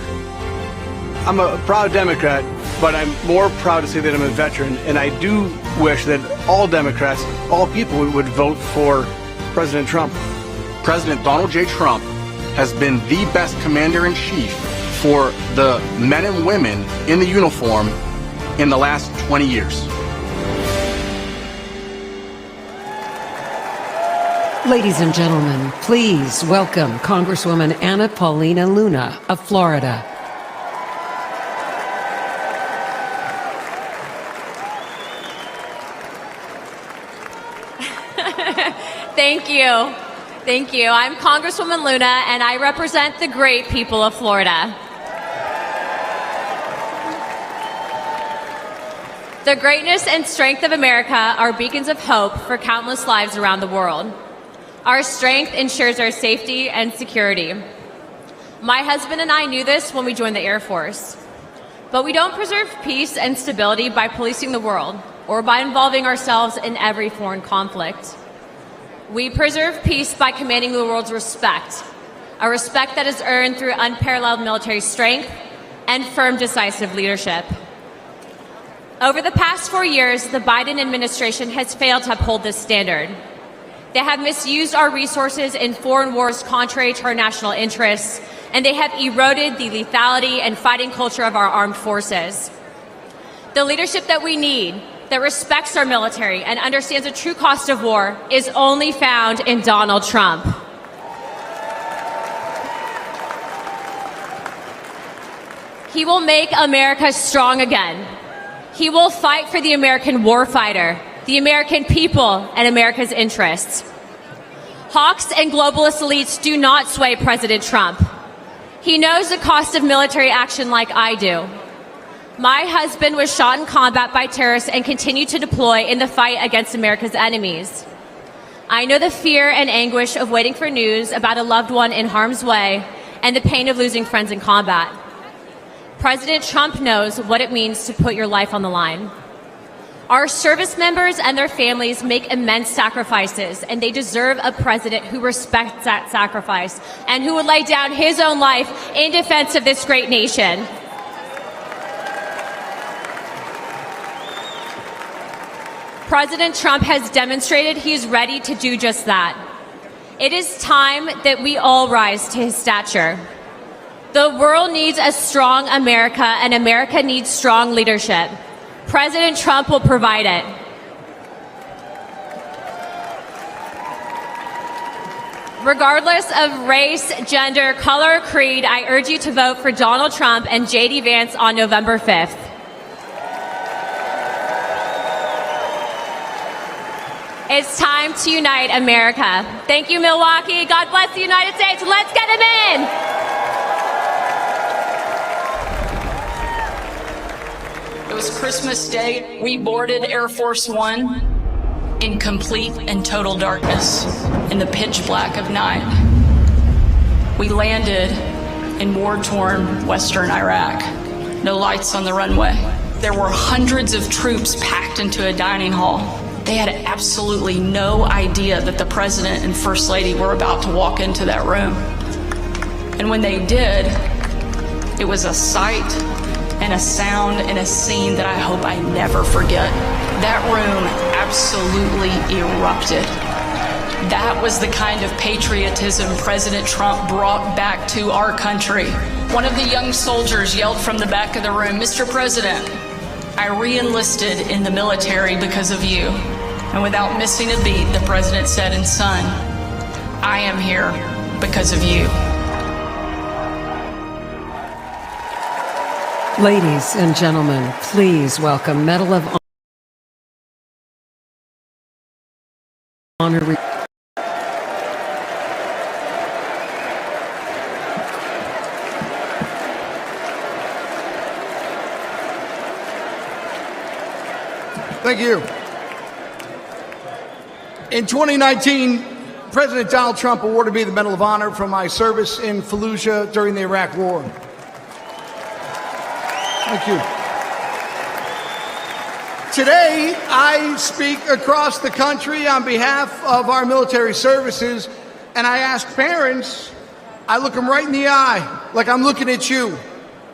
I'm a proud Democrat, but I'm more proud to say that I'm a veteran, and I do wish that all Democrats, all people would vote for President Trump. President Donald J. Trump has been the best commander-in-chief for the men and women in the uniform in the last 20 years. Ladies and gentlemen, please welcome Congresswoman Anna Paulina Luna of Florida. Thank you. Thank you. I'm Congresswoman Luna, and I represent the great people of Florida. The greatness and strength of America are beacons of hope for countless lives around the world. Our strength ensures our safety and security. My husband and I knew this when we joined the Air Force. But we don't preserve peace and stability by policing the world or by involving ourselves in every foreign conflict. We preserve peace by commanding the world's respect, a respect that is earned through unparalleled military strength and firm, decisive leadership. Over the past 4 years, the Biden administration has failed to uphold this standard. They have misused our resources in foreign wars contrary to our national interests, and they have eroded the lethality and fighting culture of our armed forces. The leadership that we need, that respects our military and understands the true cost of war, is only found in Donald Trump. He will make America strong again. He will fight for the American warfighter, the American people, and America's interests. Hawks and globalist elites do not sway President Trump. He knows the cost of military action like I do. My husband was shot in combat by terrorists and continued to deploy in the fight against America's enemies. I know the fear and anguish of waiting for news about a loved one in harm's way and the pain of losing friends in combat. President Trump knows what it means to put your life on the line. Our service members and their families make immense sacrifices, and they deserve a president who respects that sacrifice and who would lay down his own life in defense of this great nation. President Trump has demonstrated he's ready to do just that. It is time that we all rise to his stature. The world needs a strong America, and America needs strong leadership. President Trump will provide it. Regardless of race, gender, color, or creed, I urge you to vote for Donald Trump and J.D. Vance on November 5th. It's time to unite America. Thank you, Milwaukee. God bless the United States. Let's get him in. It was Christmas Day. We boarded Air Force One in complete and total darkness, in the pitch black of night. We landed in war-torn western Iraq. No lights on the runway. There were hundreds of troops packed into a dining hall. They had absolutely no idea that the president and first lady were about to walk into that room. And when they did, it was a sight and a sound and a scene that I hope I never forget. That room absolutely erupted. That was the kind of patriotism President Trump brought back to our country. One of the young soldiers yelled from the back of the room, "Mr. President, I re-enlisted in the military because of you." And without missing a beat, the president said, "And son, I am here because of you." Ladies and gentlemen, please welcome Medal of Honor. Thank you. In 2019, President Donald Trump awarded me the Medal of Honor for my service in Fallujah during the Iraq War. Thank you. Today, I speak across the country on behalf of our military services, and I ask parents, I look them right in the eye, like I'm looking at you,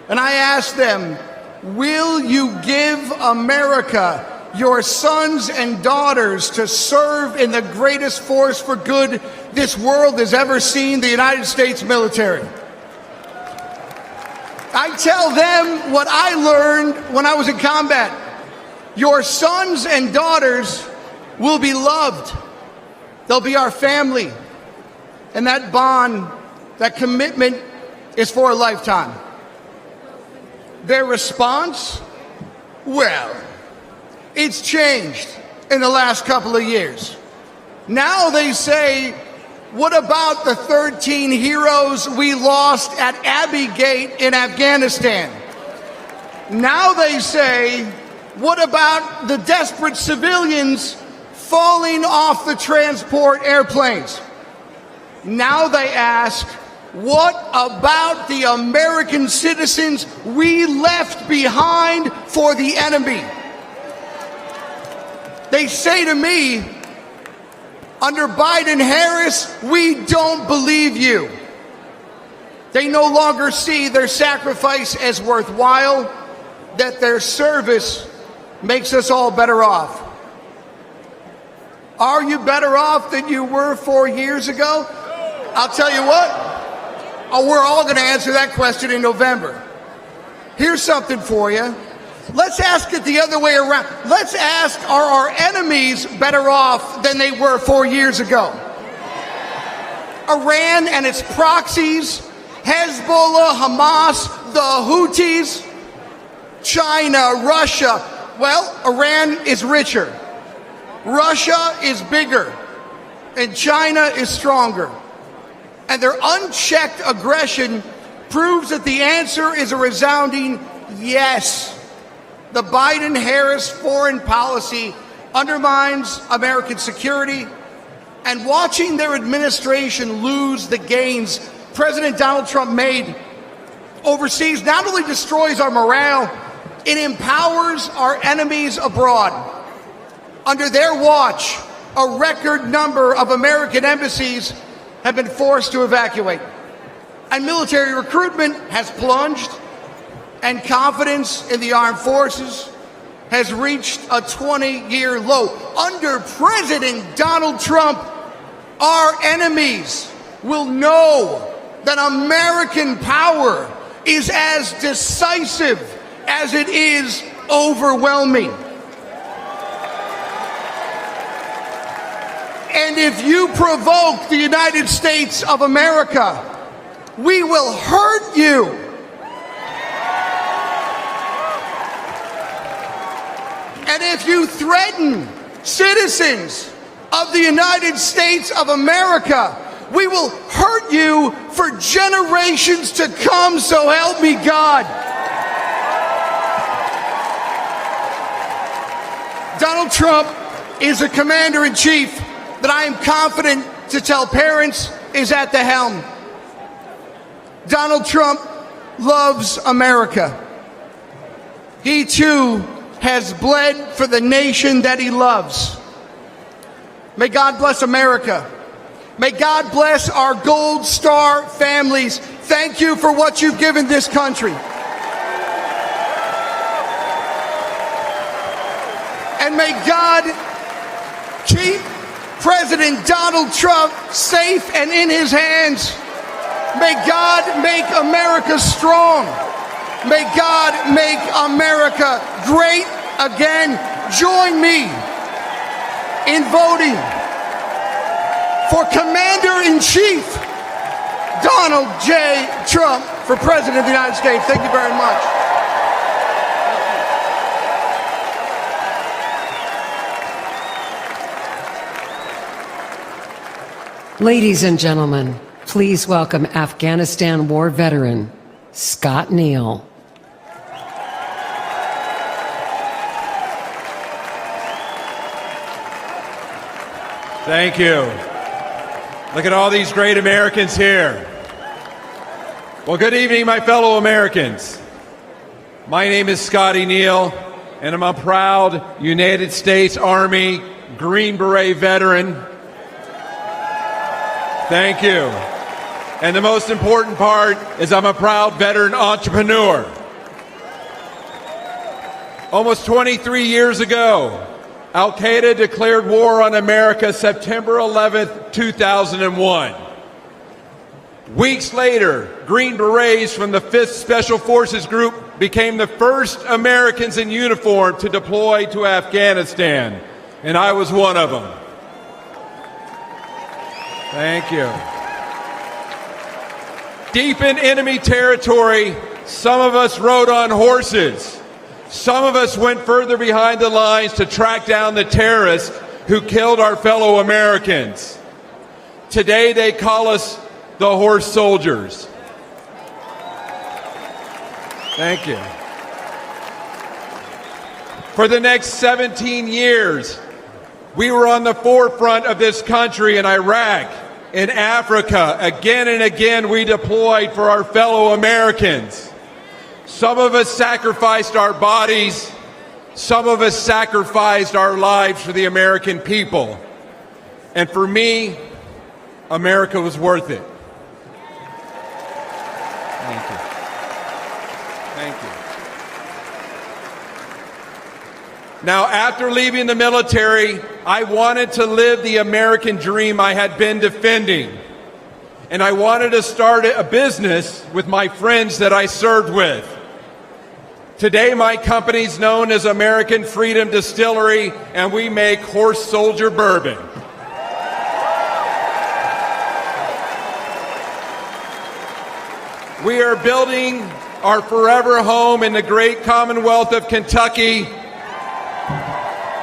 and I ask them, will you give America your sons and daughters to serve in the greatest force for good this world has ever seen, the United States military? I tell them what I learned when I was in combat. Your sons and daughters will be loved. They'll be our family. And that bond, that commitment is for a lifetime. Their response? Well, it's changed in the last couple of years. Now they say, what about the 13 heroes we lost at Abbey Gate in Afghanistan? Now they say, what about the desperate civilians falling off the transport airplanes? Now they ask, what about the American citizens we left behind for the enemy? They say to me, under Biden-Harris, we don't believe you. They no longer see their sacrifice as worthwhile, that their service makes us all better off. Are you better off than you were 4 years ago? I'll tell you what, we're all going to answer that question in November. Here's something for you. Let's ask it the other way around. Let's ask, are our enemies better off than they were 4 years ago? Iran and its proxies, Hezbollah, Hamas, the Houthis, China, Russia. Well, Iran is richer. Russia is bigger. And China is stronger. And their unchecked aggression proves that the answer is a resounding yes. The Biden-Harris foreign policy undermines American security, and watching their administration lose the gains President Donald Trump made overseas not only destroys our morale, it empowers our enemies abroad. Under their watch, a record number of American embassies have been forced to evacuate, and military recruitment has plunged, and confidence in the armed forces has reached a 20-year low. Under President Donald Trump, our enemies will know that American power is as decisive as it is overwhelming. And if you provoke the United States of America, we will hurt you. And if you threaten citizens of the United States of America, we will hurt you for generations to come, so help me God. Donald Trump is a commander-in-chief that I am confident to tell parents is at the helm. Donald Trump loves America. He too has bled for the nation that he loves. May God bless America. May God bless our Gold Star families. Thank you for what you've given this country. And may God keep President Donald Trump safe and in his hands. May God make America strong. May God make America great again. Join me in voting for Commander-in-Chief Donald J. Trump for President of the United States. Thank you very much. Ladies and gentlemen, please welcome Afghanistan war veteran Scott Neal. Thank you. Look at all these great Americans here. Well, good evening, my fellow Americans. My name is Scotty Neal, and I'm a proud United States Army Green Beret veteran. Thank you. And the most important part is I'm a proud veteran entrepreneur. Almost 23 years ago, Al-Qaeda declared war on America September 11th, 2001. Weeks later, Green Berets from the 5th Special Forces Group became the first Americans in uniform to deploy to Afghanistan, and I was one of them. Thank you. Deep in enemy territory, some of us rode on horses. Some of us went further behind the lines to track down the terrorists who killed our fellow Americans. Today they call us the horse soldiers. Thank you. For the next 17 years, we were on the forefront of this country in Iraq, in Africa. Again and again, we deployed for our fellow Americans. Some of us sacrificed our bodies. Some of us sacrificed our lives for the American people. And for me, America was worth it. Thank you. Thank you. Now, after leaving the military, I wanted to live the American dream I had been defending. And I wanted to start a business with my friends that I served with. Today, my company's known as American Freedom Distillery, and we make horse soldier bourbon. We are building our forever home in the great Commonwealth of Kentucky.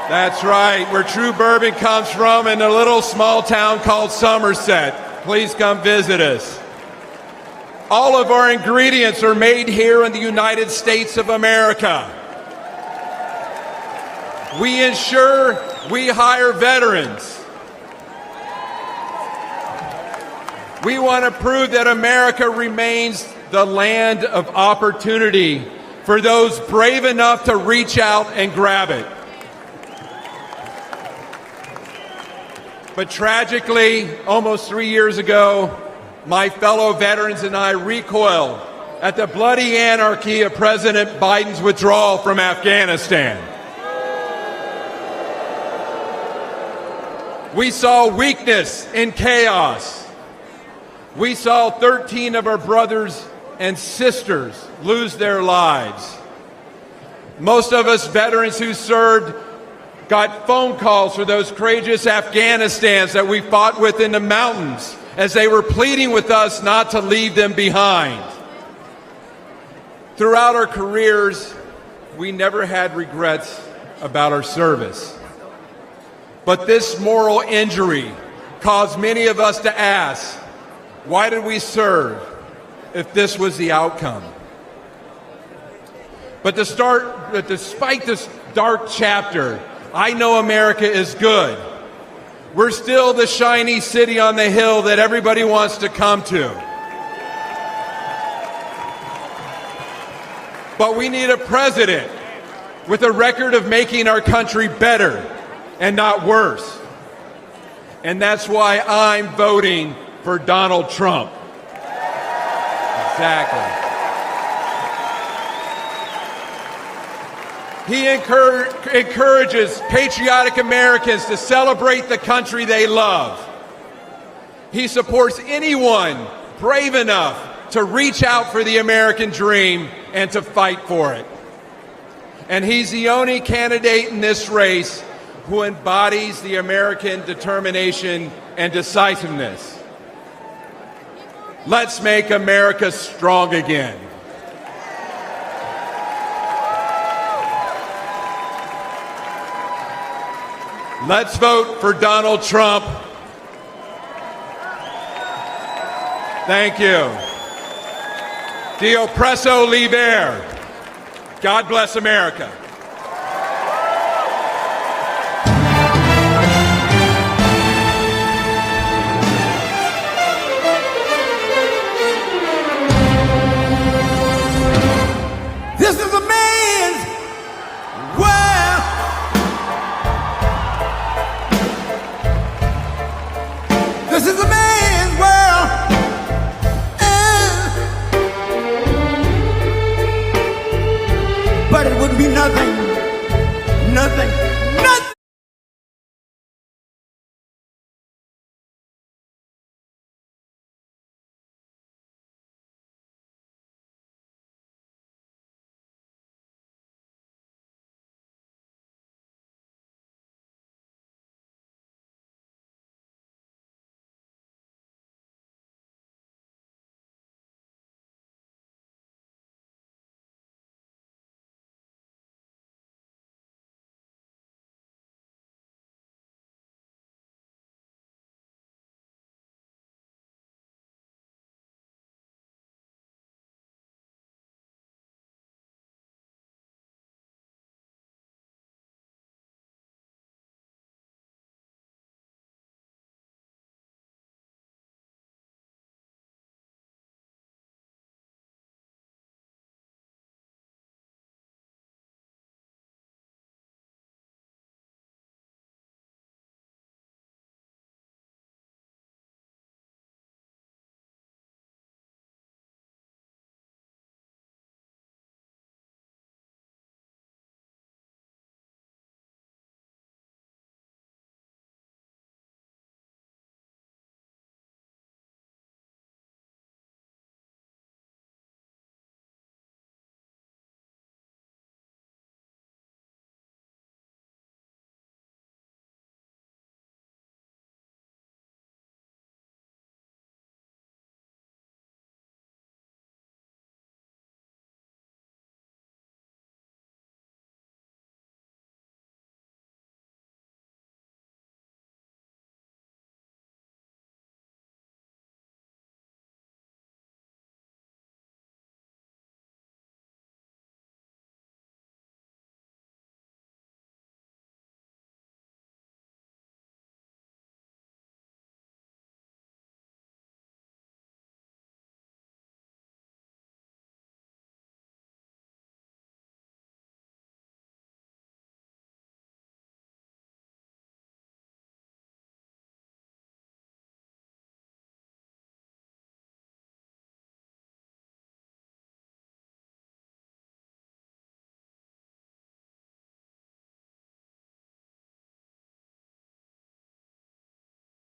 That's right, where true bourbon comes from, in a little small town called Somerset. Please come visit us. All of our ingredients are made here in the United States of America. We ensure we hire veterans. We want to prove that America remains the land of opportunity for those brave enough to reach out and grab it. But tragically, almost 3 years ago, my fellow veterans and I recoiled at the bloody anarchy of President Biden's withdrawal from Afghanistan. We saw weakness and chaos. We saw 13 of our brothers and sisters lose their lives. Most of us veterans who served got phone calls for those courageous Afghanistans that we fought with in the mountains as they were pleading with us not to leave them behind. Throughout our careers, we never had regrets about our service. But this moral injury caused many of us to ask, why did we serve if this was the outcome? But despite this dark chapter, I know America is good. We're still the shiny city on the hill that everybody wants to come to. But we need a president with a record of making our country better and not worse. And that's why I'm voting for Donald Trump. Exactly. He encourages patriotic Americans to celebrate the country they love. He supports anyone brave enough to reach out for the American dream and to fight for it. And he's the only candidate in this race who embodies the American determination and decisiveness. Let's make America strong again. Let's vote for Donald Trump. Thank you. The oppresso libere. God bless America. This is a man's world. This is a man's world. But it wouldn't be nothing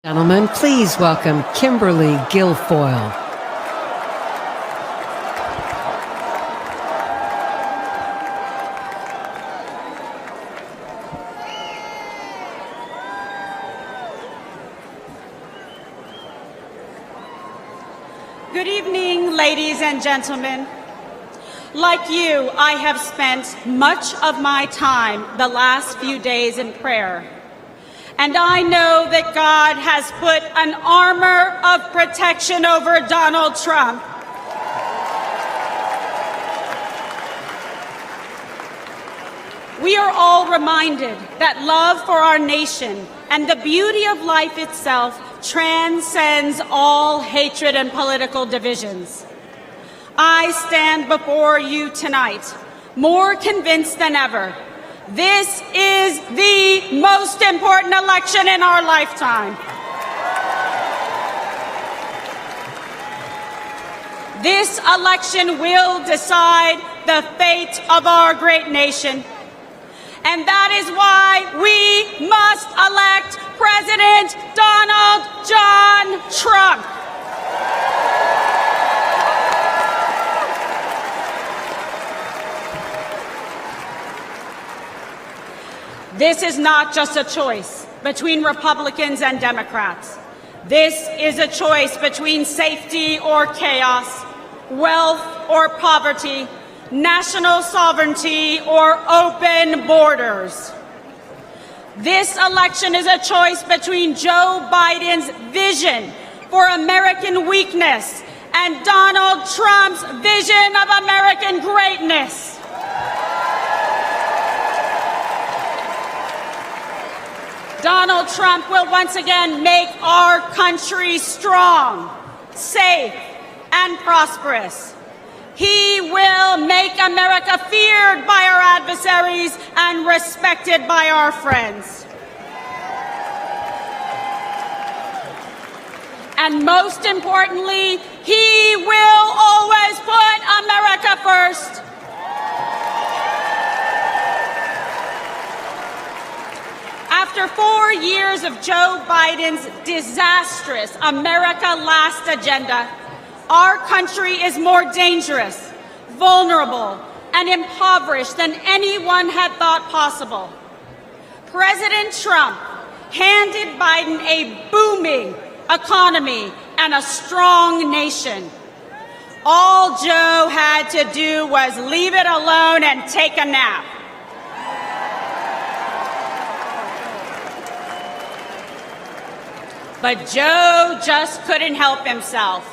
Gentlemen, please welcome Kimberly Guilfoyle. Good evening, ladies and gentlemen. Like you, I have spent much of my time the last few days in prayer. And I know that God has put an armor of protection over Donald Trump. We are all reminded that love for our nation and the beauty of life itself transcends all hatred and political divisions. I stand before you tonight more convinced than ever. This is the most important election in our lifetime. This election will decide the fate of our great nation. And that is why we must elect President Donald John Trump. This is not just a choice between Republicans and Democrats. This is a choice between safety or chaos, wealth or poverty, national sovereignty or open borders. This election is a choice between Joe Biden's vision for American weakness and Donald Trump's vision of American greatness. Donald Trump will once again make our country strong, safe, and prosperous. He will make America feared by our adversaries and respected by our friends. And most importantly, he will always put America first. After 4 years of Joe Biden's disastrous America Last agenda, our country is more dangerous, vulnerable, and impoverished than anyone had thought possible. President Trump handed Biden a booming economy and a strong nation. All Joe had to do was leave it alone and take a nap. But Joe just couldn't help himself.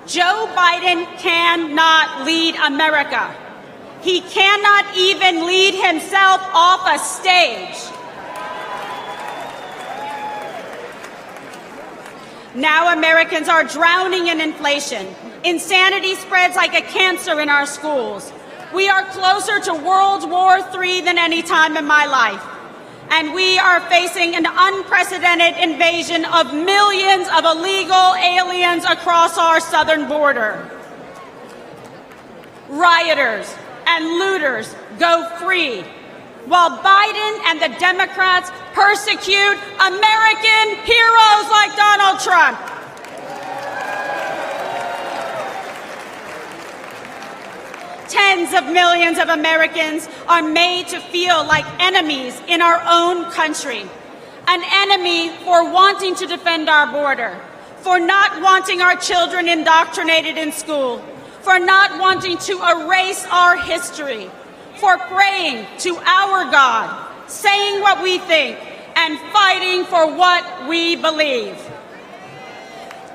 Joe Biden cannot lead America. He cannot even lead himself off a stage. Now Americans are drowning in inflation. Insanity spreads like a cancer in our schools. We are closer to World War III than any time in my life. And we are facing an unprecedented invasion of millions of illegal aliens across our southern border. Rioters and looters go free, while Biden and the Democrats persecute American heroes like Donald Trump. Tens of millions of Americans are made to feel like enemies in our own country. An enemy for wanting to defend our border, for not wanting our children indoctrinated in school, for not wanting to erase our history, for praying to our God, saying what we think, and fighting for what we believe.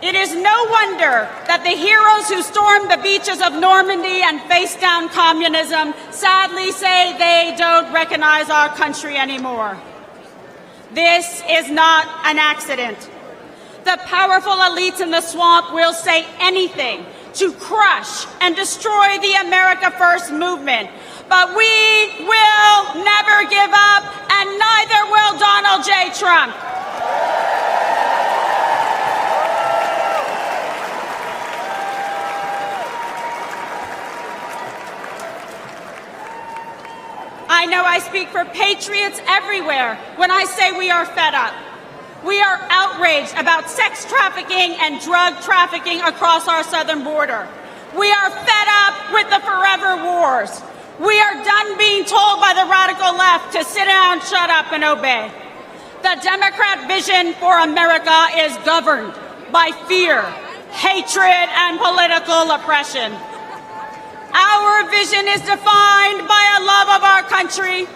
It is no wonder that the heroes who stormed the beaches of Normandy and faced down communism sadly say they don't recognize our country anymore. This is not an accident. The powerful elites in the swamp will say anything to crush and destroy the America First movement. But we will never give up, and neither will Donald J. Trump. I know I speak for patriots everywhere when I say we are fed up. We are outraged about sex trafficking and drug trafficking across our southern border. We are fed up with the forever wars. We are done being told by the radical left to sit down, shut up, and obey. The Democrat vision for America is governed by fear, hatred, and political oppression. Our vision is defined by a love of our country,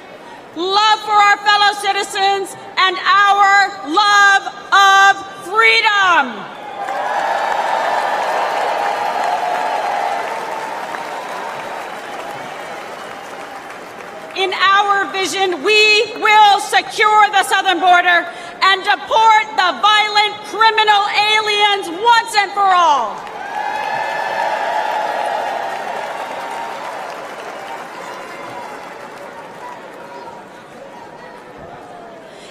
love for our fellow citizens, and our love of freedom. In our vision, we will secure the southern border and deport the violent criminal aliens once and for all.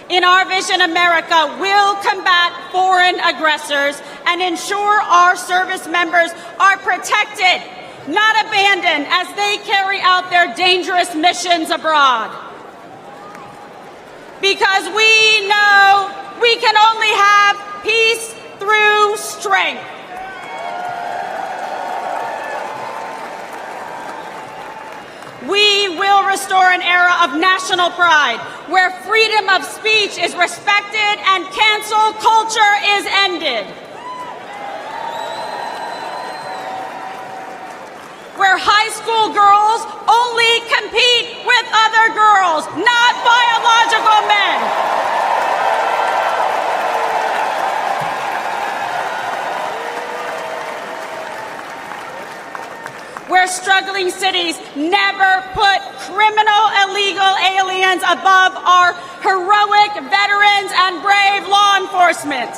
In our vision, America will combat foreign aggressors and ensure our service members are protected, not abandoned, as they carry out their dangerous missions abroad. Because we know we can only have peace through strength. We will restore an era of national pride where freedom of speech is respected and cancel culture is ended. Where high school girls only compete with other girls, not biological men. Where struggling cities never put criminal illegal aliens above our heroic veterans and brave law enforcement.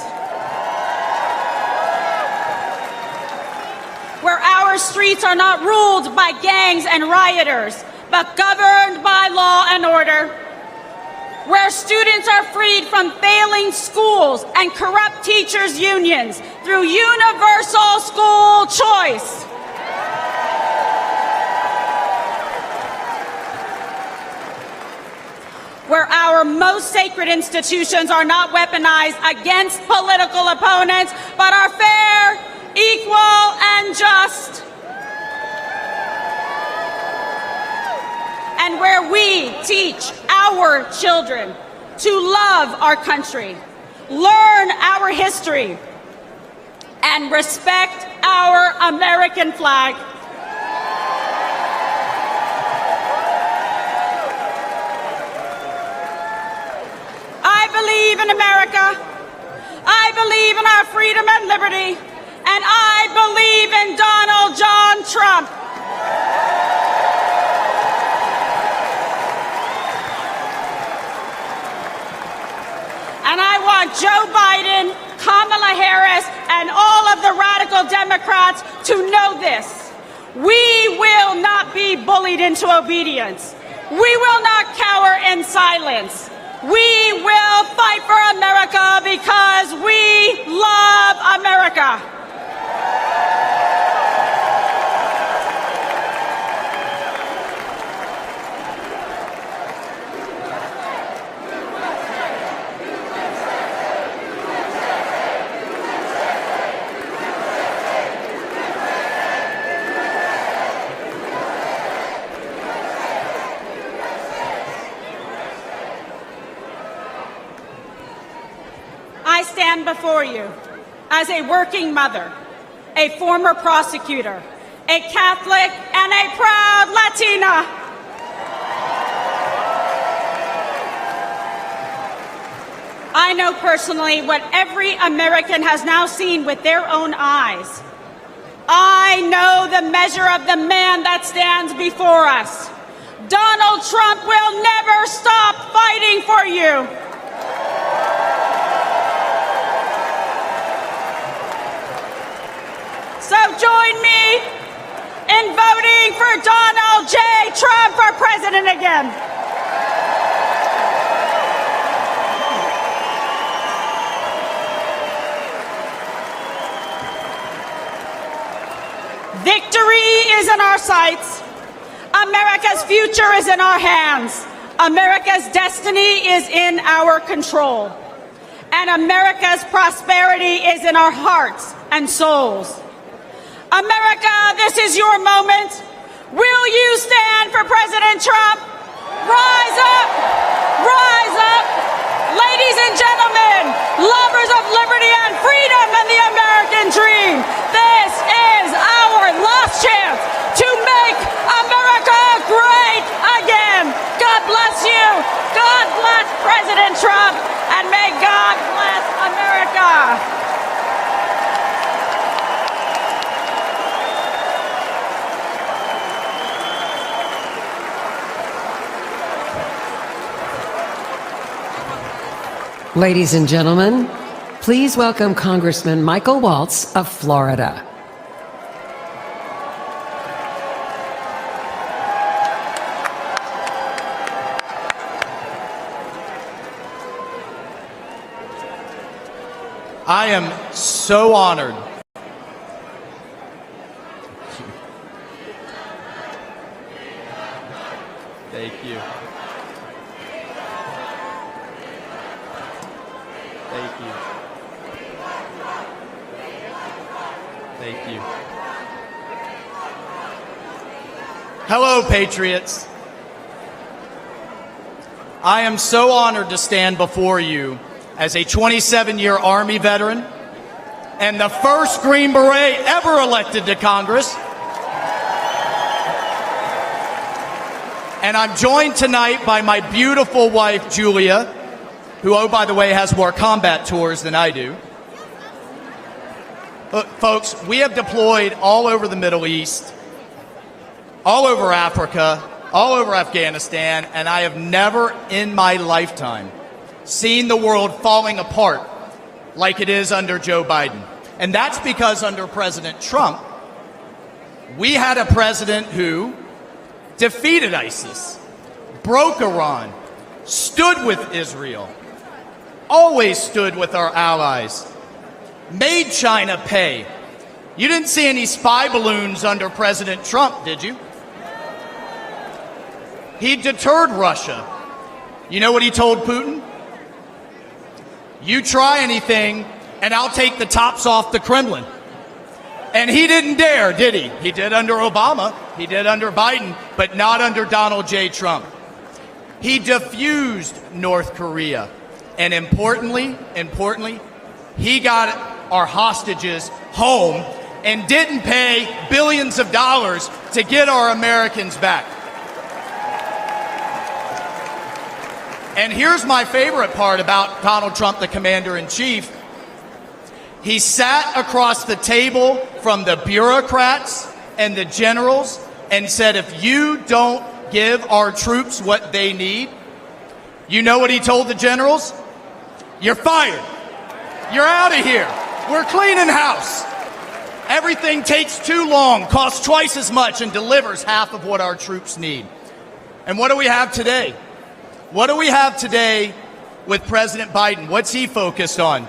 Where our streets are not ruled by gangs and rioters, but governed by law and order. Where students are freed from failing schools and corrupt teachers' unions through universal school choice. Where our most sacred institutions are not weaponized against political opponents, but are fair, equal, and just. And where we teach our children to love our country, learn our history, and respect our American flag. I believe in America. I believe in our freedom and liberty. And I believe in Donald John Trump. And I want Joe Biden, Kamala Harris, and all of the radical Democrats to know this. We will not be bullied into obedience. We will not cower in silence. We will fight for America because we love America. I stand before you as a working mother, a former prosecutor, a Catholic, and a proud Latina. I know personally what every American has now seen with their own eyes. I know the measure of the man that stands before us. Donald Trump will never stop fighting for you. So join me in voting for Donald J. Trump for president again. Victory is in our sights. America's future is in our hands. America's destiny is in our control. and America's prosperity is in our hearts and souls. America, this is your moment. Will you stand for President Trump? Rise up! Rise up! Ladies and gentlemen, lovers of liberty and freedom and the American dream, this is our last chance to make America great again. God bless you. God bless President Trump, and may God bless America. Ladies and gentlemen, please welcome Congressman Michael Waltz of Florida. I am so honored. Thank you. Thank you. Thank you. Hello, Patriots. I am so honored to stand before you as a 27-year Army veteran and the first Green Beret ever elected to Congress. And I'm joined tonight by my beautiful wife, Julia, who, oh, by the way, has more combat tours than I do. Look, folks, we have deployed all over the Middle East, all over Africa, all over Afghanistan, and I have never in my lifetime seen the world falling apart like it is under Joe Biden. And that's because under President Trump, we had a president who defeated ISIS, broke Iran, stood with Israel, always stood with our allies, made China pay. You didn't see any spy balloons under President Trump, did you? He deterred Russia. You know what he told Putin? You try anything, and I'll take the tops off the Kremlin. And he didn't dare, did he? He did under Obama, he did under Biden, but not under Donald J. Trump. He diffused North Korea. And importantly, he got our hostages home and didn't pay billions of dollars to get our Americans back. And here's my favorite part about Donald Trump, the commander-in-chief. He sat across the table from the bureaucrats and the generals and said, if you don't give our troops what they need, you know what he told the generals? You're fired. You're out of here. We're cleaning house. Everything takes too long, costs twice as much, and delivers half of what our troops need. And what do we have today? What do we have today with President Biden? What's he focused on?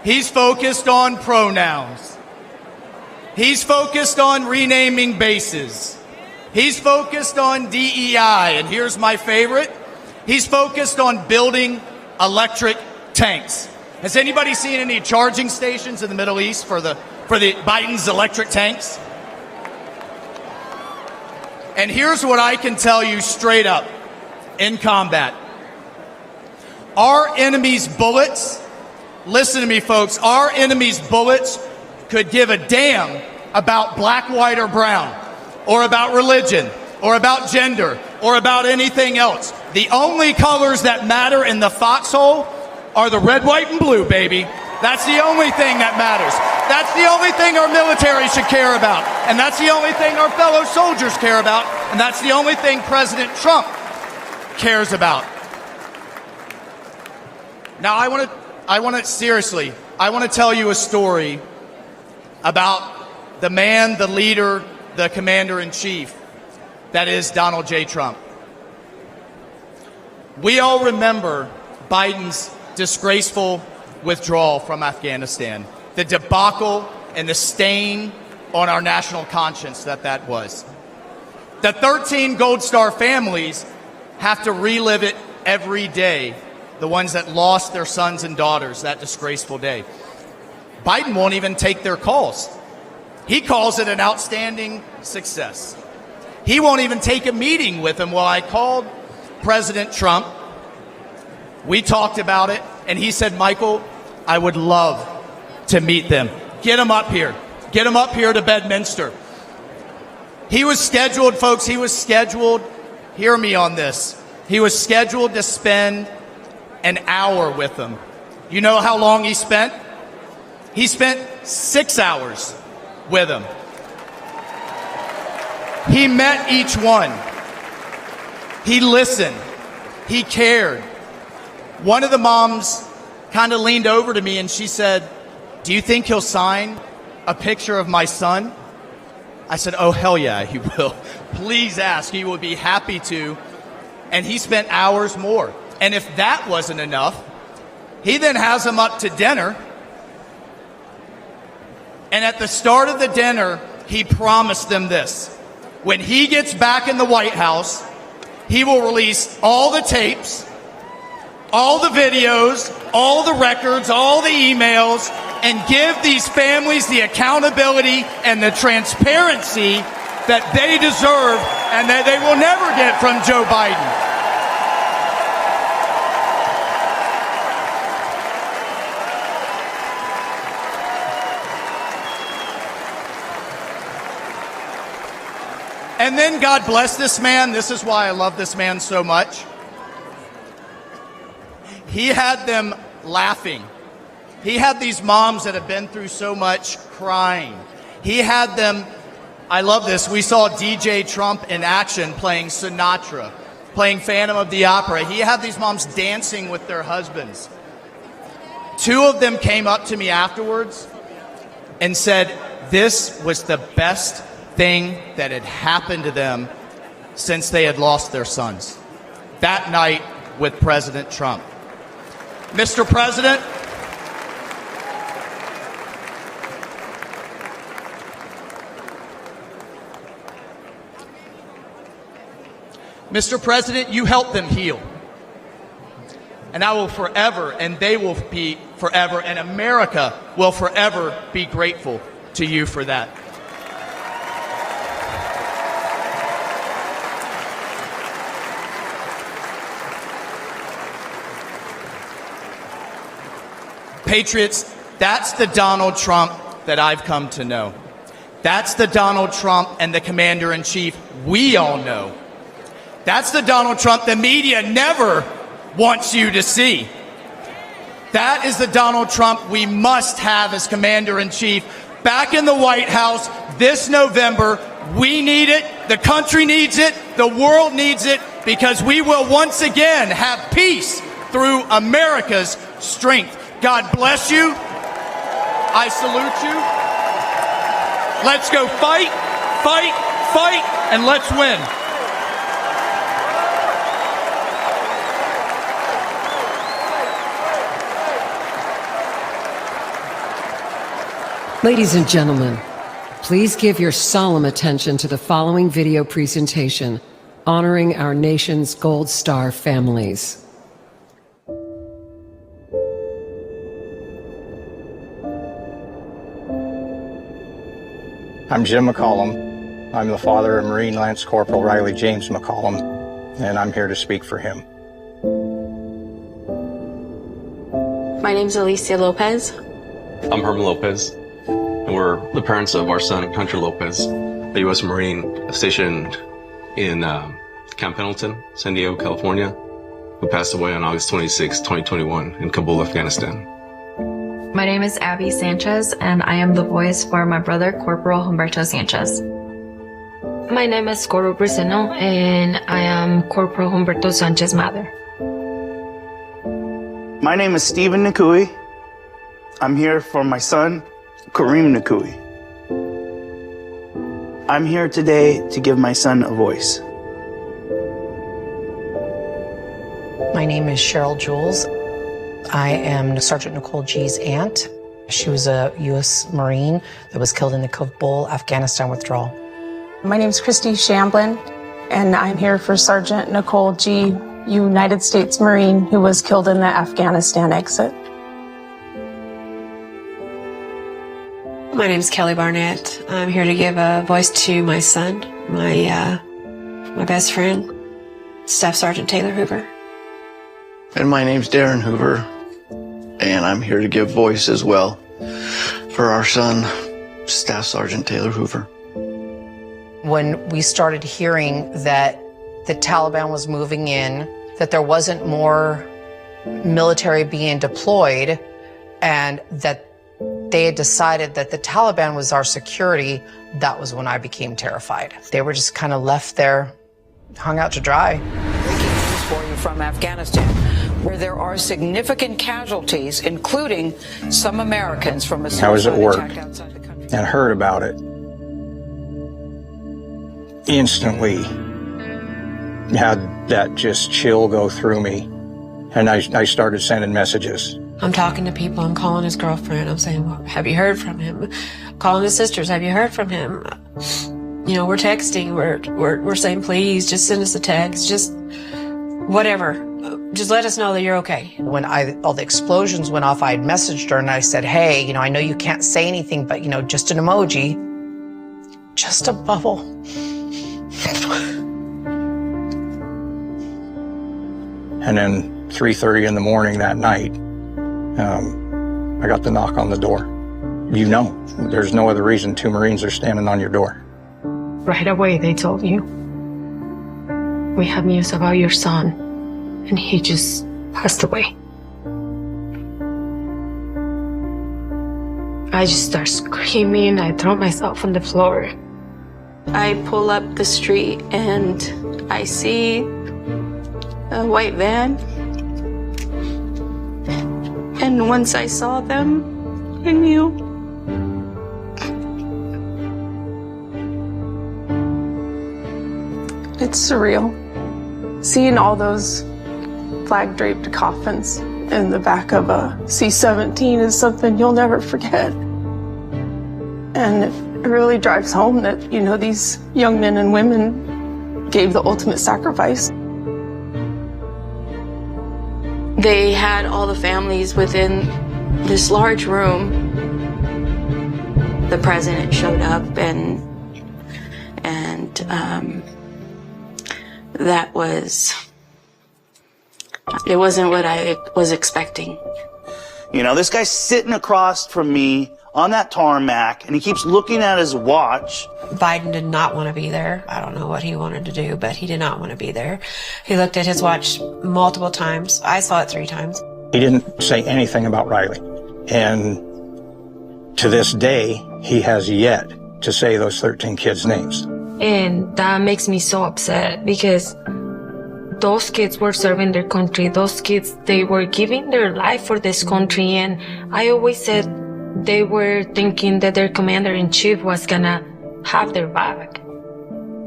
He's focused on pronouns. He's focused on renaming bases. He's focused on DEI. And here's my favorite. He's focused on building electric tanks. Has anybody seen any charging stations in the Middle East for the Biden's electric tanks? And here's what I can tell you straight up in combat. Our enemy's bullets, listen to me, folks, our enemy's bullets could give a damn about black, white, or brown, or about religion, or about gender, or about anything else. The only colors that matter in the foxhole are the red, white, and blue, baby. That's the only thing that matters. That's the only thing our military should care about. And that's the only thing our fellow soldiers care about. And that's the only thing President Trump cares about. Now, I want to tell you a story about the man, the leader, the commander-in-chief that is Donald J. Trump. We all remember Biden's disgraceful withdrawal from Afghanistan, the debacle and the stain on our national conscience that was. The 13 Gold Star families have to relive it every day the ones that lost their sons and daughters that disgraceful day. Biden won't even take their calls. He calls it an outstanding success. He won't even take a meeting with him. Well, I called President Trump. We talked about it, and he said, Michael, I would love to meet them. Get him up here. Get him up here to Bedminster. He was scheduled, folks, hear me on this. He was scheduled to spend an hour with them. You know how long he spent? He spent 6 hours with them. He met each one. He listened. He cared. One of the moms kind of leaned over to me and she said, do you think he'll sign a picture of my son? I said, oh, hell yeah, he will. Please ask. He would be happy to. And he spent hours more. And if that wasn't enough, he then has them up to dinner. And at the start of the dinner, he promised them this. When he gets back in the White House, he will release all the tapes, all the videos, all the records, all the emails, and give these families the accountability and the transparency that they deserve and that they will never get from Joe Biden. And then God bless this man. This is why I love this man so much. He had them laughing. He had these moms that have been through so much crying. He had them, I love this, we saw DJ Trump in action playing Sinatra, playing Phantom of the Opera. He had these moms dancing with their husbands. 2 of them came up to me afterwards and said, this was the best thing that had happened to them since they had lost their sons. That night with President Trump. Mr. President, Mr. President, you helped them heal. And I will forever, and they will be forever, and America will forever be grateful to you for that. Patriots, that's the Donald Trump that I've come to know. That's the Donald Trump and the Commander-in-Chief we all know. That's the Donald Trump the media never wants you to see. That is the Donald Trump we must have as Commander-in-Chief back in the White House this November. We need it. The country needs it. The world needs it, because we will once again have peace through America's strength. God bless you. I salute you. Let's go fight, fight, fight, and let's win. Ladies and gentlemen, please give your solemn attention to the following video presentation honoring our nation's Gold Star families. I'm Jim McCollum. I'm the father of Marine Lance Corporal Riley James McCollum, and I'm here to speak for him. My name's Alicia Lopez. I'm Herman Lopez, and we're the parents of our son, Hunter Lopez, a U.S. Marine stationed in Camp Pendleton, San Diego, California, who passed away on August 26, 2021 in Kabul, Afghanistan. My name is Abby Sanchez, and I am the voice for my brother, Corporal Humberto Sanchez. My name is Coro Braceno, and I am Corporal Humberto Sanchez's mother. My name is Stephen Nakui. I'm here for my son, Kareem Nakui. I'm here today to give my son a voice. My name is Cheryl Jules. I am Sergeant Nicole G's aunt. She was a U.S. Marine that was killed in the Kabul, Afghanistan withdrawal. My name is Christy Shamblin, and I'm here for Sergeant Nicole G. United States Marine who was killed in the Afghanistan exit. My name is Kelly Barnett. I'm here to give a voice to my son, my best friend, Staff Sergeant Taylor Hoover. And my name's Darren Hoover, and I'm here to give voice as well for our son, Staff Sergeant Taylor Hoover. When we started hearing that the Taliban was moving in, that there wasn't more military being deployed, and that they had decided that the Taliban was our security, that was when I became terrified. They were just kind of left there, hung out to dry. For you from Afghanistan, where there are significant casualties, including some Americans from a I was at work attack outside the country. and heard about it. Instantly had that just chill go through me, and I started sending messages. I'm talking to people. I'm calling his girlfriend. I'm saying, well, have you heard from him? Calling his sisters. Have you heard from him? You know, we're texting. We're saying, please, just send us a text. Just whatever. Just let us know that you're okay. When all the explosions went off, I had messaged her and I said, hey, you know, I know you can't say anything, but, you know, just an emoji. Just a bubble. And then 3:30 in the morning that night, I got the knock on the door. You know, there's no other reason 2 Marines are standing on your door. Right away, they told you, we have news about your son, and he just passed away. I just start screaming. I throw myself on the floor. I pull up the street and I see a white van. And once I saw them, I knew. It's surreal. Seeing all those flag-draped coffins in the back of a C-17 is something you'll never forget. And it really drives home that, you know, these young men and women gave the ultimate sacrifice. They had all the families within this large room. The president showed up and that was, it wasn't what I was expecting. You know, this guy's sitting across from me on that tarmac, and he keeps looking at his watch. Biden did not want to be there. I don't know what he wanted to do, but he did not want to be there. He looked at his watch multiple times. I saw it 3 times. He didn't say anything about Riley. And to this day, he has yet to say those 13 kids' names. And that makes me so upset because those kids were serving their country. Those kids, they were giving their life for this country. And I always said they were thinking that their commander-in-chief was gonna have their back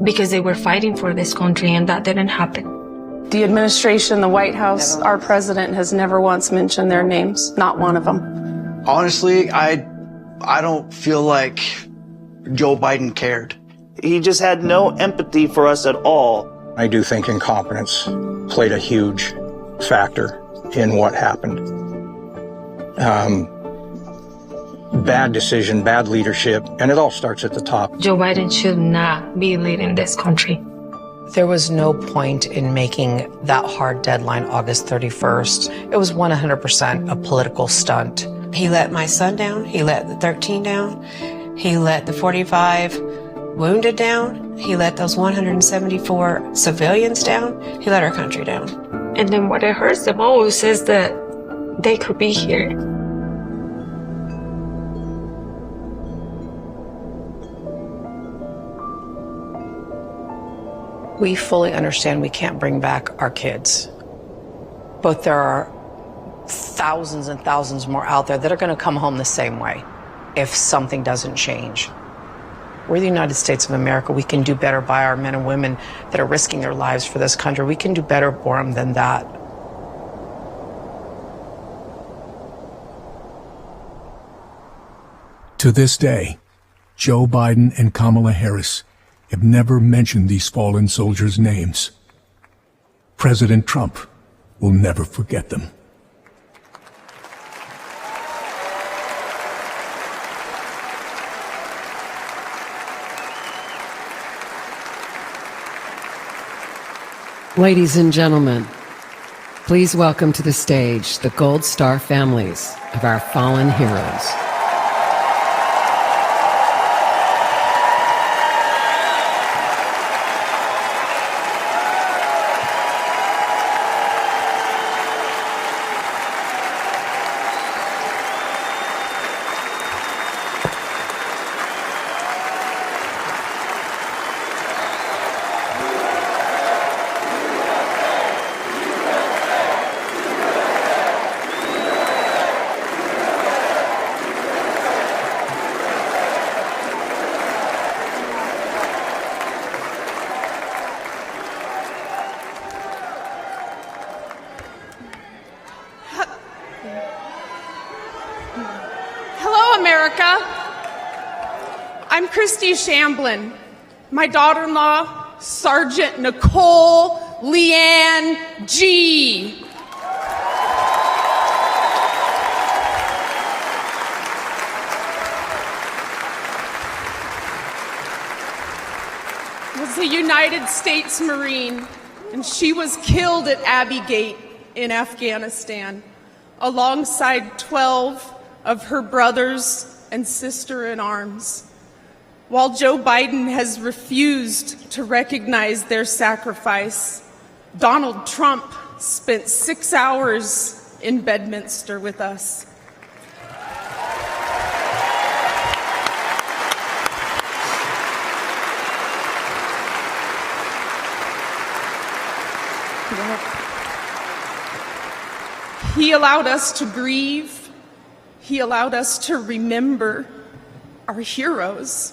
because they were fighting for this country, and that didn't happen. The administration, the White House, our president has never once mentioned their names, not one of them. Honestly, I don't feel like Joe Biden cared. He just had no empathy for us at all. I do think incompetence played a huge factor in what happened. Bad decision, bad leadership, and it all starts at the top. Joe Biden should not be leading this country. There was no point in making that hard deadline August 31st. It was 100% a political stunt. He let my son down. He let the 13 down. He let the 45 wounded down. He let those 174 civilians down. He let our country down. And then what it hurts the most is that they could be here. We fully understand we can't bring back our kids, but there are thousands and thousands more out there that are going to come home the same way if something doesn't change. We're the United States of America. We can do better by our men and women that are risking their lives for this country. We can do better for them than that. To this day, Joe Biden and Kamala Harris have never mentioned these fallen soldiers' names. President Trump will never forget them. Ladies and gentlemen, please welcome to the stage the Gold Star families of our fallen heroes. I'm Christy Shamblin. My daughter-in-law, Sergeant Nicole Leanne G. Was a United States Marine, and she was killed at Abbey Gate in Afghanistan, alongside 12 of her brothers and sister-in-arms. While Joe Biden has refused to recognize their sacrifice, Donald Trump spent 6 hours in Bedminster with us. He allowed us to grieve. He allowed us to remember our heroes.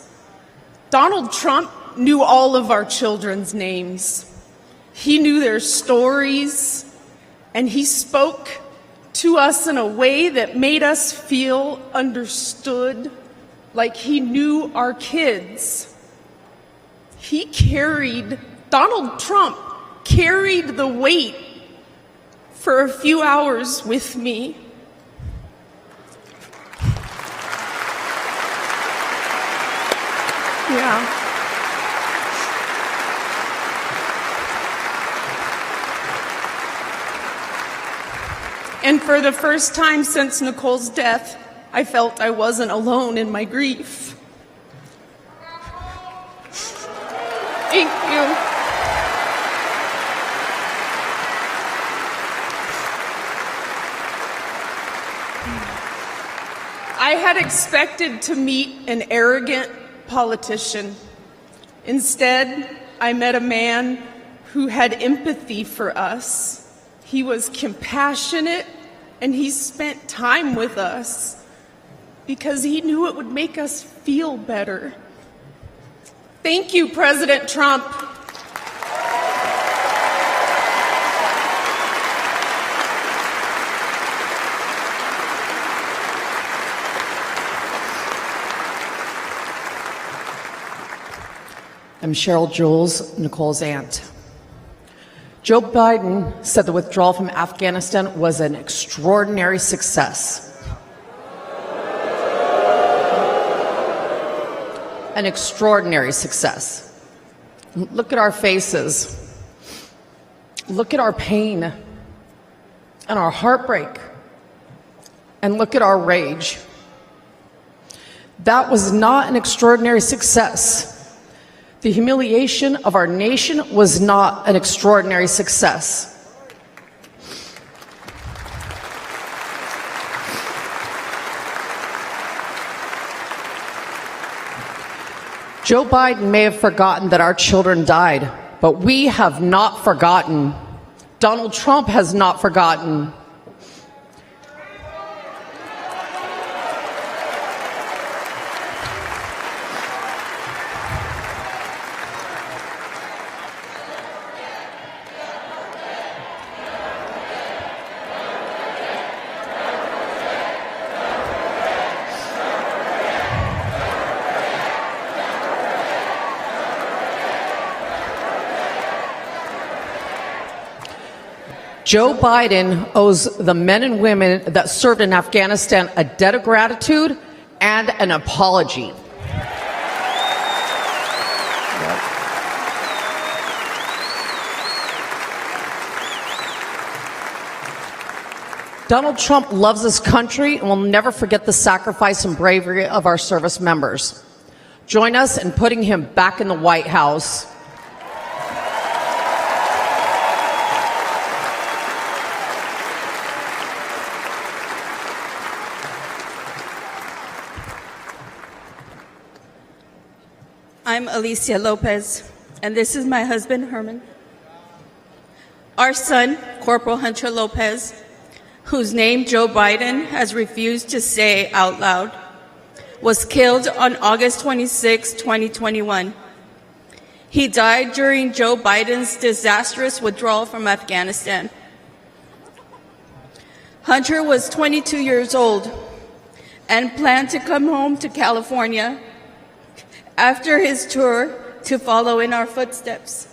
Donald Trump knew all of our children's names. He knew their stories, and he spoke to us in a way that made us feel understood, like he knew our kids. Donald Trump carried the weight for a few hours with me. Yeah. And for the first time since Nicole's death, I felt I wasn't alone in my grief. Thank you. I had expected to meet an arrogant politician. Instead, I met a man who had empathy for us. He was compassionate, and he spent time with us because he knew it would make us feel better. Thank you, President Trump. I'm Cheryl Jules, Nicole's aunt. Joe Biden said the withdrawal from Afghanistan was an extraordinary success. An extraordinary success. Look at our faces. Look at our pain and our heartbreak. And look at our rage. That was not an extraordinary success. The humiliation of our nation was not an extraordinary success. Joe Biden may have forgotten that our children died, but we have not forgotten. Donald Trump has not forgotten. Joe Biden owes the men and women that served in Afghanistan a debt of gratitude and an apology. Donald Trump loves this country and will never forget the sacrifice and bravery of our service members. Join us in putting him back in the White House. I'm Alicia Lopez, and this is my husband, Herman. Our son, Corporal Hunter Lopez, whose name Joe Biden has refused to say out loud, was killed on August 26, 2021. He died during Joe Biden's disastrous withdrawal from Afghanistan. Hunter was 22 years old and planned to come home to California after his tour to follow in our footsteps.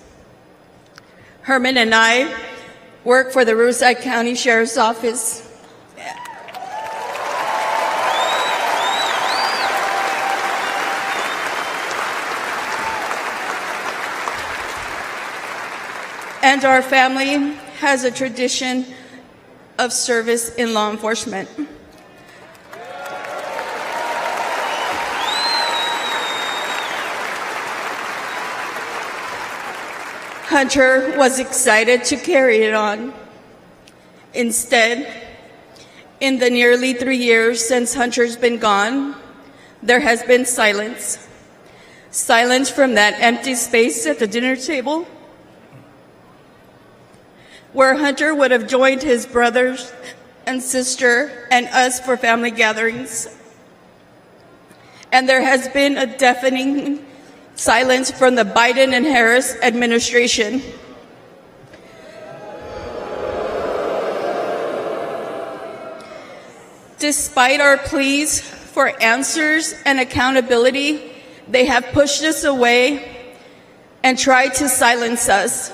Herman and I work for the Riverside County Sheriff's Office. And our family has a tradition of service in law enforcement. Hunter was excited to carry it on. Instead, in the nearly 3 years since Hunter's been gone, there has been silence. Silence from that empty space at the dinner table, where Hunter would have joined his brothers and sister and us for family gatherings. And there has been a deafening silence from the Biden and Harris administration. Despite our pleas for answers and accountability, they have pushed us away and tried to silence us.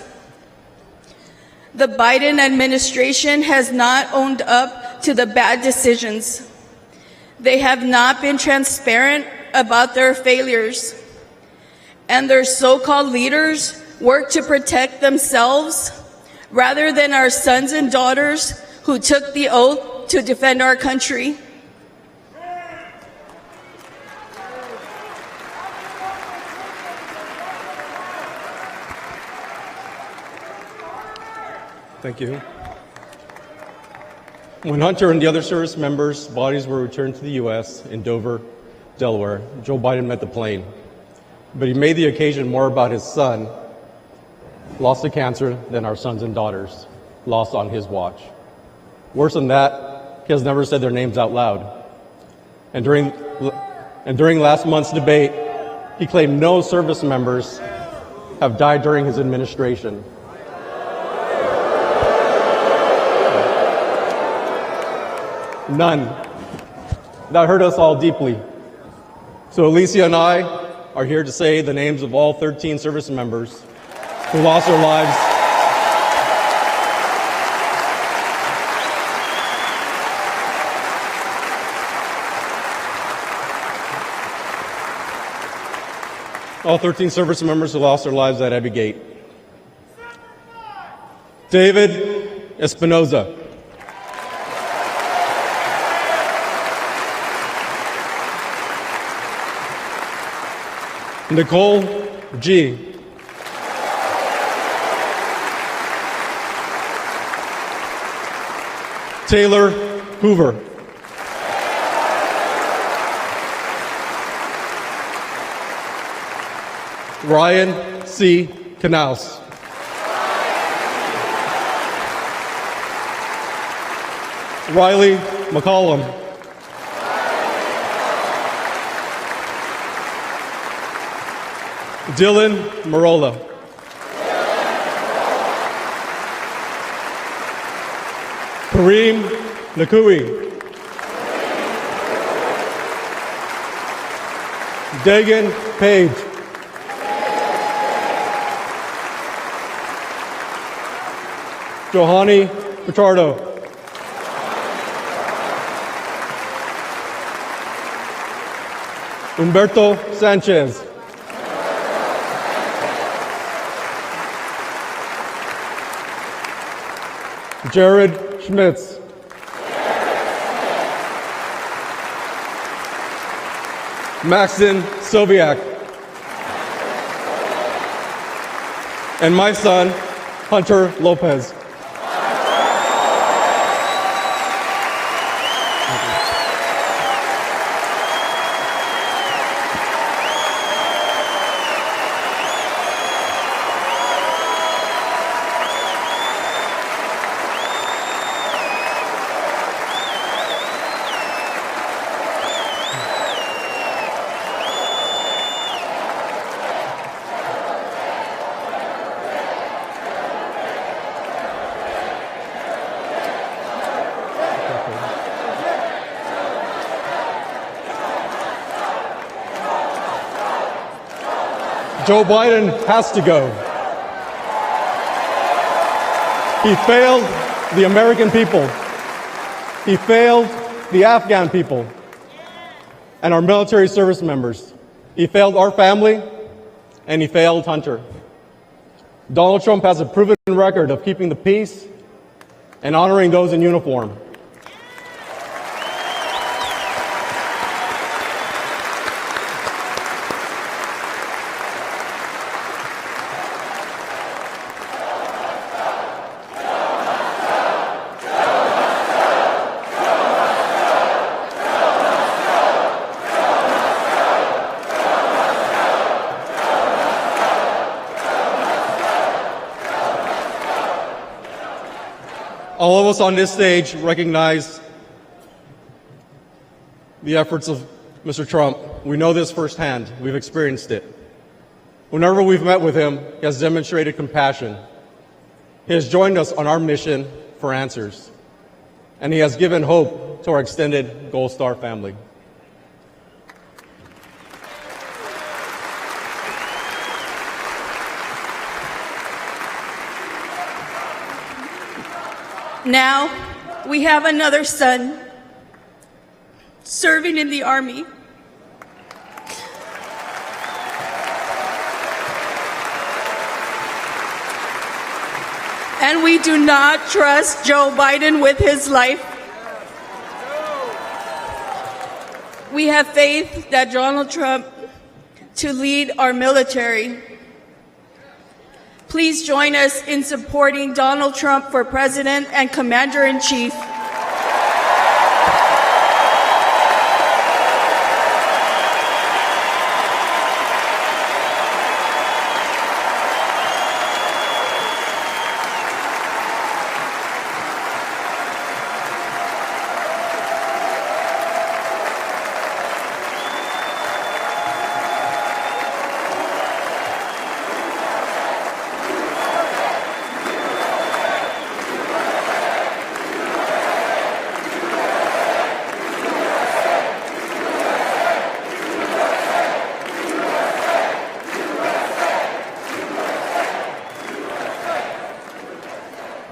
The Biden administration has not owned up to the bad decisions. They have not been transparent about their failures. And their so-called leaders work to protect themselves rather than our sons and daughters who took the oath to defend our country. Thank you. When Hunter and the other service members' bodies were returned to the U.S. in Dover, Delaware, Joe Biden met the plane. But he made the occasion more about his son, lost to cancer, than our sons and daughters, lost on his watch. Worse than that, he has never said their names out loud. And during last month's debate, he claimed no service members have died during his administration. None. That hurt us all deeply. So Alicia and I are here to say the names of all 13 service members who lost their lives at Abbey Gate. David Espinoza. Nicole G. Taylor Hoover. Ryan C. Knaus. Riley McCollum. Dylan Marola. Kareem Nakui. Dagan Page. Johani Fajardo. Humberto Sanchez. Jared Schmitz. Maxon Sobiak. And my son, Hunter Lopez. Joe Biden has to go. He failed the American people. He failed the Afghan people and our military service members. He failed our family, and he failed Hunter. Donald Trump has a proven record of keeping the peace and honoring those in uniform. All of us on this stage recognize the efforts of Mr. Trump. We know this firsthand. We've experienced it. Whenever we've met with him, he has demonstrated compassion. He has joined us on our mission for answers, and he has given hope to our extended Gold Star family. Now, we have another son serving in the Army. And we do not trust Joe Biden with his life. We have faith that Donald Trump to lead our military. Please join us in supporting Donald Trump for President and Commander-in-Chief.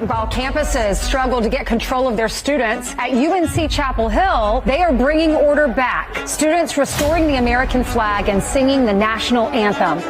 While campuses struggle to get control of their students, at UNC Chapel Hill, they are bringing order back. Students restoring the American flag and singing the national anthem.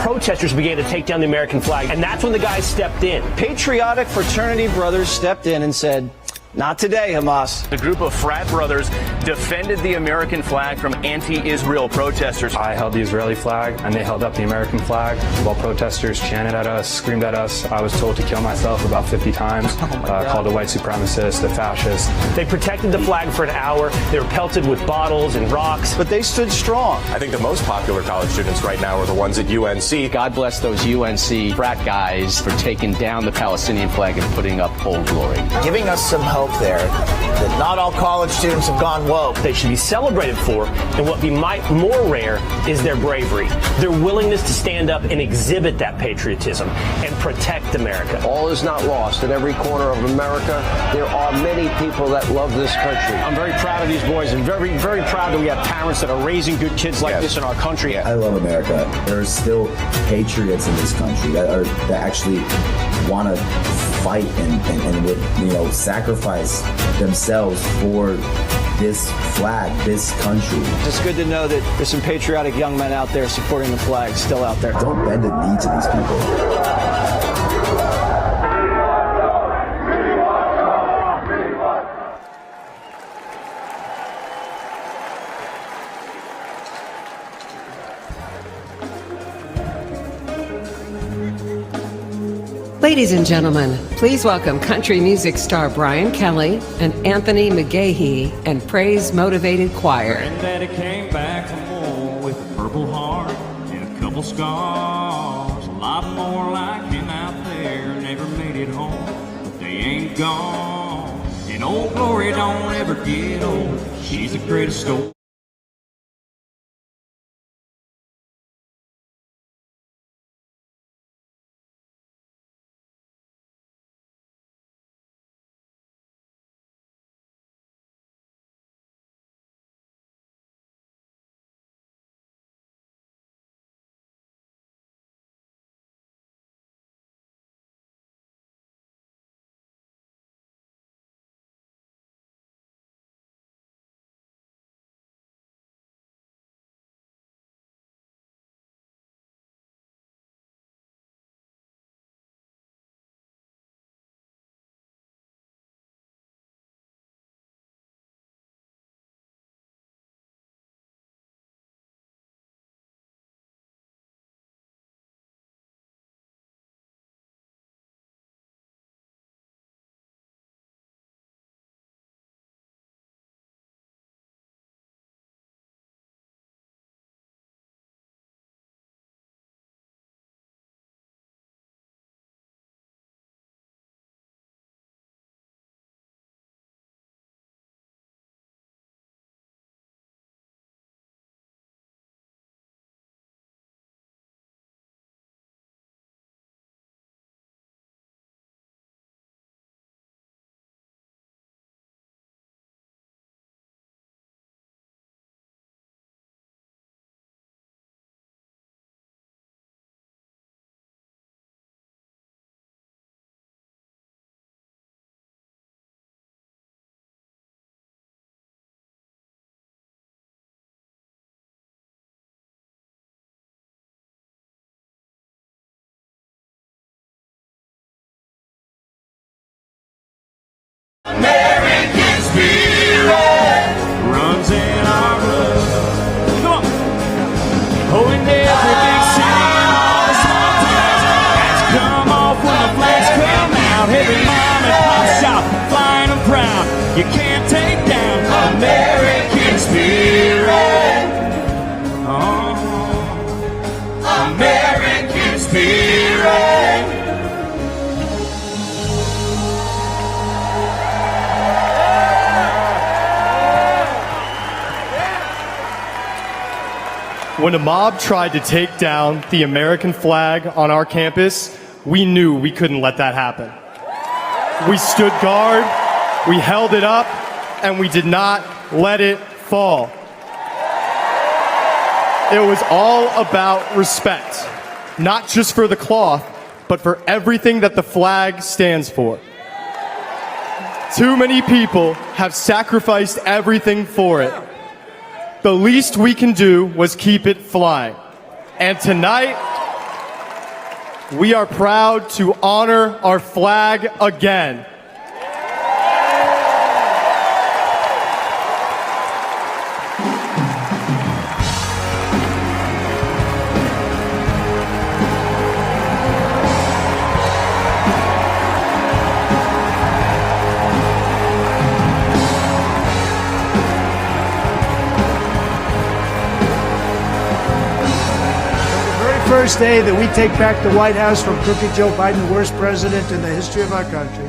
Protesters began to take down the American flag, and that's when the guys stepped in. Patriotic fraternity brothers stepped in and said, "Not today, Hamas." The group of frat brothers defended the American flag from anti-Israel protesters. I held the Israeli flag, and they held up the American flag while protesters chanted at us, screamed at us. I was told to kill myself about 50 times, called a white supremacist, a fascist. They protected the flag for an hour. They were pelted with bottles and rocks. But they stood strong. I think the most popular college students right now are the ones at UNC. God bless those UNC frat guys for taking down the Palestinian flag and putting up Old Glory. Giving us some hope woke there, that not all college students have gone woke. They should be celebrated for, and what be more rare is their bravery, their willingness to stand up and exhibit that patriotism and protect America. All is not lost. In every corner of America, there are many people that love this country. I'm very proud of these boys and very, very proud that we have parents that are raising good kids like this in our country. I love America. There are still patriots in this country that actually want to fight and would, sacrifice themselves for this flag, this country. It's good to know that there's some patriotic young men out there supporting the flag still out there. Don't bend the knee to these people. Ladies and gentlemen, please welcome country music star Brian Kelly and Anthony McGahee and Praise Motivated Choir. Granddaddy came back from war with a purple heart and a couple scars. A lot more like him out there never made it home, but they ain't gone. And old Glory don't ever get old. She's the greatest story. American spirit runs in our blood. Come on. Oh, in every big city and all the small towns, hats come off when the flags come out. Every mom and pop shop flying them proud. You can't take down American spirit. Oh, American spirit. When a mob tried to take down the American flag on our campus, we knew we couldn't let that happen. We stood guard, we held it up, and we did not let it fall. It was all about respect, not just for the cloth, but for everything that the flag stands for. Too many people have sacrificed everything for it. The least we can do was keep it flying. And tonight, we are proud to honor our flag again. First day that we take back the White House from crooked Joe Biden, the worst president in the history of our country,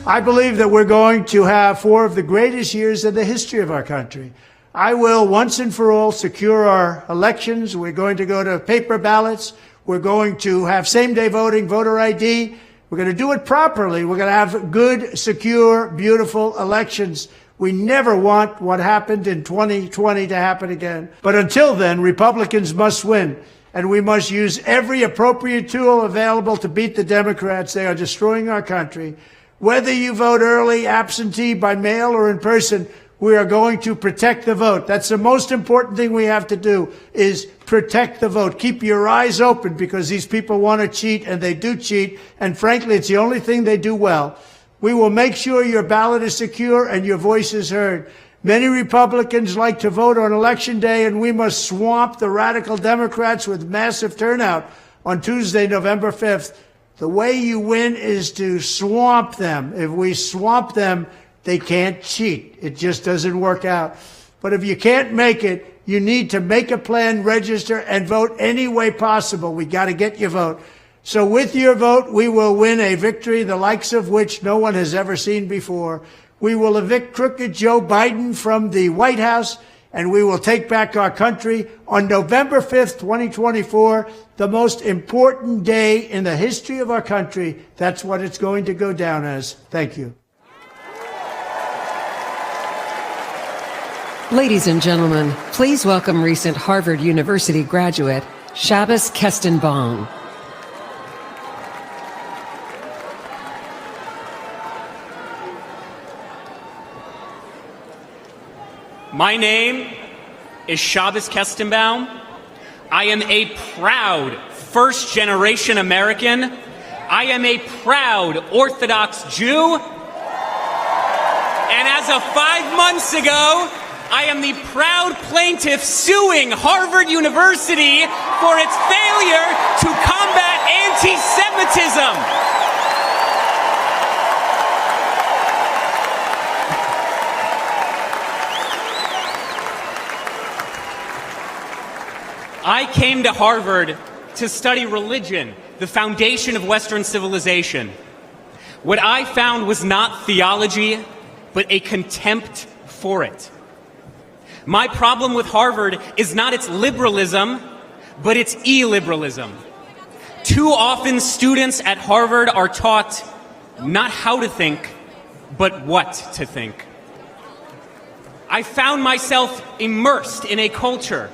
I believe that we're going to have 4 of the greatest years in the history of our country. I will once and for all secure our elections. We're going to go to paper ballots. We're going to have same-day voting, voter ID. We're going to do it properly. We're going to have good, secure, beautiful elections. We never want what happened in 2020 to happen again. But until then, Republicans must win. And we must use every appropriate tool available to beat the Democrats. They are destroying our country. Whether you vote early, absentee, by mail, or in person, we are going to protect the vote. That's the most important thing we have to do, is protect the vote. Keep your eyes open, because these people want to cheat, and they do cheat. And frankly, it's the only thing they do well. We will make sure your ballot is secure and your voice is heard. Many Republicans like to vote on Election Day, and we must swamp the radical Democrats with massive turnout on Tuesday, November 5th. The way you win is to swamp them. If we swamp them, they can't cheat. It just doesn't work out. But if you can't make it, you need to make a plan, register, and vote any way possible. We got to get your vote. So with your vote, we will win a victory the likes of which no one has ever seen before. We will evict crooked Joe Biden from the White House, and we will take back our country on November 5th, 2024, the most important day in the history of our country. That's what it's going to go down as. Thank you. Ladies and gentlemen, please welcome recent Harvard University graduate, Shabbos Kestenbaum. My name is Shabbos Kestenbaum. I am a proud first-generation American. I am a proud Orthodox Jew. And as of 5 months ago, I am the proud plaintiff suing Harvard University for its failure to combat anti-Semitism. I came to Harvard to study religion, the foundation of Western civilization. What I found was not theology, but a contempt for it. My problem with Harvard is not its liberalism, but its illiberalism. Too often students at Harvard are taught not how to think, but what to think. I found myself immersed in a culture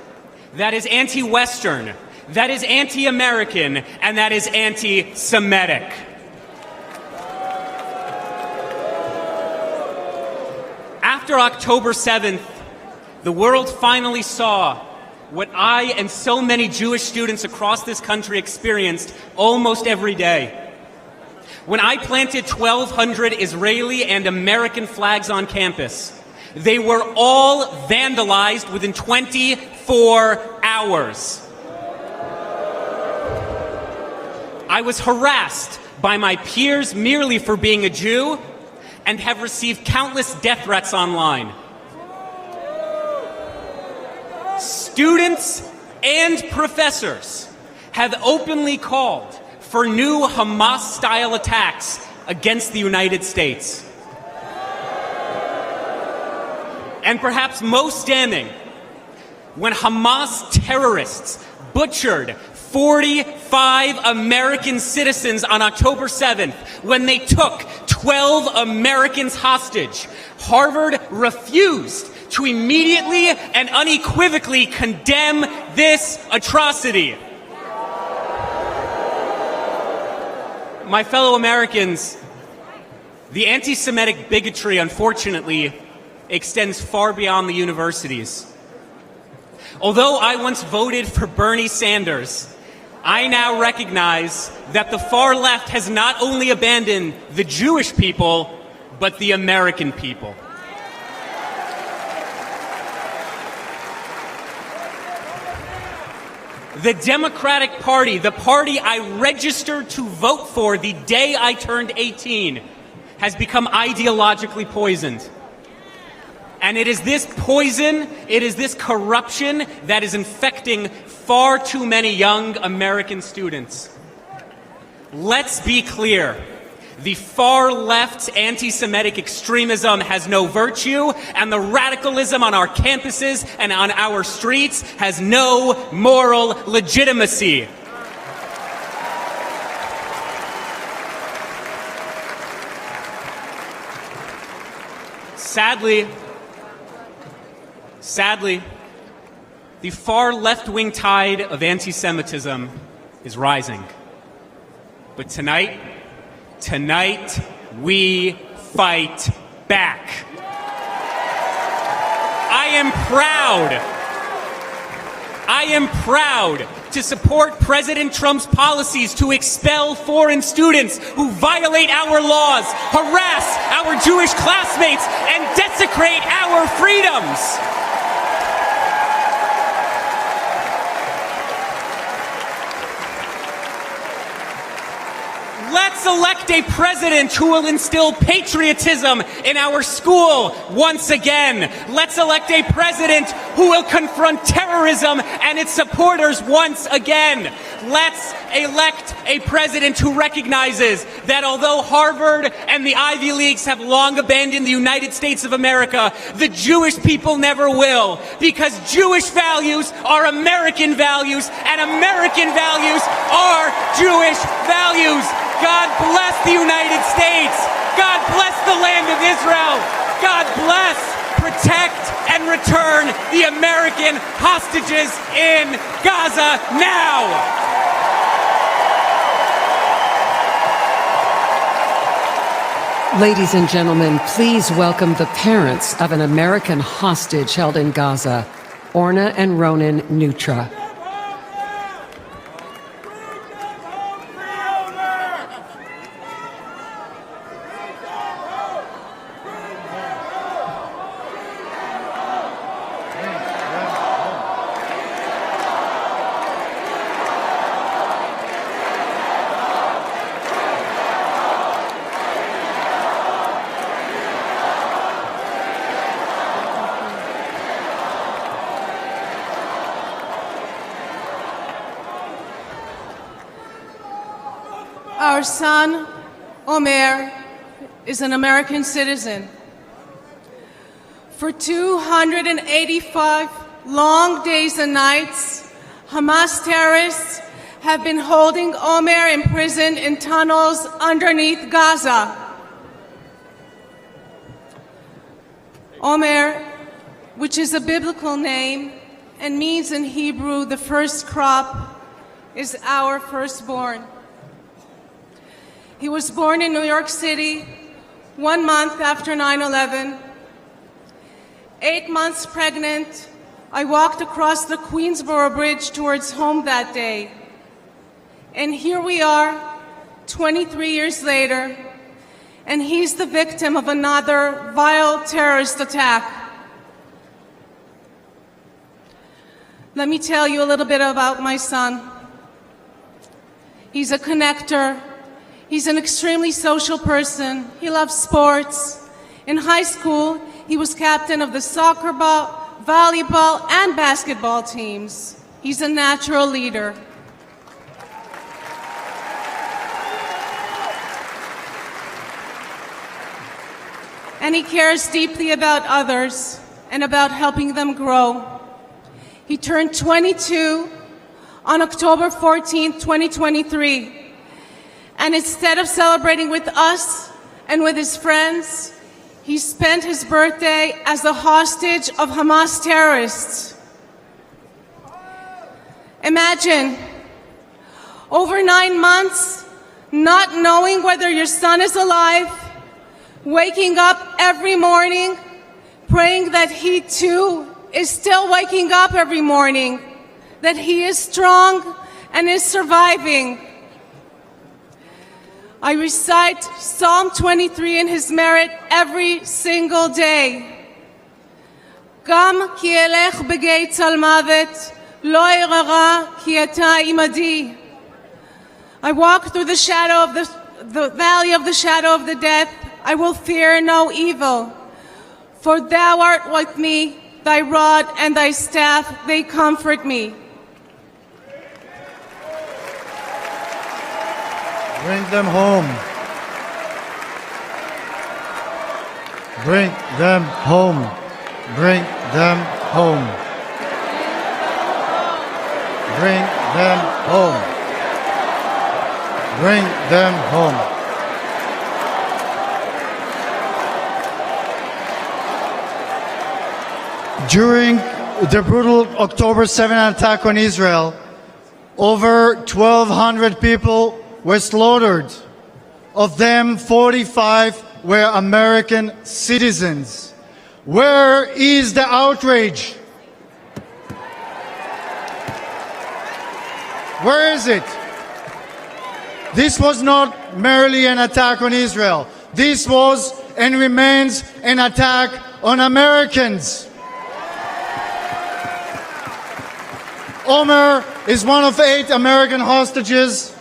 that is anti-Western, that is anti-American, and that is anti-Semitic. After October 7th, the world finally saw what I and so many Jewish students across this country experienced almost every day. When I planted 1,200 Israeli and American flags on campus, they were all vandalized within 24 hours. I was harassed by my peers merely for being a Jew and have received countless death threats online. Students and professors have openly called for new Hamas-style attacks against the United States. And perhaps most damning, when Hamas terrorists butchered 45 American citizens on October 7th, when they took 12 Americans hostage, Harvard refused to immediately and unequivocally condemn this atrocity. My fellow Americans, the anti-Semitic bigotry, unfortunately, extends far beyond the universities. Although I once voted for Bernie Sanders, I now recognize that the far left has not only abandoned the Jewish people, but the American people. The Democratic Party, the party I registered to vote for the day I turned 18, has become ideologically poisoned. And it is this poison, it is this corruption that is infecting far too many young American students. Let's be clear. The far left's anti-Semitic extremism has no virtue, and the radicalism on our campuses and on our streets has no moral legitimacy. Sadly, the far left-wing tide of anti-Semitism is rising. But tonight, we fight back. I am proud to support President Trump's policies to expel foreign students who violate our laws, harass our Jewish classmates, and desecrate our freedoms. Let's elect a president who will instill patriotism in our school once again. Let's elect a president who will confront terrorism and its supporters once again. Let's elect a president who recognizes that although Harvard and the Ivy Leagues have long abandoned the United States of America, the Jewish people never will, because Jewish values are American values, and American values are Jewish values. God bless the United States. God bless the land of Israel. God bless, protect, and return the American hostages in Gaza now. Ladies and gentlemen, please welcome the parents of an American hostage held in Gaza, Orna and Ronan Nutra. Our son, Omer, is an American citizen. For 285 long days and nights, Hamas terrorists have been holding Omer imprisoned in tunnels underneath Gaza. Omer, which is a biblical name and means in Hebrew the first crop, is our firstborn. He was born in New York City 1 month after 9/11. 8 months pregnant, I walked across the Queensboro Bridge towards home that day. And here we are, 23 years later, and he's the victim of another vile terrorist attack. Let me tell you a little bit about my son. He's a connector. He's an extremely social person. He loves sports. In high school, he was captain of the soccer ball, volleyball, and basketball teams. He's a natural leader. And he cares deeply about others and about helping them grow. He turned 22 on October 14, 2023. And instead of celebrating with us and with his friends, he spent his birthday as the hostage of Hamas terrorists. Imagine, over 9 months, not knowing whether your son is alive, waking up every morning, praying that he too is still waking up every morning, that he is strong and is surviving. I recite Psalm 23 in his merit every single day. Gam ki elech begaetz al mavet, lo erara ki ata imadi. I walk through the shadow of the valley of the shadow of the death. I will fear no evil, for thou art with me. Thy rod and thy staff, they comfort me. Bring them home. Bring them home. Bring them home. Bring them home. Bring them home. During the brutal October 7 attack on Israel, over 1,200 people were slaughtered. Of them, 45 were American citizens. Where is the outrage? Where is it? This was not merely an attack on Israel. This was and remains an attack on Americans. Omer is one of 8 American hostages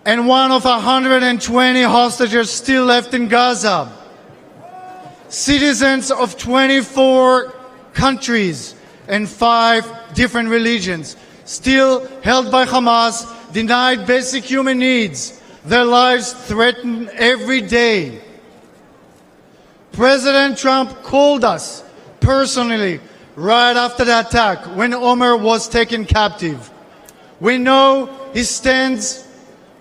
and one of 120 hostages still left in Gaza. Citizens of 24 countries and 5 different religions, still held by Hamas, denied basic human needs, their lives threatened every day. President Trump called us personally right after the attack when Omer was taken captive. We know he stands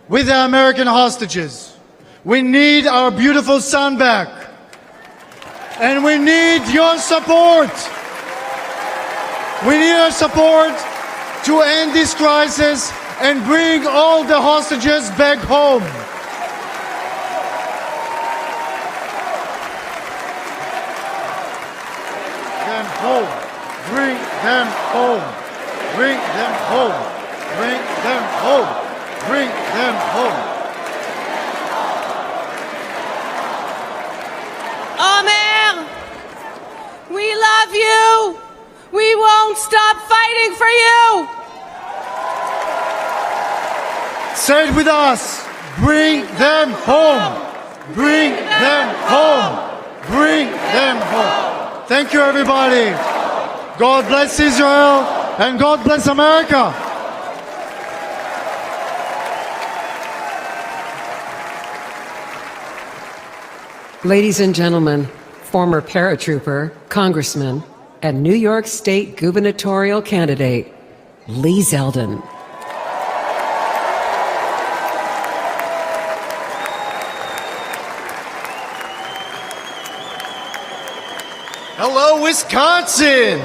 with the American hostages. We need our beautiful son back. And we need your support. We need your support to end this crisis and bring all the hostages back home. Them home. Bring them home. Bring them home. Bring them home. Bring them home. Omer, we love you. We won't stop fighting for you. Say it with us. Bring them home. Bring them home. Bring them home. Thank you, everybody. God bless Israel and God bless America. Ladies and gentlemen, former paratrooper, congressman, and New York State gubernatorial candidate, Lee Zeldin. Hello, Wisconsin.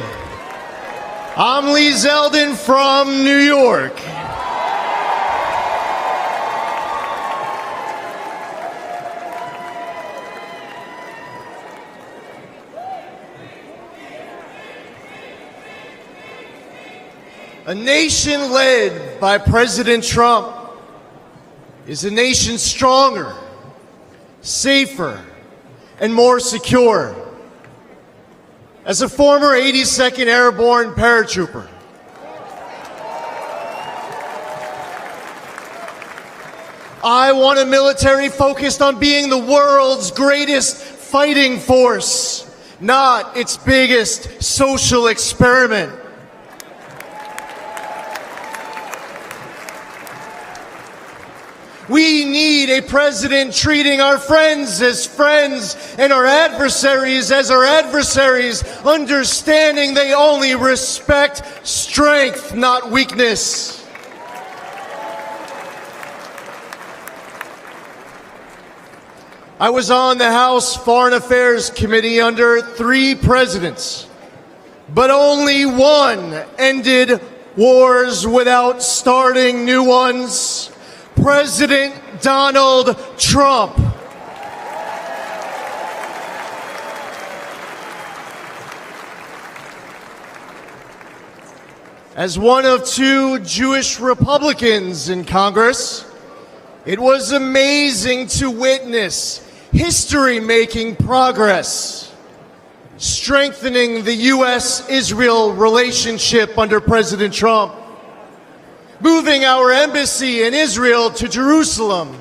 I'm Lee Zeldin from New York. A nation led by President Trump is a nation stronger, safer, and more secure. As a former 82nd Airborne paratrooper, I want a military focused on being the world's greatest fighting force, not its biggest social experiment. We need a president treating our friends as friends and our adversaries as our adversaries, understanding they only respect strength, not weakness. I was on the House Foreign Affairs Committee under 3 presidents, but only one ended wars without starting new ones. President Donald Trump. As one of 2 Jewish Republicans in Congress, it was amazing to witness history-making progress, strengthening the U.S.-Israel relationship under President Trump, moving our embassy in Israel to Jerusalem,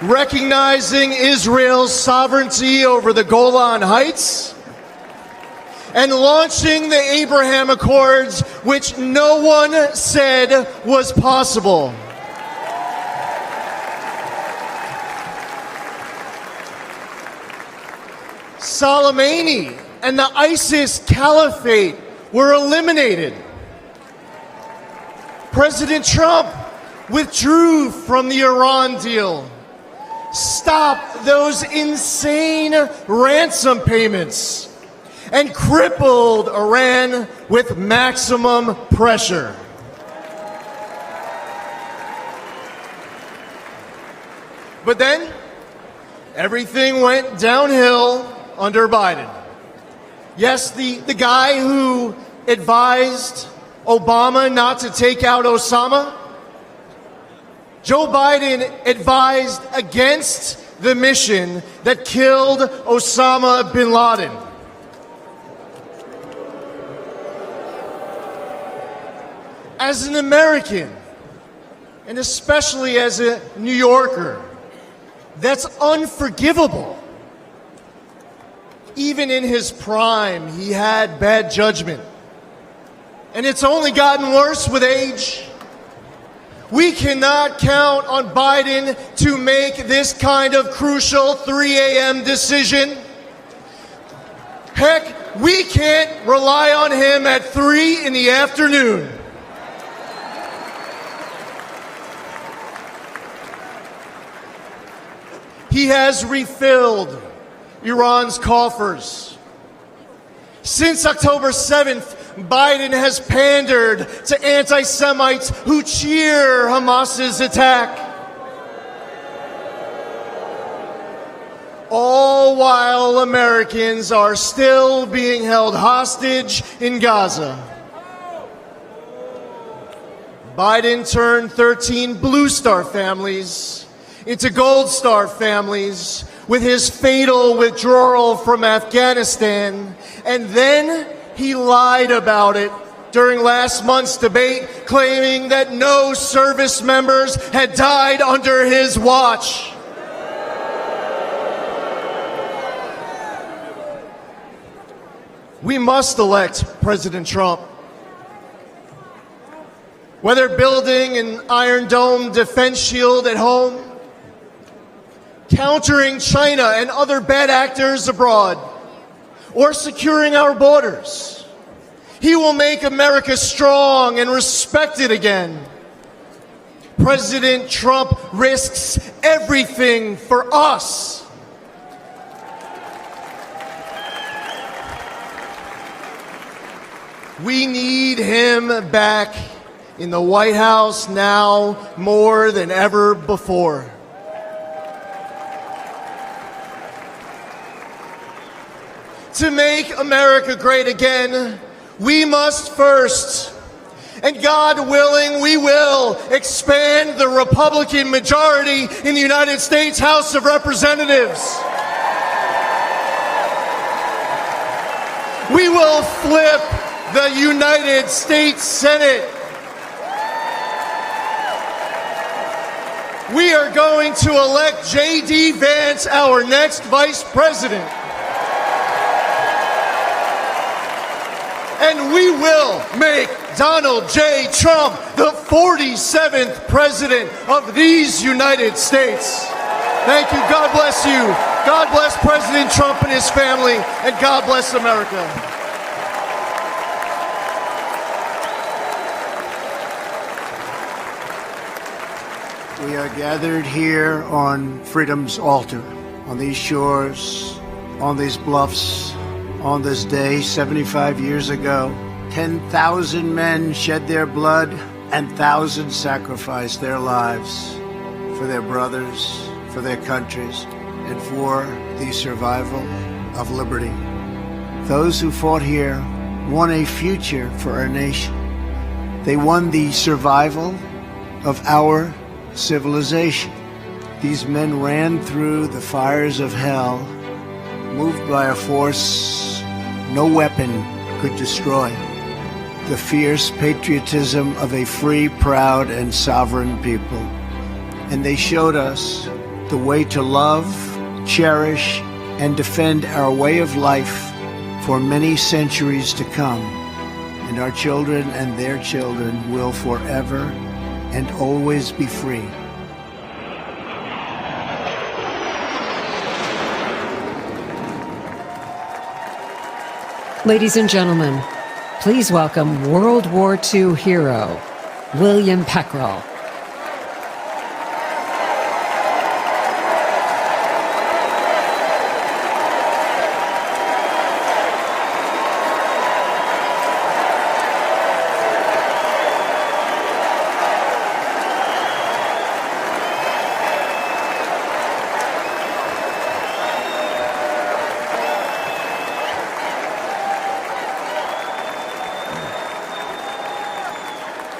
recognizing Israel's sovereignty over the Golan Heights, and launching the Abraham Accords, which no one said was possible. Soleimani and the ISIS caliphate were eliminated. President Trump withdrew from the Iran deal. Stop those insane ransom payments and crippled Iran with maximum pressure. But then everything went downhill under Biden. Yes, the guy who advised Obama not to take out Osama, Joe Biden advised against the mission that killed Osama bin Laden. As an American, and especially as a New Yorker, that's unforgivable. Even in his prime, he had bad judgment. And it's only gotten worse with age. We cannot count on Biden to make this kind of crucial 3 a.m. decision. Heck, we can't rely on him at 3 in the afternoon. He has refilled Iran's coffers. Since October 7th, Biden has pandered to anti-Semites who cheer Hamas's attack. All while Americans are still being held hostage in Gaza. Biden turned 13 Blue Star families into Gold Star families with his fatal withdrawal from Afghanistan, and then he lied about it during last month's debate, claiming that no service members had died under his watch. We must elect President Trump. Whether building an Iron Dome defense shield at home, countering China and other bad actors abroad, or securing our borders, he will make America strong and respected again. President Trump risks everything for us. We need him back in the White House now more than ever before. To make America great again, we must first, and God willing, we will expand the Republican majority in the United States House of Representatives. We will flip the United States Senate. We are going to elect J.D. Vance, our next vice president. And we will make Donald J. Trump the 47th president of these United States. Thank you. God bless you. God bless President Trump and his family. And God bless America. We are gathered here on freedom's altar, on these shores, on these bluffs, on this day 75 years ago. 10,000 men shed their blood and thousands sacrificed their lives for their brothers, for their countries, and for the survival of liberty. Those who fought here won a future for our nation. They won the survival of our civilization. These men ran through the fires of hell, moved by a force no weapon could destroy. The fierce patriotism of a free, proud, and sovereign people. And they showed us the way to love, cherish, and defend our way of life for many centuries to come. And our children and their children will forever and always be free. Ladies and gentlemen, please welcome World War II hero, William Peckrell.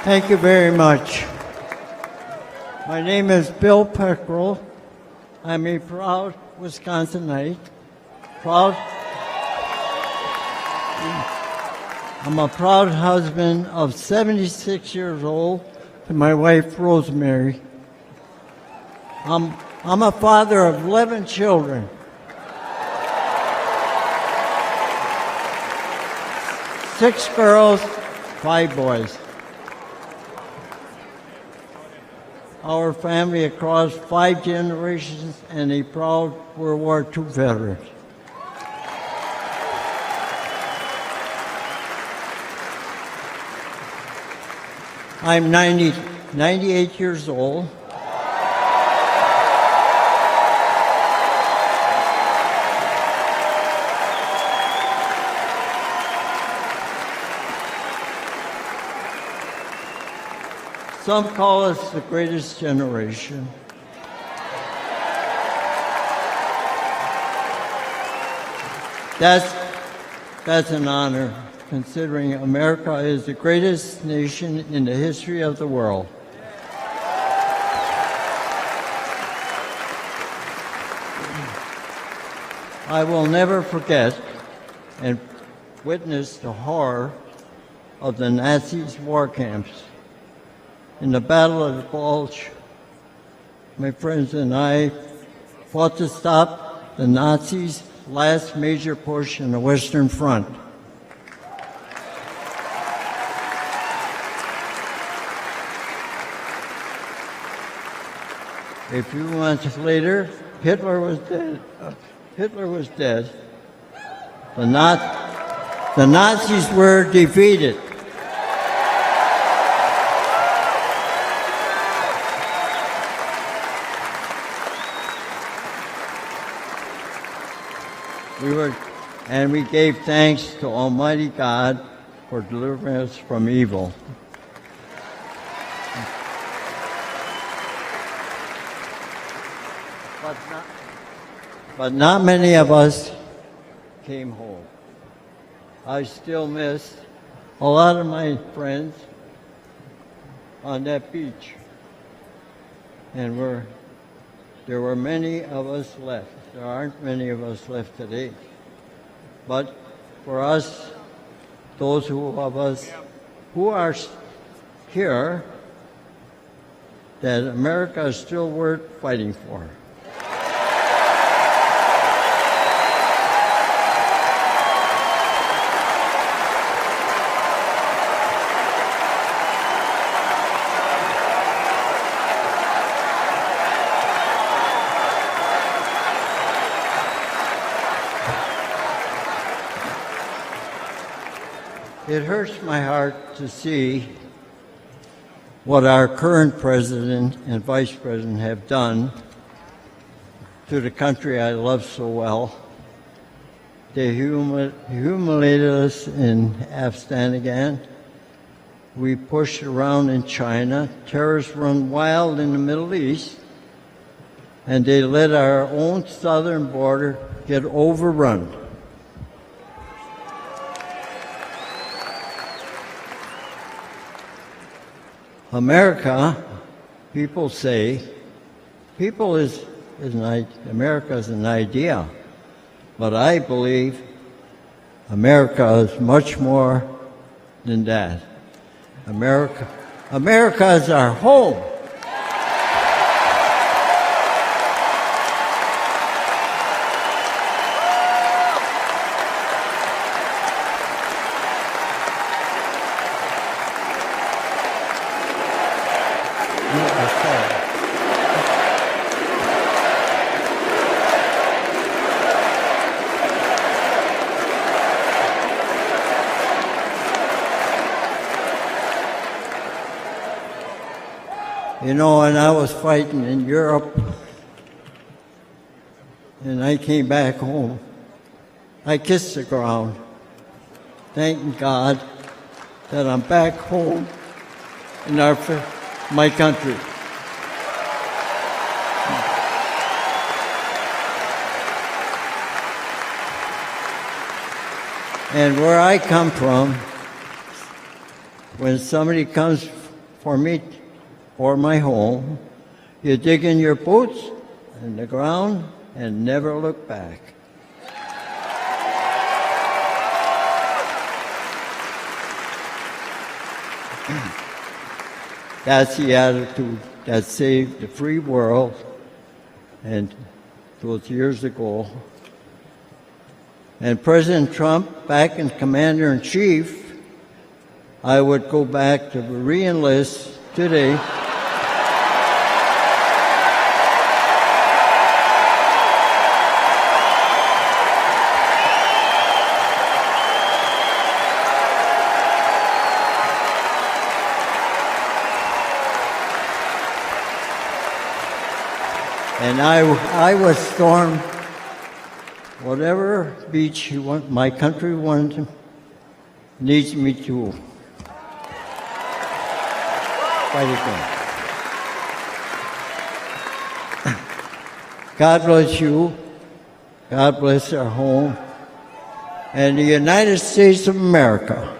Thank you very much. My name is Bill Peckrell. I'm a proud Wisconsinite. I'm a proud husband of 76 years old to my wife, Rosemary. I'm a father of 11 children. 6 girls, 5 boys. Our family across 5 generations and a proud World War II veteran. I'm 98 years old. Some call us the greatest generation. That's an honor, considering America is the greatest nation in the history of the world. I will never forget and witness the horror of the Nazis' war camps. In the Battle of the Bulge, my friends and I fought to stop the Nazis' last major push in the Western Front. A few months later, Hitler was dead. The Nazis were defeated. We gave thanks to Almighty God for delivering us from evil. But not many of us came home. I still miss a lot of my friends on that beach. And there were many of us left. There aren't many of us left today. But for us, those of us who are here, that America is still worth fighting for. It hurts my heart to see what our current president and vice president have done to the country I love so well. They humiliated us in Afghanistan. We pushed around in China. Terrorists run wild in the Middle East. And they let our own southern border get overrun. America, people say, America is an idea, but I believe America is much more than that. America is our home. You know, when I was fighting in Europe and I came back home, I kissed the ground, thanking God that I'm back home in my country. And where I come from, when somebody comes for me or my home, you dig in your boots in the ground and never look back. That's the attitude that saved the free world, and those years ago. And President Trump, back in Commander-in-Chief, I would go back to re-enlist today. And I would storm whatever beach my country needs me to fight again. God bless you. God bless our home and the United States of America.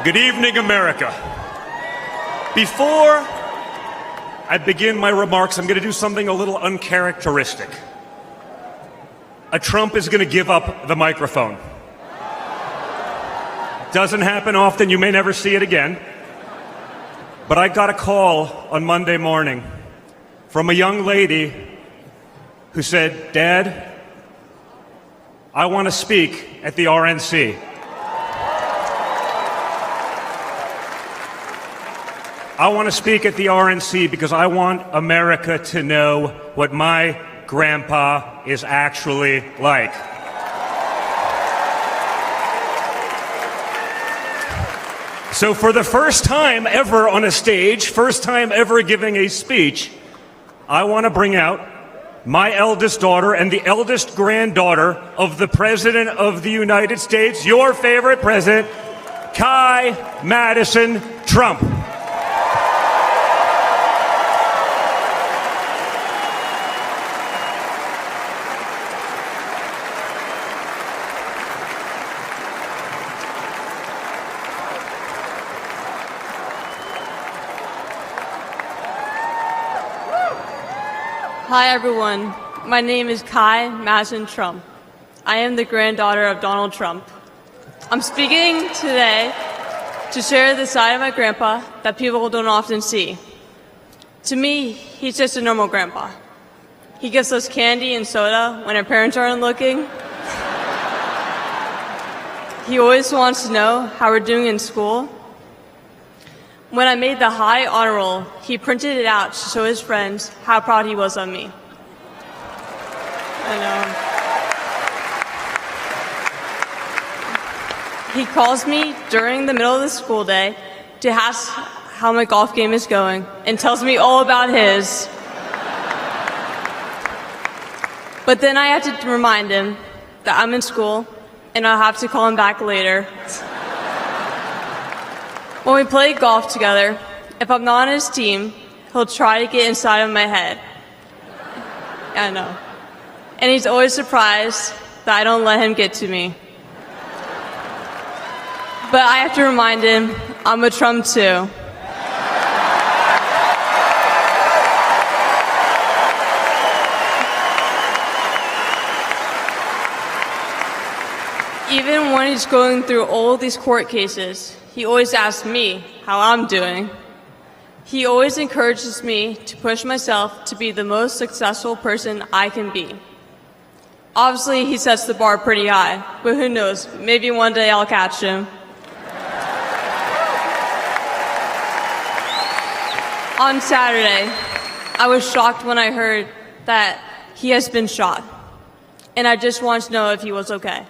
Good evening, America. Before I begin my remarks, I'm going to do something a little uncharacteristic. A Trump is going to give up the microphone. Doesn't happen often. You may never see it again. But I got a call on Monday morning from a young lady who said, "Dad, I want to speak at the RNC." I want to speak at the RNC because I want America to know what my grandpa is actually like. So for the first time ever on a stage, first time ever giving a speech, I want to bring out my eldest daughter and the eldest granddaughter of the President of the United States, your favorite president, Madison Trump. Hi, everyone. My name is Madison Trump. I am the granddaughter of Donald Trump. I'm speaking today to share the side of my grandpa that people don't often see. To me, he's just a normal grandpa. He gives us candy and soda when our parents aren't looking. He always wants to know how we're doing in school. When I made the high honor roll, he printed it out to show his friends how proud he was of me. I know. He calls me during the middle of the school day to ask how my golf game is going and tells me all about his. But then I have to remind him that I'm in school and I'll have to call him back later. When we play golf together, if I'm not on his team, he'll try to get inside of my head. I know. And he's always surprised that I don't let him get to me. But I have to remind him I'm a Trump too. Even when he's going through all these court cases, he always asks me how I'm doing. He always encourages me to push myself to be the most successful person I can be. Obviously, he sets the bar pretty high, but who knows, maybe one day I'll catch him. On Saturday, I was shocked when I heard that he has been shot, and I just wanted to know if he was okay.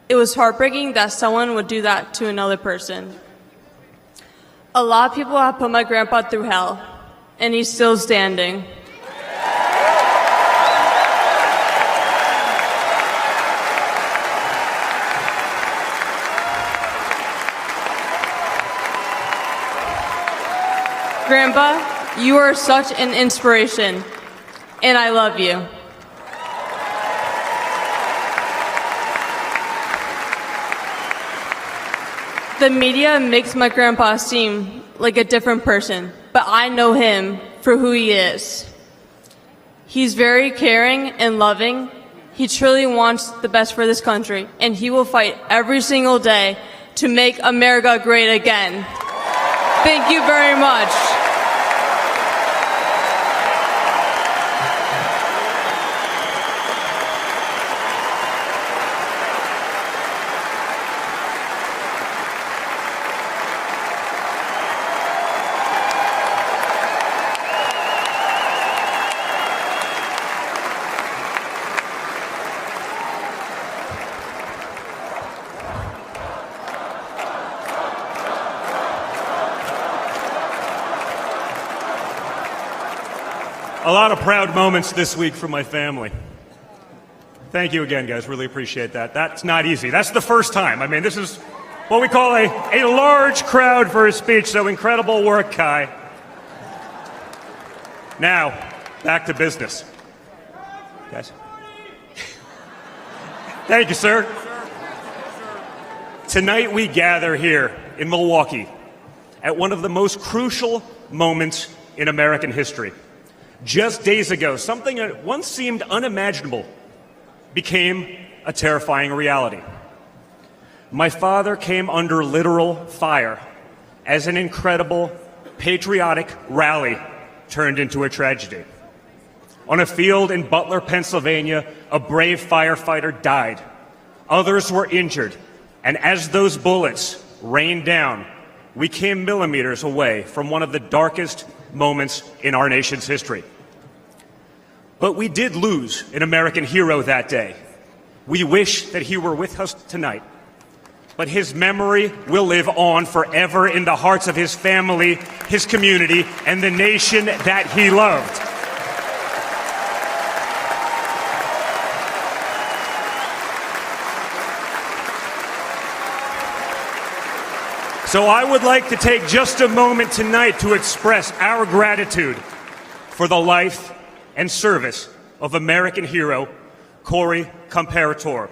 It was heartbreaking that someone would do that to another person. A lot of people have put my grandpa through hell, and he's still standing. Grandpa, you are such an inspiration, and I love you. The media makes my grandpa seem like a different person, but I know him for who he is. He's very caring and loving. He truly wants the best for this country, and he will fight every single day to make America great again. Thank you very much. A lot of proud moments this week from my family. Thank you again, guys. Really appreciate that. That's not easy. That's the first time. I mean, this is what we call a large crowd for a speech, so incredible work, Kai. Now, back to business. Guys. Thank you, sir. Tonight we gather here in Milwaukee at one of the most crucial moments in American history. Just days ago, something that once seemed unimaginable became a terrifying reality. My father came under literal fire as an incredible patriotic rally turned into a tragedy. On a field in Butler, Pennsylvania, a brave firefighter died. Others were injured, and as those bullets rained down, we came millimeters away from one of the darkest moments in our nation's history. But we did lose an American hero that day. We wish that he were with us tonight. But his memory will live on forever in the hearts of his family, his community, and the nation that he loved. So I would like to take just a moment tonight to express our gratitude for the life and service of American hero Corey Comparator.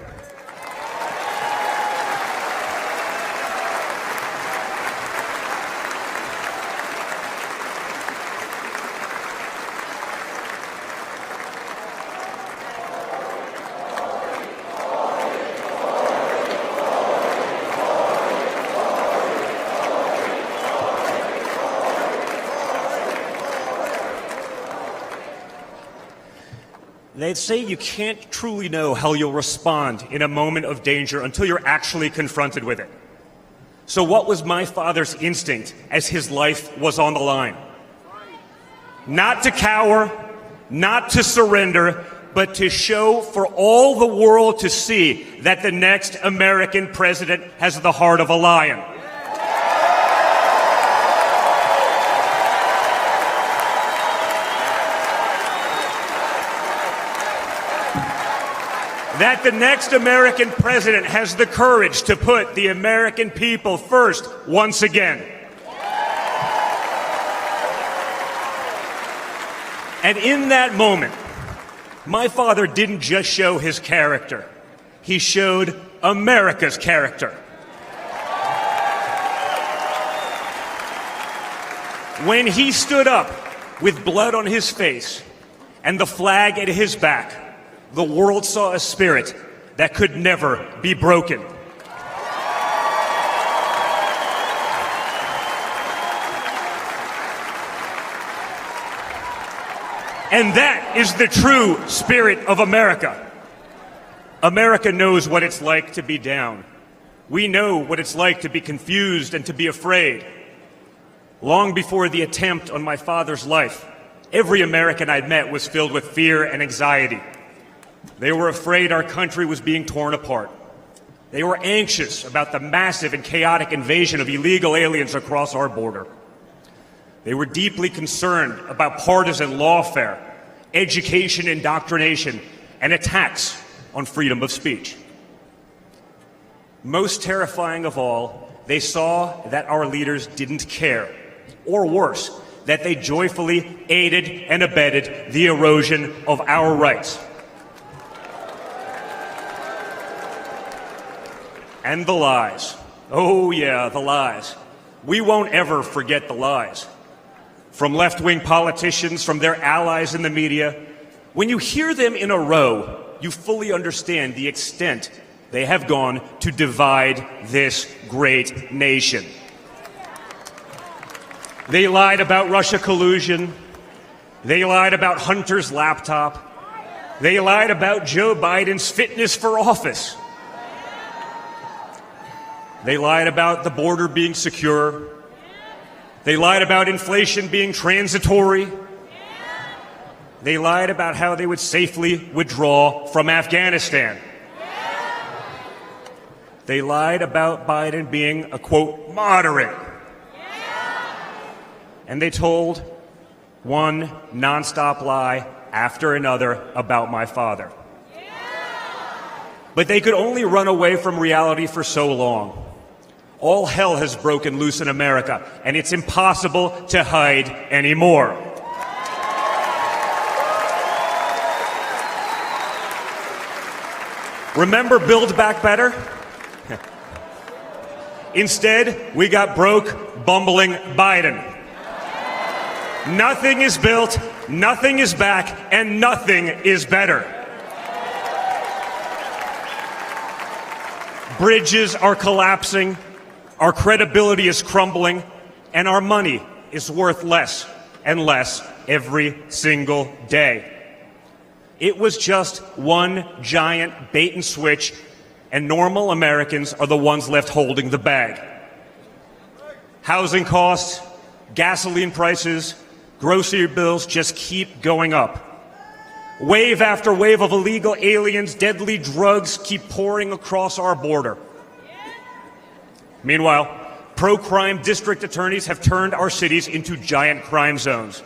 They say you can't truly know how you'll respond in a moment of danger until you're actually confronted with it. So what was my father's instinct as his life was on the line? Not to cower, not to surrender, but to show for all the world to see that the next American president has the heart of a lion. That the next American president has the courage to put the American people first once again. And in that moment, my father didn't just show his character. He showed America's character. When he stood up with blood on his face and the flag at his back, the world saw a spirit that could never be broken. And that is the true spirit of America. America knows what it's like to be down. We know what it's like to be confused and to be afraid. Long before the attempt on my father's life, every American I'd met was filled with fear and anxiety. They were afraid our country was being torn apart. They were anxious about the massive and chaotic invasion of illegal aliens across our border. They were deeply concerned about partisan lawfare, education indoctrination, and attacks on freedom of speech. Most terrifying of all, they saw that our leaders didn't care, or worse, that they joyfully aided and abetted the erosion of our rights. And the lies. Oh yeah, the lies. We won't ever forget the lies. From left-wing politicians, from their allies in the media. When you hear them in a row, you fully understand the extent they have gone to divide this great nation. They lied about Russia collusion. They lied about Hunter's laptop. They lied about Joe Biden's fitness for office. They lied about the border being secure. They lied about inflation being transitory. They lied about how they would safely withdraw from Afghanistan. They lied about Biden being a, quote, moderate. And they told one nonstop lie after another about my father. But they could only run away from reality for so long. All hell has broken loose in America, and it's impossible to hide anymore. Remember Build Back Better? Instead, we got broke, bumbling Biden. Nothing is built, nothing is back, and nothing is better. Bridges are collapsing. Our credibility is crumbling, and our money is worth less and less every single day. It was just one giant bait and switch, and normal Americans are the ones left holding the bag. Housing costs, gasoline prices, grocery bills just keep going up. Wave after wave of illegal aliens, deadly drugs keep pouring across our border. Meanwhile, pro-crime district attorneys have turned our cities into giant crime zones.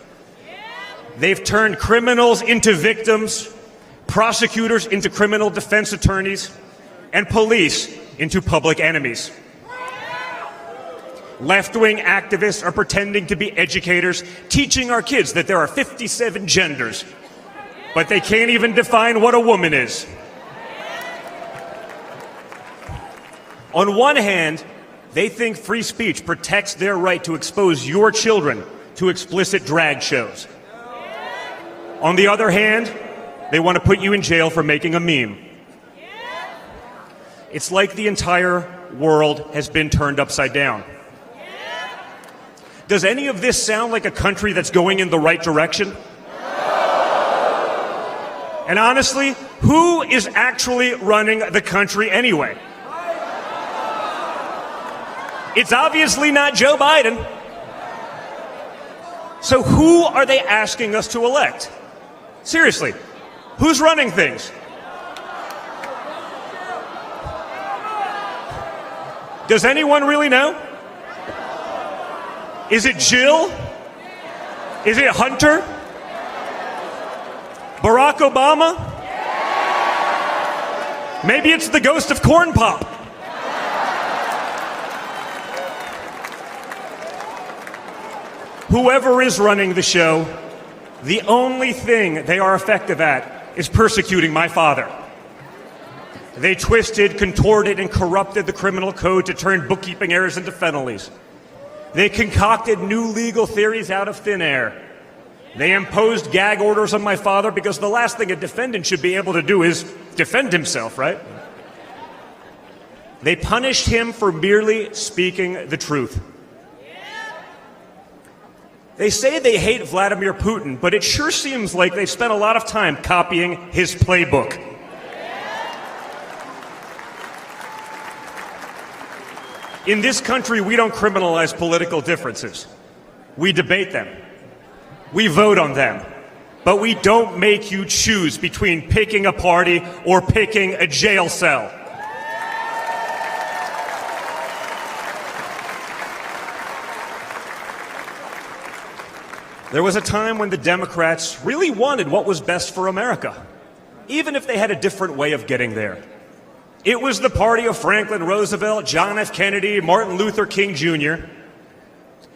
They've turned criminals into victims, prosecutors into criminal defense attorneys, and police into public enemies. Left-wing activists are pretending to be educators, teaching our kids that there are 57 genders, but they can't even define what a woman is. On one hand, they think free speech protects their right to expose your children to explicit drag shows. On the other hand, they want to put you in jail for making a meme. It's like the entire world has been turned upside down. Does any of this sound like a country that's going in the right direction? And honestly, who is actually running the country anyway? It's obviously not Joe Biden. So who are they asking us to elect? Seriously, who's running things? Does anyone really know? Is it Jill? Is it Hunter? Barack Obama? Maybe it's the ghost of Corn Pop. Whoever is running the show, the only thing they are effective at is persecuting my father. They twisted, contorted, and corrupted the criminal code to turn bookkeeping errors into felonies. They concocted new legal theories out of thin air. They imposed gag orders on my father because the last thing a defendant should be able to do is defend himself, right? They punished him for merely speaking the truth. They say they hate Vladimir Putin, but it sure seems like they've spent a lot of time copying his playbook. In this country, we don't criminalize political differences. We debate them. We vote on them. But we don't make you choose between picking a party or picking a jail cell. There was a time when the Democrats really wanted what was best for America, even if they had a different way of getting there. It was the party of Franklin Roosevelt, John F. Kennedy, Martin Luther King Jr.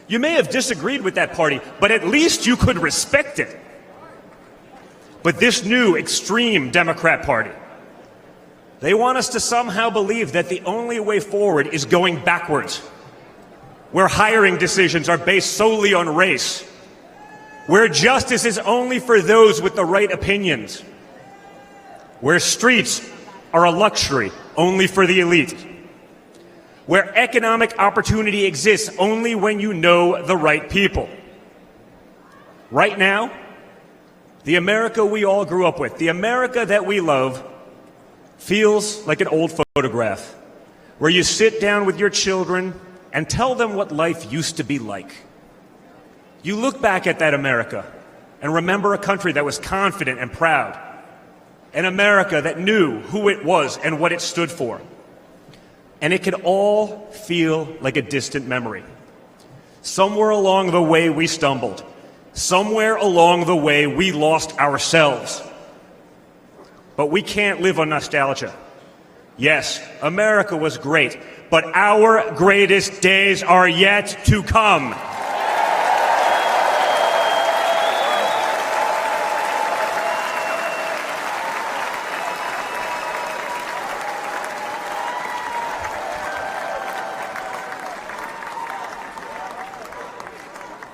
You may have disagreed with that party, but at least you could respect it. But this new extreme Democrat Party, they want us to somehow believe that the only way forward is going backwards, where hiring decisions are based solely on race, where justice is only for those with the right opinions, where streets are a luxury only for the elite, where economic opportunity exists only when you know the right people. Right now, the America we all grew up with, the America that we love, feels like an old photograph where you sit down with your children and tell them what life used to be like. You look back at that America and remember a country that was confident and proud, an America that knew who it was and what it stood for. And it can all feel like a distant memory. Somewhere along the way we stumbled. Somewhere along the way we lost ourselves. But we can't live on nostalgia. Yes, America was great, but our greatest days are yet to come.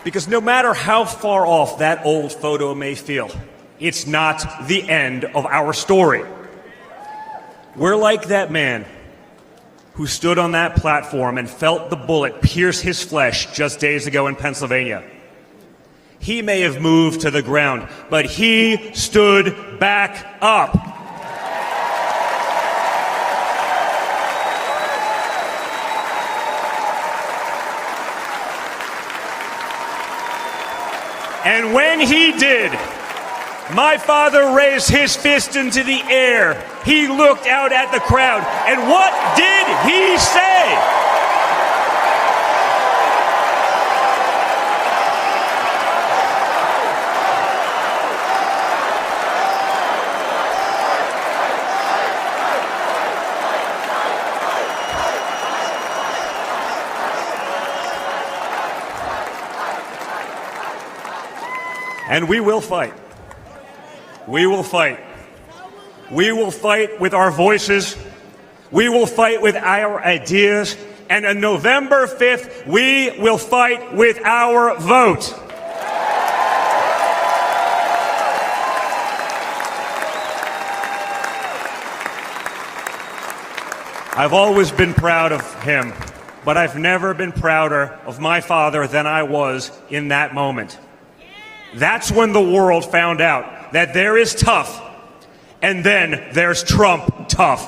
Because no matter how far off that old photo may feel, it's not the end of our story. We're like that man who stood on that platform and felt the bullet pierce his flesh just days ago in Pennsylvania. He may have moved to the ground, but he stood back up. And when he did, my father raised his fist into the air. He looked out at the crowd. And what did he say? And we will fight. We will fight. We will fight with our voices. We will fight with our ideas. And on November 5th, we will fight with our vote. I've always been proud of him, but I've never been prouder of my father than I was in that moment. That's when the world found out that there is tough, and then there's Trump tough.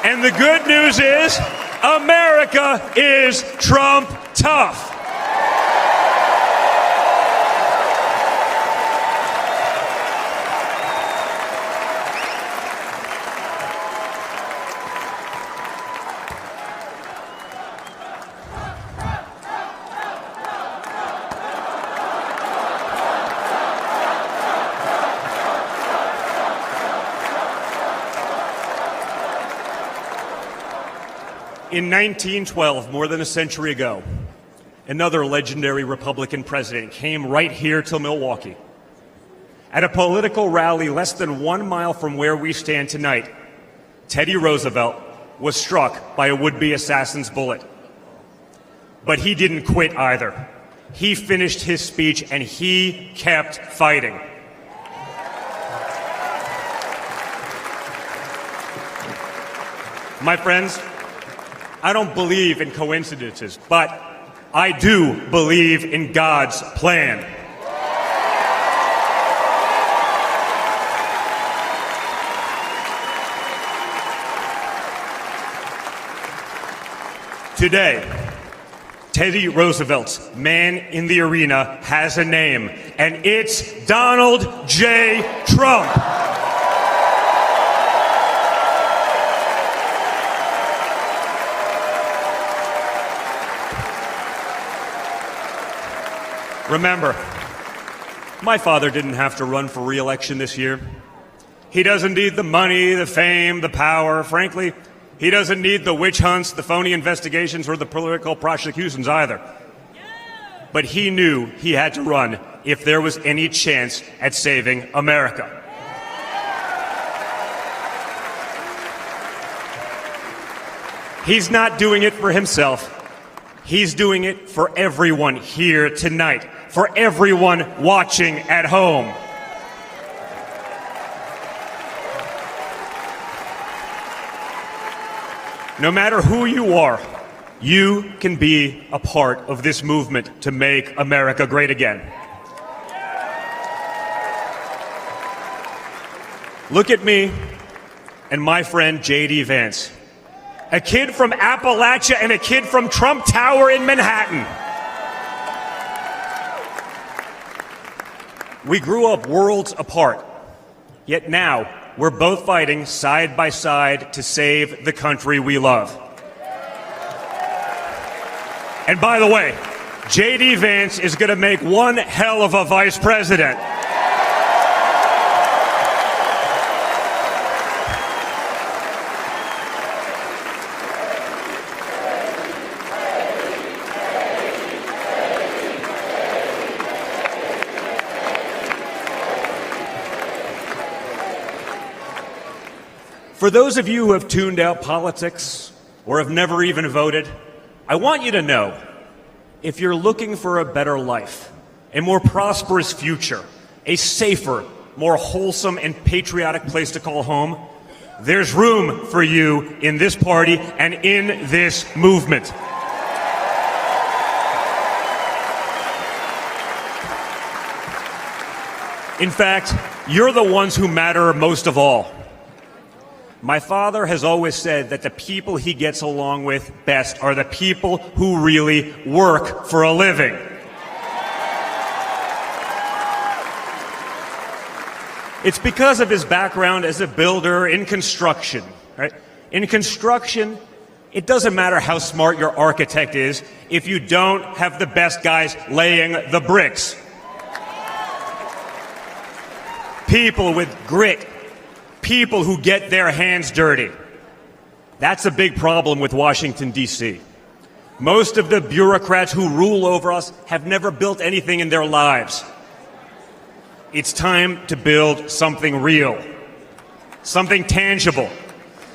And the good news is, America is Trump tough. In 1912, more than a century ago, another legendary Republican president came right here to Milwaukee. At a political rally less than 1 mile from where we stand tonight, Teddy Roosevelt was struck by a would-be assassin's bullet. But he didn't quit either. He finished his speech and he kept fighting. My friends, I don't believe in coincidences, but I do believe in God's plan. Today, Teddy Roosevelt's man in the arena has a name, and it's Donald J. Trump. Remember, my father didn't have to run for re-election this year. He doesn't need the money, the fame, the power. Frankly, he doesn't need the witch hunts, the phony investigations, or the political prosecutions either. But he knew he had to run if there was any chance at saving America. He's not doing it for himself. He's doing it for everyone here tonight, for everyone watching at home. No matter who you are, you can be a part of this movement to make America great again. Look at me and my friend J.D. Vance. A kid from Appalachia and a kid from Trump Tower in Manhattan. We grew up worlds apart, yet now we're both fighting side by side to save the country we love. And by the way, J.D. Vance is going to make one hell of a vice president. For those of you who have tuned out politics or have never even voted, I want you to know, if you're looking for a better life, a more prosperous future, a safer, more wholesome and patriotic place to call home, there's room for you in this party and in this movement. In fact, you're the ones who matter most of all. My father has always said that the people he gets along with best are the people who really work for a living. It's because of his background as a builder in construction, right? In construction, it doesn't matter how smart your architect is if you don't have the best guys laying the bricks. People with grit, people who get their hands dirty. That's a big problem with Washington, D.C. Most of the bureaucrats who rule over us have never built anything in their lives. It's time to build something real, something tangible,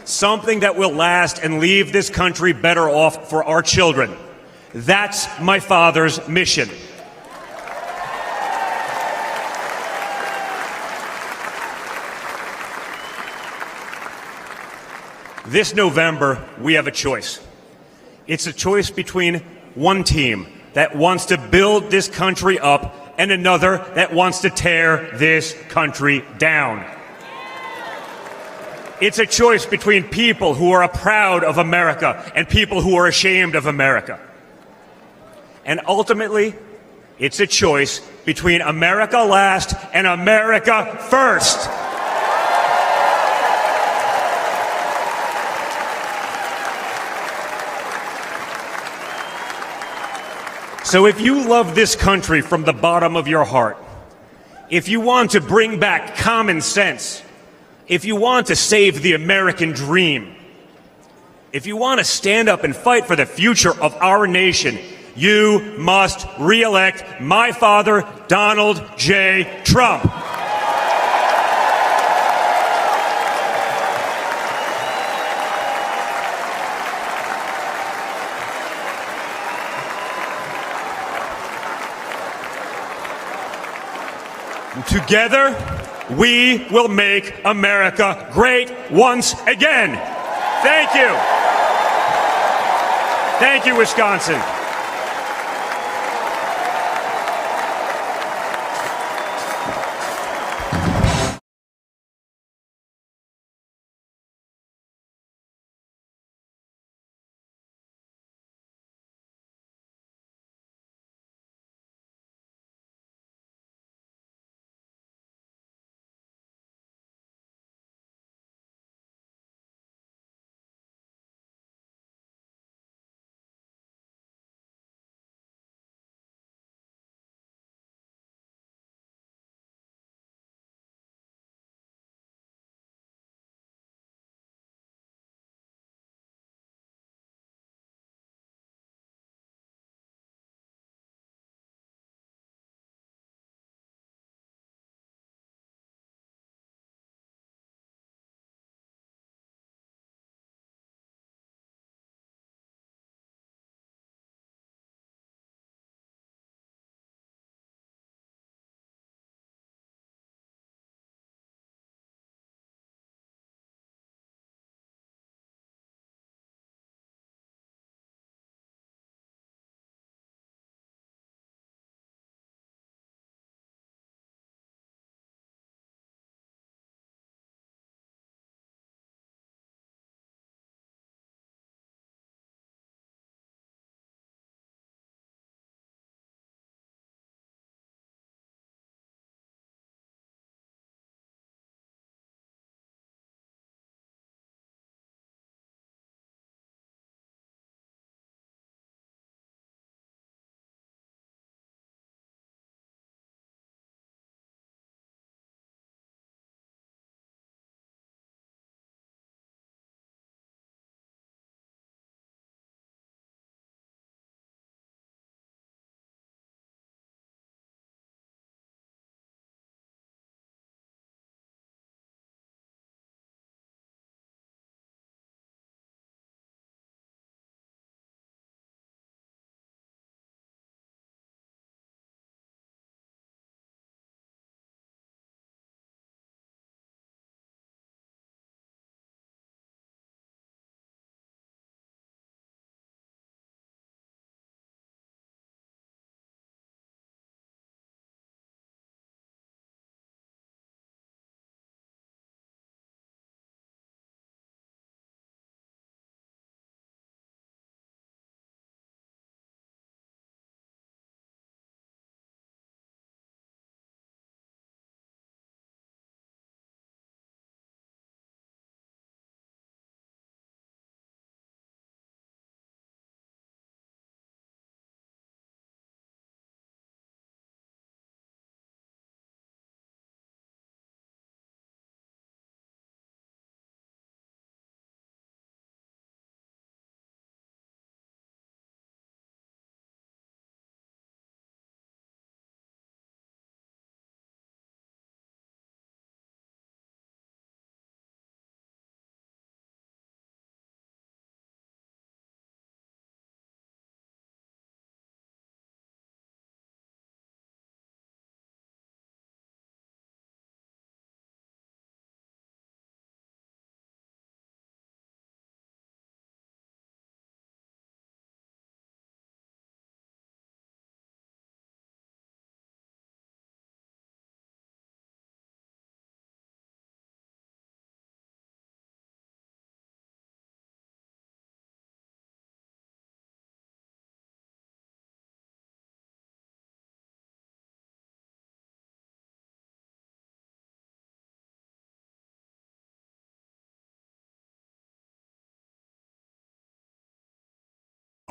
something that will last and leave this country better off for our children. That's my father's mission. This November, we have a choice. It's a choice between one team that wants to build this country up and another that wants to tear this country down. It's a choice between people who are proud of America and people who are ashamed of America. And ultimately, it's a choice between America last and America first. So if you love this country from the bottom of your heart, if you want to bring back common sense, if you want to save the American dream, if you want to stand up and fight for the future of our nation, you must re-elect my father, Donald J. Trump. Together, we will make America great once again. Thank you. Thank you, Wisconsin.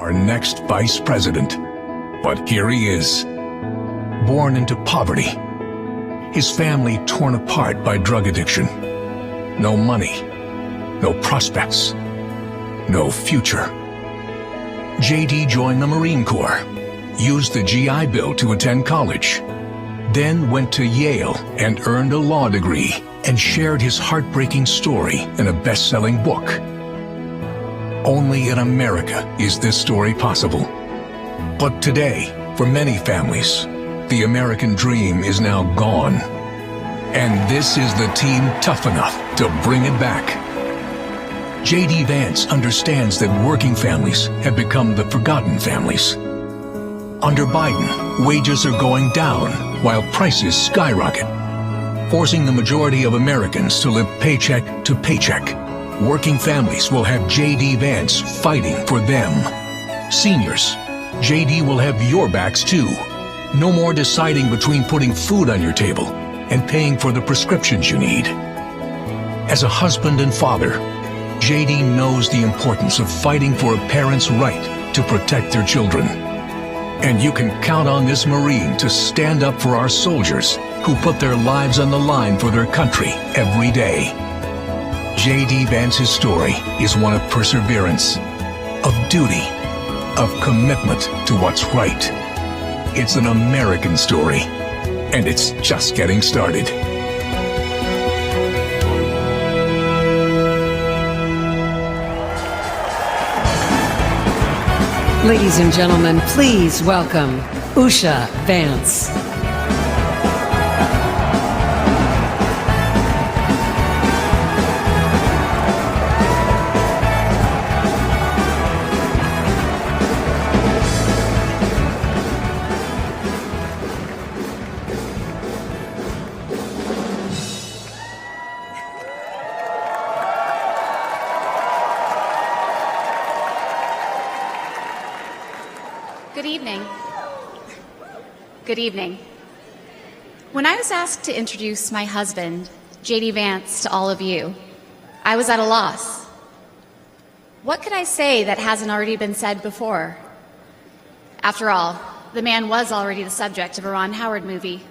our next vice president. But here he is, born into poverty. His family torn apart by drug addiction. No money, no prospects, no future. J.D. joined the Marine Corps, used the GI Bill to attend college, then went to Yale and earned a law degree and shared his heartbreaking story in a best-selling book. Only in America is this story possible. But today, for many families, the American dream is now gone. And this is the team tough enough to bring it back. J.D. Vance understands that working families have become the forgotten families. Under Biden, wages are going down while prices skyrocket, forcing the majority of Americans to live paycheck to paycheck. Working families will have J.D. Vance fighting for them. Seniors, J.D. will have your backs too. No more deciding between putting food on your table and paying for the prescriptions you need. As a husband and father, J.D. knows the importance of fighting for a parent's right to protect their children. And you can count on this Marine to stand up for our soldiers who put their lives on the line for their country every day. J.D. Vance's story is one of perseverance, of duty, of commitment to what's right. It's an American story, and it's just getting started. Ladies and gentlemen, please welcome Usha Vance. Good evening. When I was asked to introduce my husband, J.D. Vance, to all of you, I was at a loss. What could I say that hasn't already been said before? After all, the man was already the subject of a Ron Howard movie.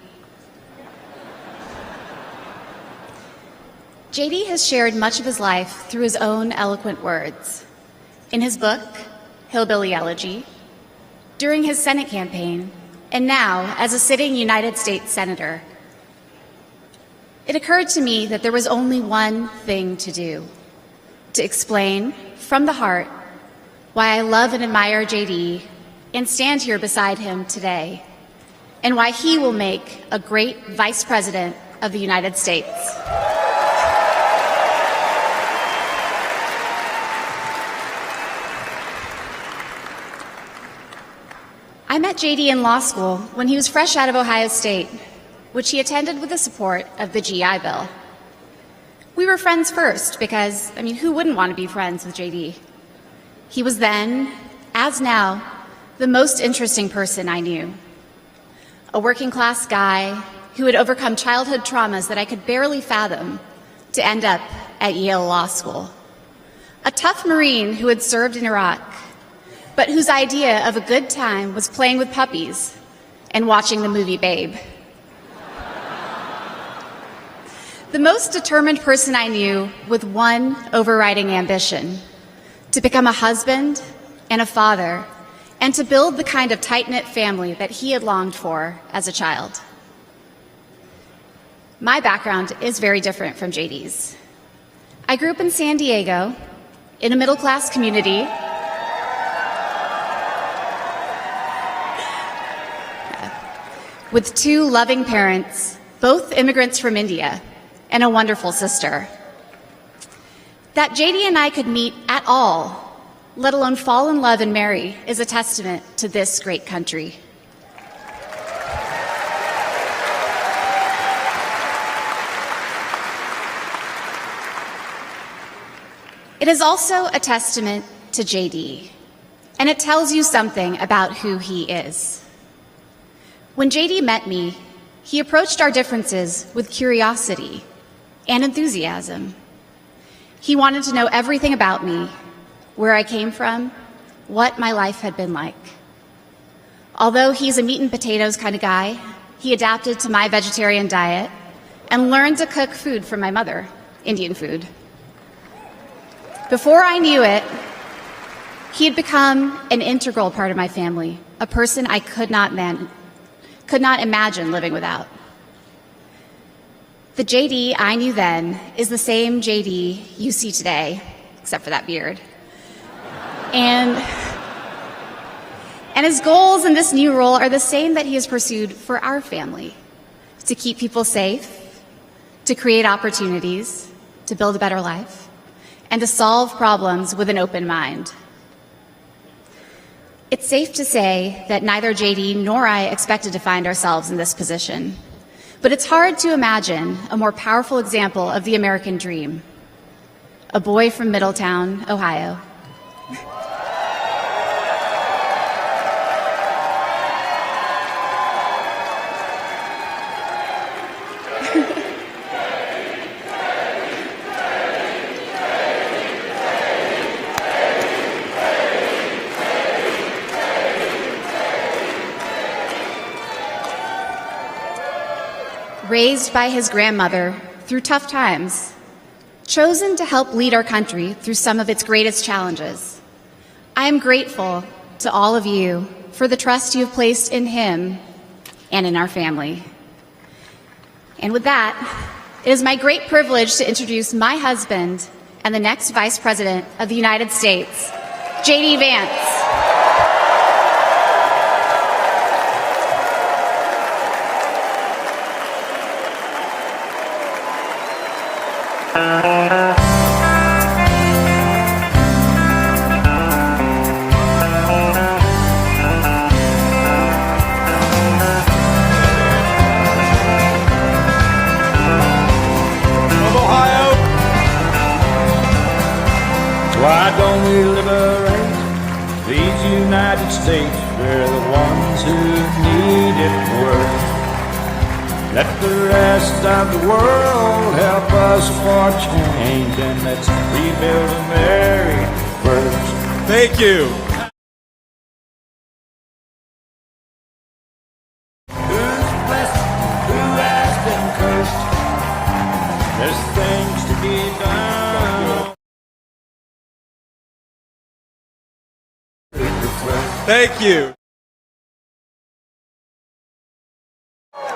J.D. has shared much of his life through his own eloquent words. In his book, Hillbilly Elegy, during his Senate campaign, and now as a sitting United States Senator. It occurred to me that there was only one thing to do: to explain from the heart why I love and admire J.D. and stand here beside him today, and why he will make a great Vice President of the United States. I met J.D. in law school when he was fresh out of Ohio State, which he attended with the support of the GI Bill. We were friends first because, who wouldn't want to be friends with J.D.? He was then, as now, the most interesting person I knew. A working-class guy who had overcome childhood traumas that I could barely fathom to end up at Yale Law School. A tough Marine who had served in Iraq, but whose idea of a good time was playing with puppies and watching the movie Babe. The most determined person I knew with one overriding ambition: to become a husband and a father, and to build the kind of tight-knit family that he had longed for as a child. My background is very different from J.D.'s. I grew up in San Diego, in a middle-class community with two loving parents, both immigrants from India, and a wonderful sister. That J.D. and I could meet at all, let alone fall in love and marry, is a testament to this great country. It is also a testament to J.D., and it tells you something about who he is. When J.D. met me, he approached our differences with curiosity and enthusiasm. He wanted to know everything about me, where I came from, what my life had been like. Although he's a meat and potatoes kind of guy, he adapted to my vegetarian diet and learned to cook food from my mother, Indian food. Before I knew it, he had become an integral part of my family, a person I could not imagine living without. The JD I knew then is the same JD you see today, except for that beard. And his goals in this new role are the same that he has pursued for our family: to keep people safe, to create opportunities, to build a better life, and to solve problems with an open mind. It's safe to say that neither JD nor I expected to find ourselves in this position, but it's hard to imagine a more powerful example of the American dream. A boy from Middletown, Ohio. Raised by his grandmother through tough times, chosen to help lead our country through some of its greatest challenges. I am grateful to all of you for the trust you have placed in him and in our family. And with that, it is my great privilege to introduce my husband and the next Vice President of the United States, J.D. Vance. Why don't we liberate these United States? We're the ones who need it worst. Let the rest of the world help us for change, and let's rebuild America first. Thank you. Who's blessed? Who has been cursed? There's things to be done. Thank you.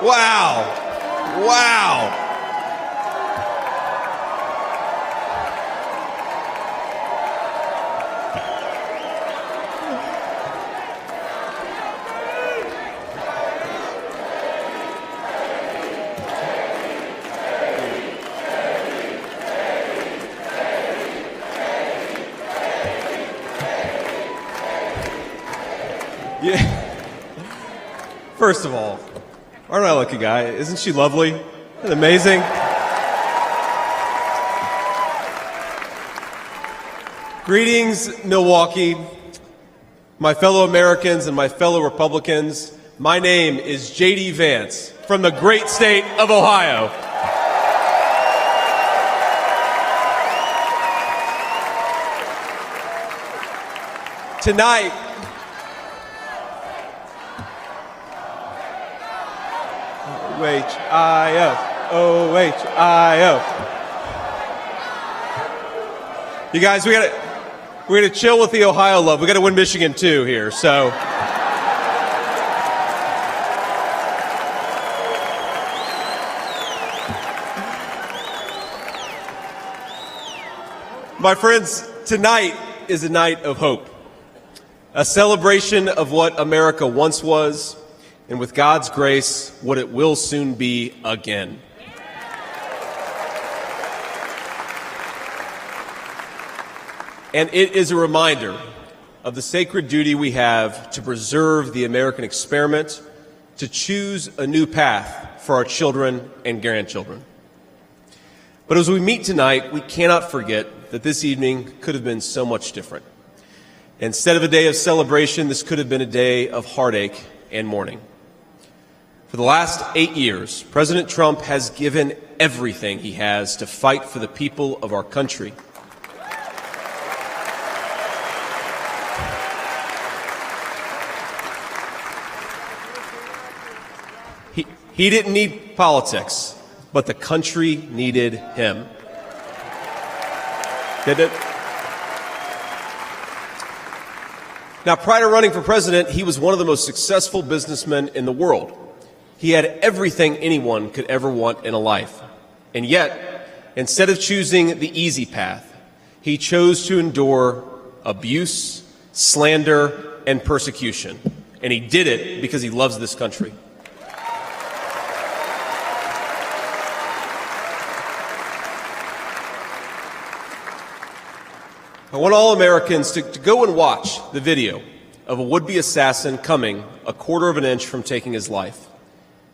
Wow. Wow. Yeah. First of all, aren't I a lucky guy? Isn't she lovely and amazing? Greetings, Milwaukee, my fellow Americans and my fellow Republicans. My name is J.D. Vance from the great state of Ohio. Tonight, O-H-I-O, O-H-I-O. You guys, we're gonna chill with the Ohio love. We gotta win Michigan too here, so. My friends, tonight is a night of hope, a celebration of what America once was, and with God's grace, what it will soon be again. And it is a reminder of the sacred duty we have to preserve the American experiment, to choose a new path for our children and grandchildren. But as we meet tonight, we cannot forget that this evening could have been so much different. Instead of a day of celebration, this could have been a day of heartache and mourning. For the last 8 years, President Trump has given everything he has to fight for the people of our country. He didn't need politics, but the country needed him. Did it? Now, prior to running for president, he was one of the most successful businessmen in the world. He had everything anyone could ever want in a life. And yet, instead of choosing the easy path, he chose to endure abuse, slander, and persecution. And he did it because he loves this country. I want all Americans to go and watch the video of a would-be assassin coming a quarter of an inch from taking his life.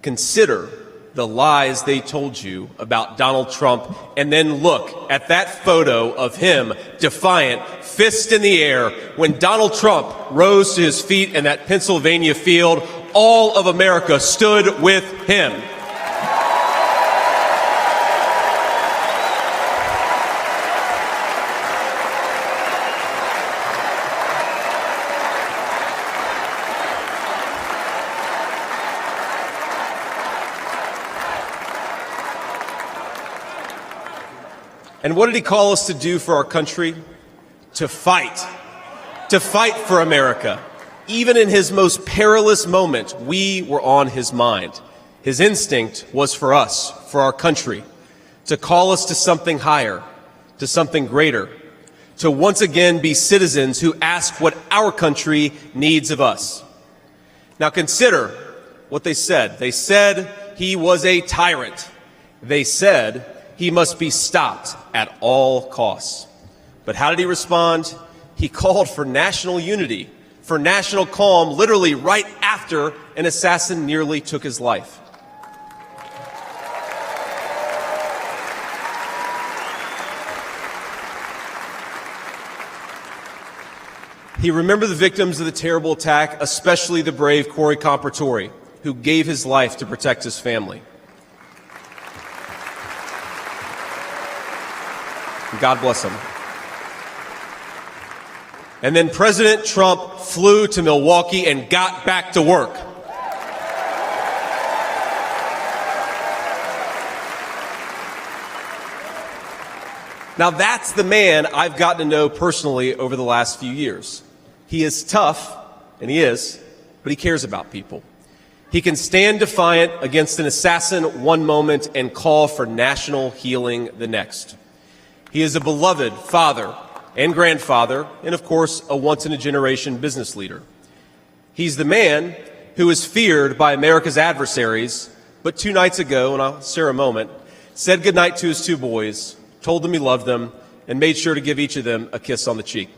Consider the lies they told you about Donald Trump, and then look at that photo of him, defiant, fist in the air, when Donald Trump rose to his feet in that Pennsylvania field. All of America stood with him. And what did he call us to do for our country? To fight for America. Even in his most perilous moment, we were on his mind. His instinct was for us, for our country, to call us to something higher, to something greater, to once again be citizens who ask what our country needs of us. Now consider what they said. They said he was a tyrant. They said he must be stopped at all costs. But how did he respond? He called for national unity, for national calm, literally right after an assassin nearly took his life. He remembered the victims of the terrible attack, especially the brave Corey Compertori, who gave his life to protect his family. God bless him. And then President Trump flew to Milwaukee and got back to work. Now that's the man I've gotten to know personally over the last few years. He is tough, and he is, but he cares about people. He can stand defiant against an assassin one moment and call for national healing the next. He is a beloved father and grandfather, and of course, a once-in-a-generation business leader. He's the man who is feared by America's adversaries, but 2 nights ago, and I'll share a moment, said goodnight to his 2 boys, told them he loved them, and made sure to give each of them a kiss on the cheek.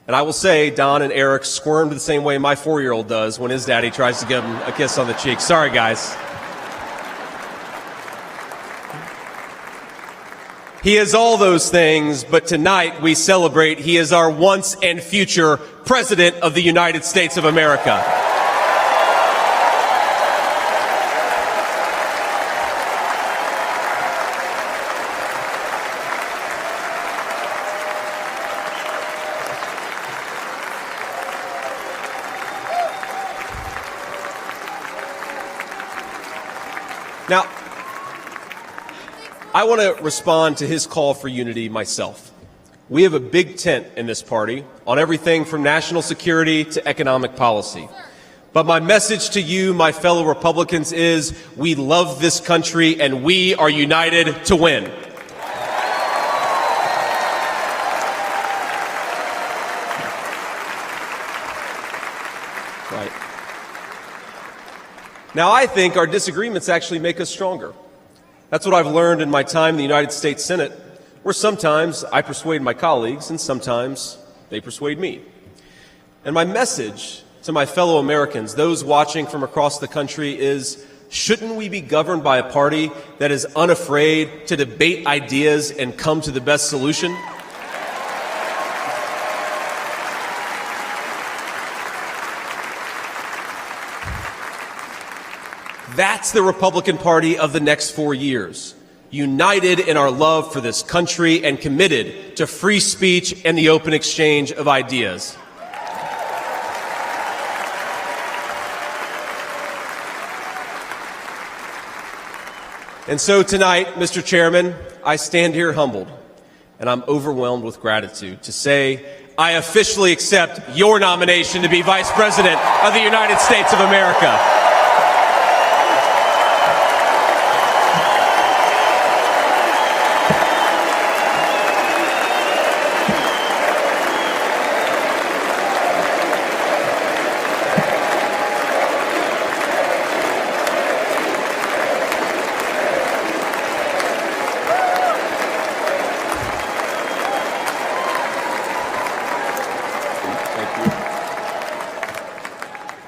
And I will say, Don and Eric squirmed the same way my 4-year-old does when his daddy tries to give him a kiss on the cheek. Sorry, guys. He is all those things, but tonight we celebrate he is our once and future President of the United States of America. Now, I want to respond to his call for unity myself. We have a big tent in this party on everything from national security to economic policy. But my message to you, my fellow Republicans, is we love this country and we are united to win. Right. Now, I think our disagreements actually make us stronger. That's what I've learned in my time in the United States Senate, where sometimes I persuade my colleagues and sometimes they persuade me. And my message to my fellow Americans, those watching from across the country, is shouldn't we be governed by a party that is unafraid to debate ideas and come to the best solution? That's the Republican Party of the next 4 years, united in our love for this country and committed to free speech and the open exchange of ideas. And so tonight, Mr. Chairman, I stand here humbled, and I'm overwhelmed with gratitude to say I officially accept your nomination to be Vice President of the United States of America.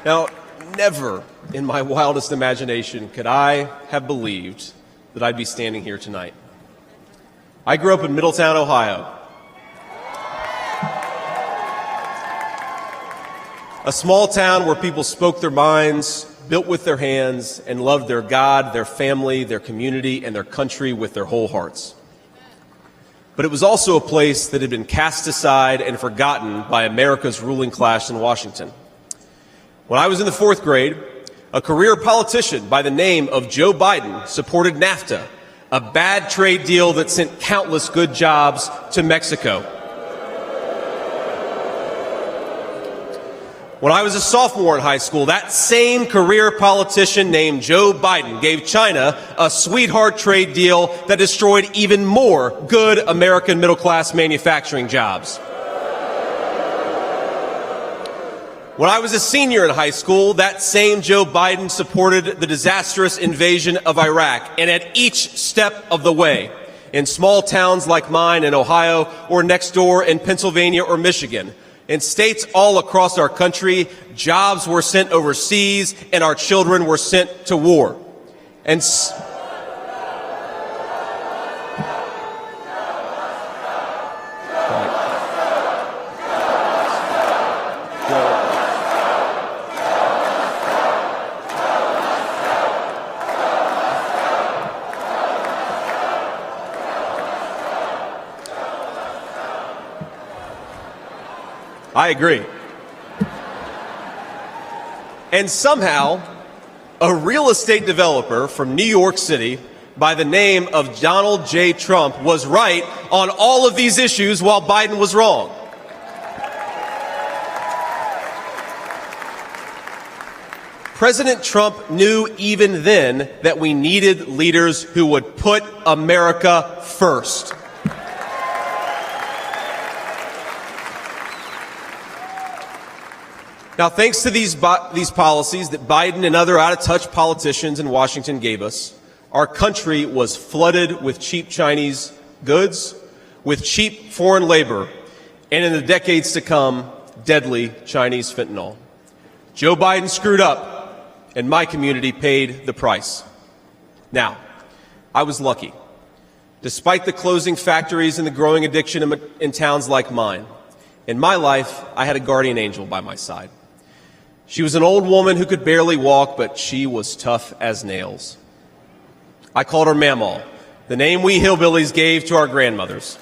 Now, never in my wildest imagination could I have believed that I'd be standing here tonight. I grew up in Middletown, Ohio, a small town where people spoke their minds, built with their hands, and loved their God, their family, their community, and their country with their whole hearts. But it was also a place that had been cast aside and forgotten by America's ruling class in Washington. When I was in the 4th grade, a career politician by the name of Joe Biden supported NAFTA, a bad trade deal that sent countless good jobs to Mexico. When I was a sophomore in high school, that same career politician named Joe Biden gave China a sweetheart trade deal that destroyed even more good American middle-class manufacturing jobs. When I was a senior in high school, that same Joe Biden supported the disastrous invasion of Iraq, and at each step of the way, in small towns like mine in Ohio or next door in Pennsylvania or Michigan, in states all across our country, jobs were sent overseas and our children were sent to war. And I agree. And somehow, a real estate developer from New York City by the name of Donald J. Trump was right on all of these issues while Biden was wrong. President Trump knew even then that we needed leaders who would put America first. Now, thanks to these policies that Biden and other out-of-touch politicians in Washington gave us, our country was flooded with cheap Chinese goods, with cheap foreign labor, and in the decades to come, deadly Chinese fentanyl. Joe Biden screwed up, and my community paid the price. Now, I was lucky. Despite the closing factories and the growing addiction in towns like mine, in my life, I had a guardian angel by my side. She was an old woman who could barely walk, but she was tough as nails. I called her Mamaw, the name we hillbillies gave to our grandmothers.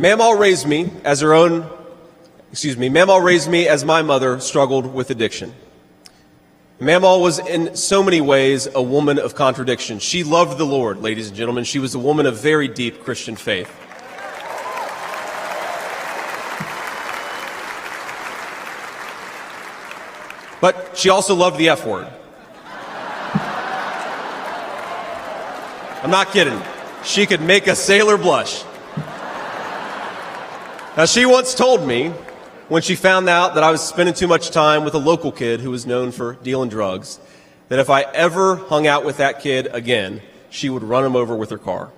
Mamaw raised me as my mother struggled with addiction. Mamaw was in so many ways a woman of contradiction. She loved the Lord, ladies and gentlemen. She was a woman of very deep Christian faith. But she also loved the F word. I'm not kidding. She could make a sailor blush. Now, she once told me, when she found out that I was spending too much time with a local kid who was known for dealing drugs, that if I ever hung out with that kid again, she would run him over with her car.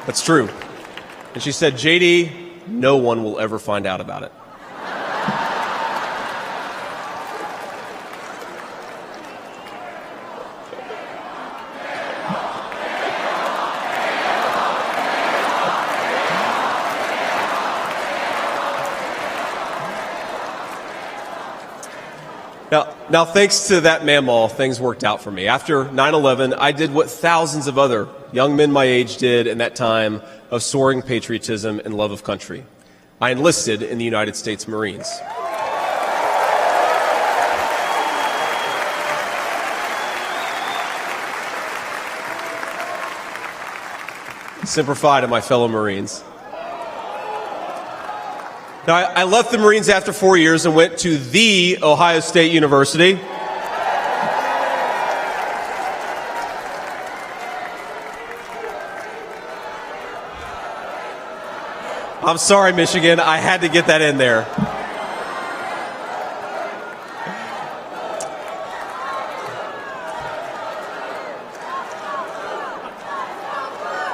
That's true. And she said, J.D., no one will ever find out about it. Now, Now, thanks to that mammal, things worked out for me. After 9/11, I did what thousands of other young men my age did in that time of soaring patriotism and love of country. I enlisted in the United States Marines. Semper Fi to my fellow Marines. Now, I left the Marines after 4 years and went to the Ohio State University. I'm sorry, Michigan. I had to get that in there.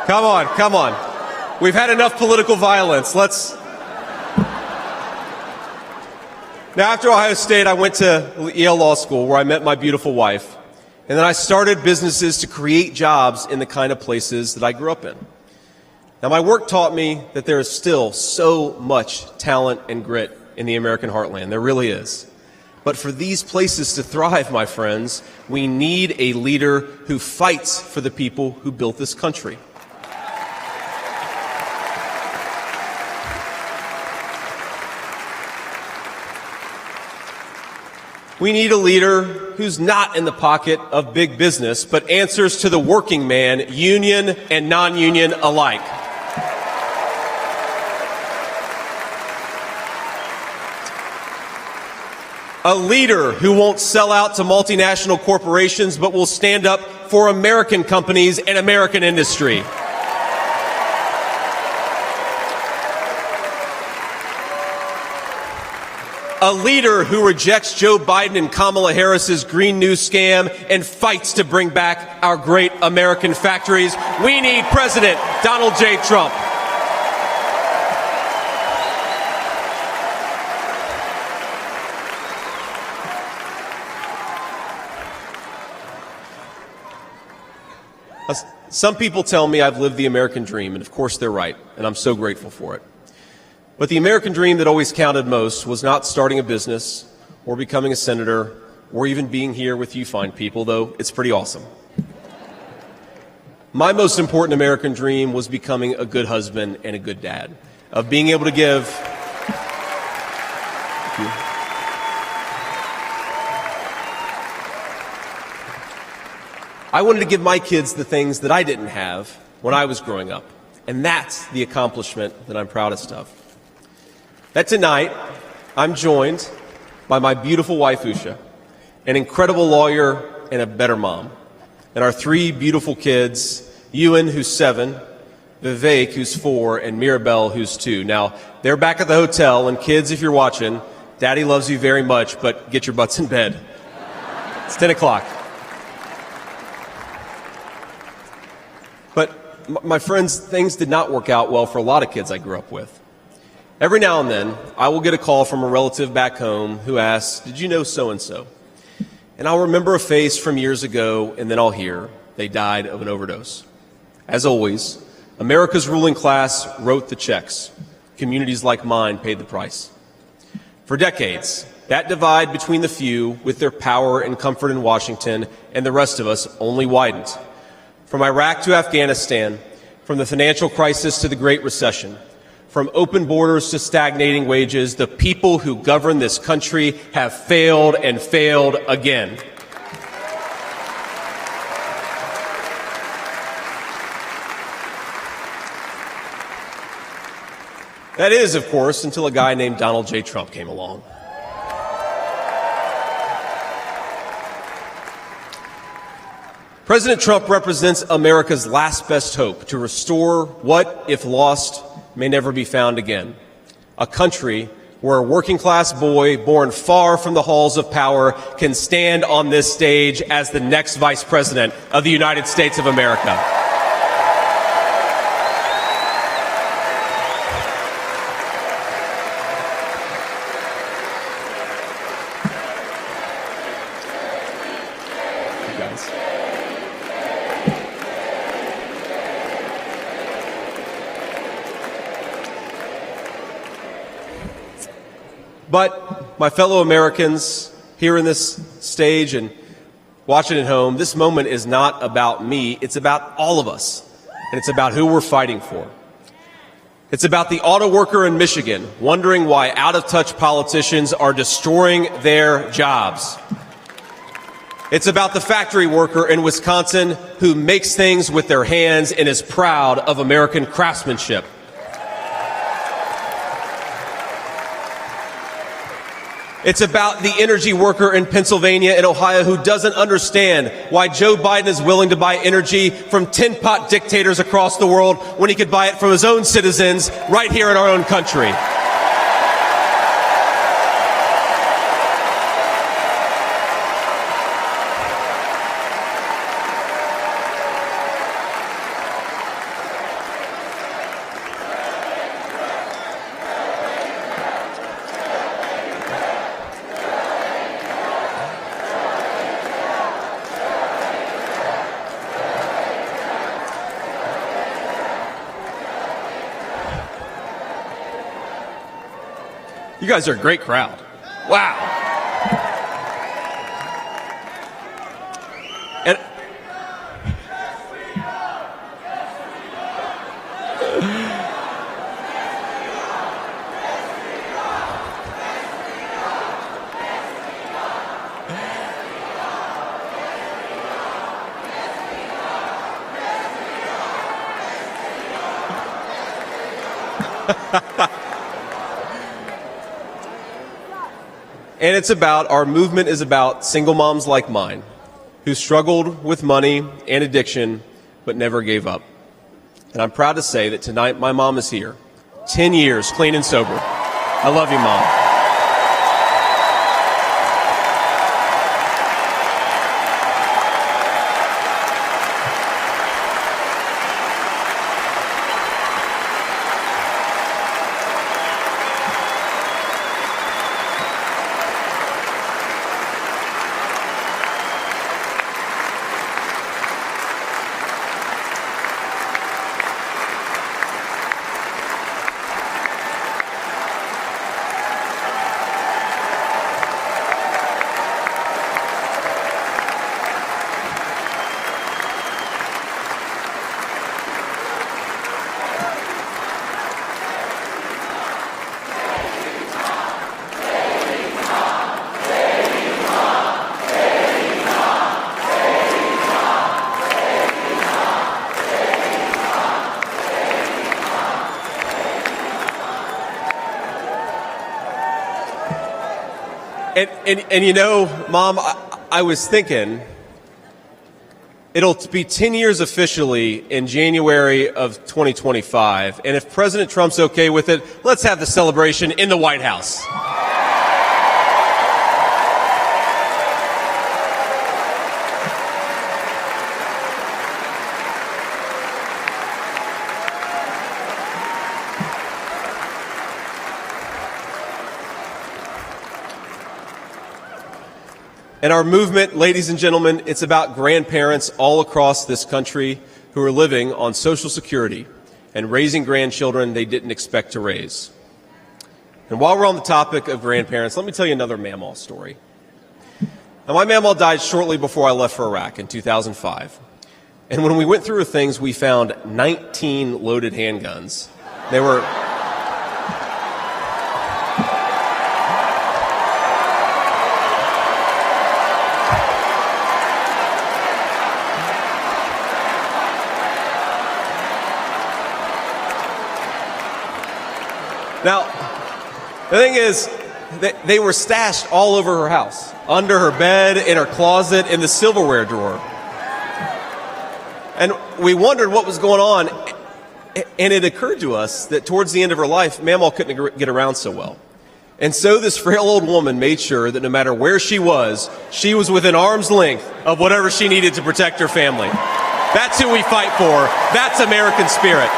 Come on, come on. We've had enough political violence. Now, after Ohio State, I went to Yale Law School, where I met my beautiful wife. And then I started businesses to create jobs in the kind of places that I grew up in. Now, my work taught me that there is still so much talent and grit in the American heartland. There really is. But for these places to thrive, my friends, we need a leader who fights for the people who built this country. We need a leader who's not in the pocket of big business, but answers to the working man, union and non-union alike. A leader who won't sell out to multinational corporations, but will stand up for American companies and American industry. A leader who rejects Joe Biden and Kamala Harris's Green New scam and fights to bring back our great American factories. We need President Donald J. Trump. Some people tell me I've lived the American dream, and of course they're right, and I'm so grateful for it. But the American dream that always counted most was not starting a business or becoming a senator or even being here with you fine people, though it's pretty awesome. My most important American dream was becoming a good husband and a good dad, of being able to give. Thank you. I wanted to give my kids the things that I didn't have when I was growing up, and that's the accomplishment that I'm proudest of. That tonight, I'm joined by my beautiful wife, Usha, an incredible lawyer and a better mom, and our three beautiful kids, Ewan, who's 7, Vivek, who's 4, and Mirabelle, who's 2. Now, they're back at the hotel, and kids, if you're watching, Daddy loves you very much, but get your butts in bed. It's 10 o'clock. But, my friends, things did not work out well for a lot of kids I grew up with. Every now and then, I will get a call from a relative back home who asks, "Did you know so-and-so?" And I'll remember a face from years ago, and then I'll hear, "They died of an overdose." As always, America's ruling class wrote the checks. Communities like mine paid the price. For decades, that divide between the few with their power and comfort in Washington and the rest of us only widened. From Iraq to Afghanistan, from the financial crisis to the Great Recession, from open borders to stagnating wages, the people who govern this country have failed and failed again. That is, of course, until a guy named Donald J. Trump came along. President Trump represents America's last best hope to restore what, if lost, may never be found again. A country where a working-class boy born far from the halls of power can stand on this stage as the next Vice President of the United States of America. But, my fellow Americans, here in this stage and watching at home, this moment is not about me. It's about all of us, and it's about who we're fighting for. It's about the auto worker in Michigan wondering why out-of-touch politicians are destroying their jobs. It's about the factory worker in Wisconsin who makes things with their hands and is proud of American craftsmanship. It's about the energy worker in Pennsylvania and Ohio who doesn't understand why Joe Biden is willing to buy energy from tin-pot dictators across the world when he could buy it from his own citizens right here in our own country. You guys are a great crowd. Wow. And And it's about, our movement is about single moms like mine who struggled with money and addiction but never gave up. And I'm proud to say that tonight my mom is here, 10 years clean and sober. I love you, Mom. And you know, Mom, I was thinking, it'll be 10 years officially in January of 2025. And if President Trump's okay with it, let's have the celebration in the White House. And our movement, ladies and gentlemen, it's about grandparents all across this country who are living on Social Security and raising grandchildren they didn't expect to raise. And while we're on the topic of grandparents, let me tell you another Mamaw story. Now, my Mamaw died shortly before I left for Iraq in 2005. And when we went through her things, we found 19 loaded handguns. They were... Now, the thing is, they were stashed all over her house, under her bed, in her closet, in the silverware drawer. And we wondered what was going on, and it occurred to us that towards the end of her life, Mamaw couldn't get around so well. And so this frail old woman made sure that no matter where she was within arm's length of whatever she needed to protect her family. That's who we fight for. That's American spirit.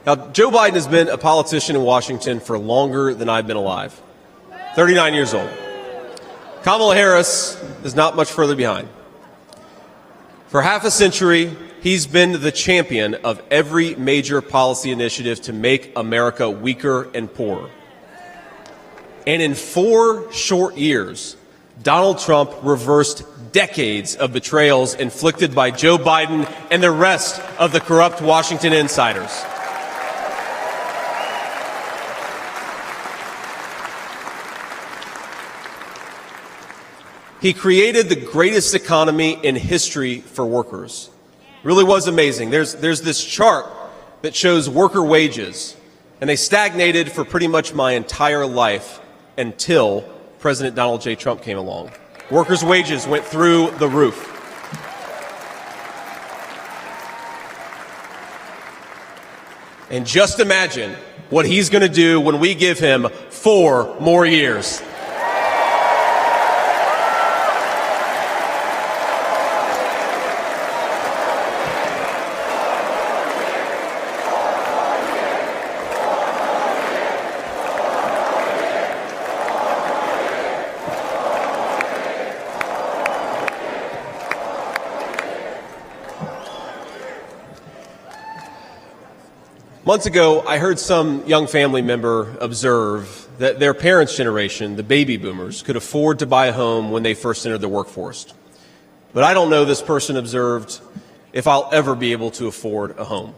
Now, Joe Biden has been a politician in Washington for longer than I've been alive, 39 years old. Kamala Harris is not much further behind. For half a century, he's been the champion of every major policy initiative to make America weaker and poorer. And in 4 short years, Donald Trump reversed decades of betrayals inflicted by Joe Biden and the rest of the corrupt Washington insiders. He created the greatest economy in history for workers. It really was amazing. There's this chart that shows worker wages, and they stagnated for pretty much my entire life until President Donald J. Trump came along. Workers' wages went through the roof. And just imagine what he's going to do when we give him 4 more years. Months ago, I heard some young family member observe that their parents' generation, the baby boomers, could afford to buy a home when they first entered the workforce. But I don't know, this person observed, if I'll ever be able to afford a home.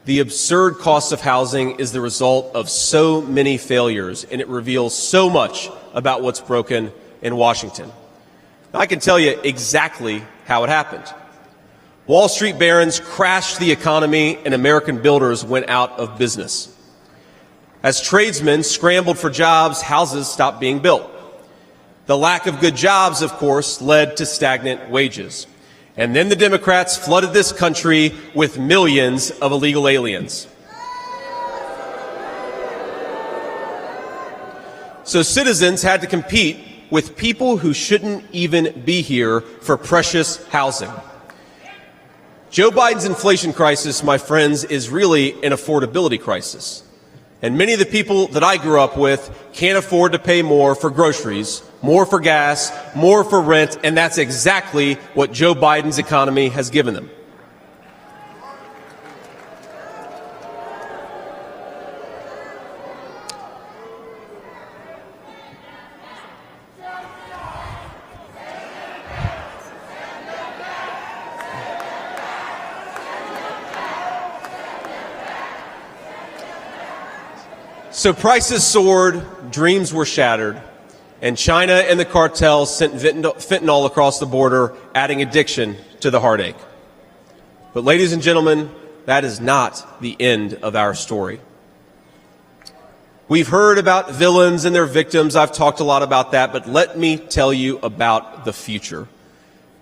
The absurd cost of housing is the result of so many failures, and it reveals so much about what's broken in Washington. Now, I can tell you exactly how it happened. Wall Street barons crashed the economy and American builders went out of business. As tradesmen scrambled for jobs, houses stopped being built. The lack of good jobs, of course, led to stagnant wages. And then the Democrats flooded this country with millions of illegal aliens. So citizens had to compete with people who shouldn't even be here for precious housing. Joe Biden's inflation crisis, my friends, is really an affordability crisis. And many of the people that I grew up with can't afford to pay more for groceries, more for gas, more for rent, and that's exactly what Joe Biden's economy has given them. So prices soared, dreams were shattered, and China and the cartels sent fentanyl across the border, adding addiction to the heartache. But ladies and gentlemen, that is not the end of our story. We've heard about villains and their victims. I've talked a lot about that, but let me tell you about the future.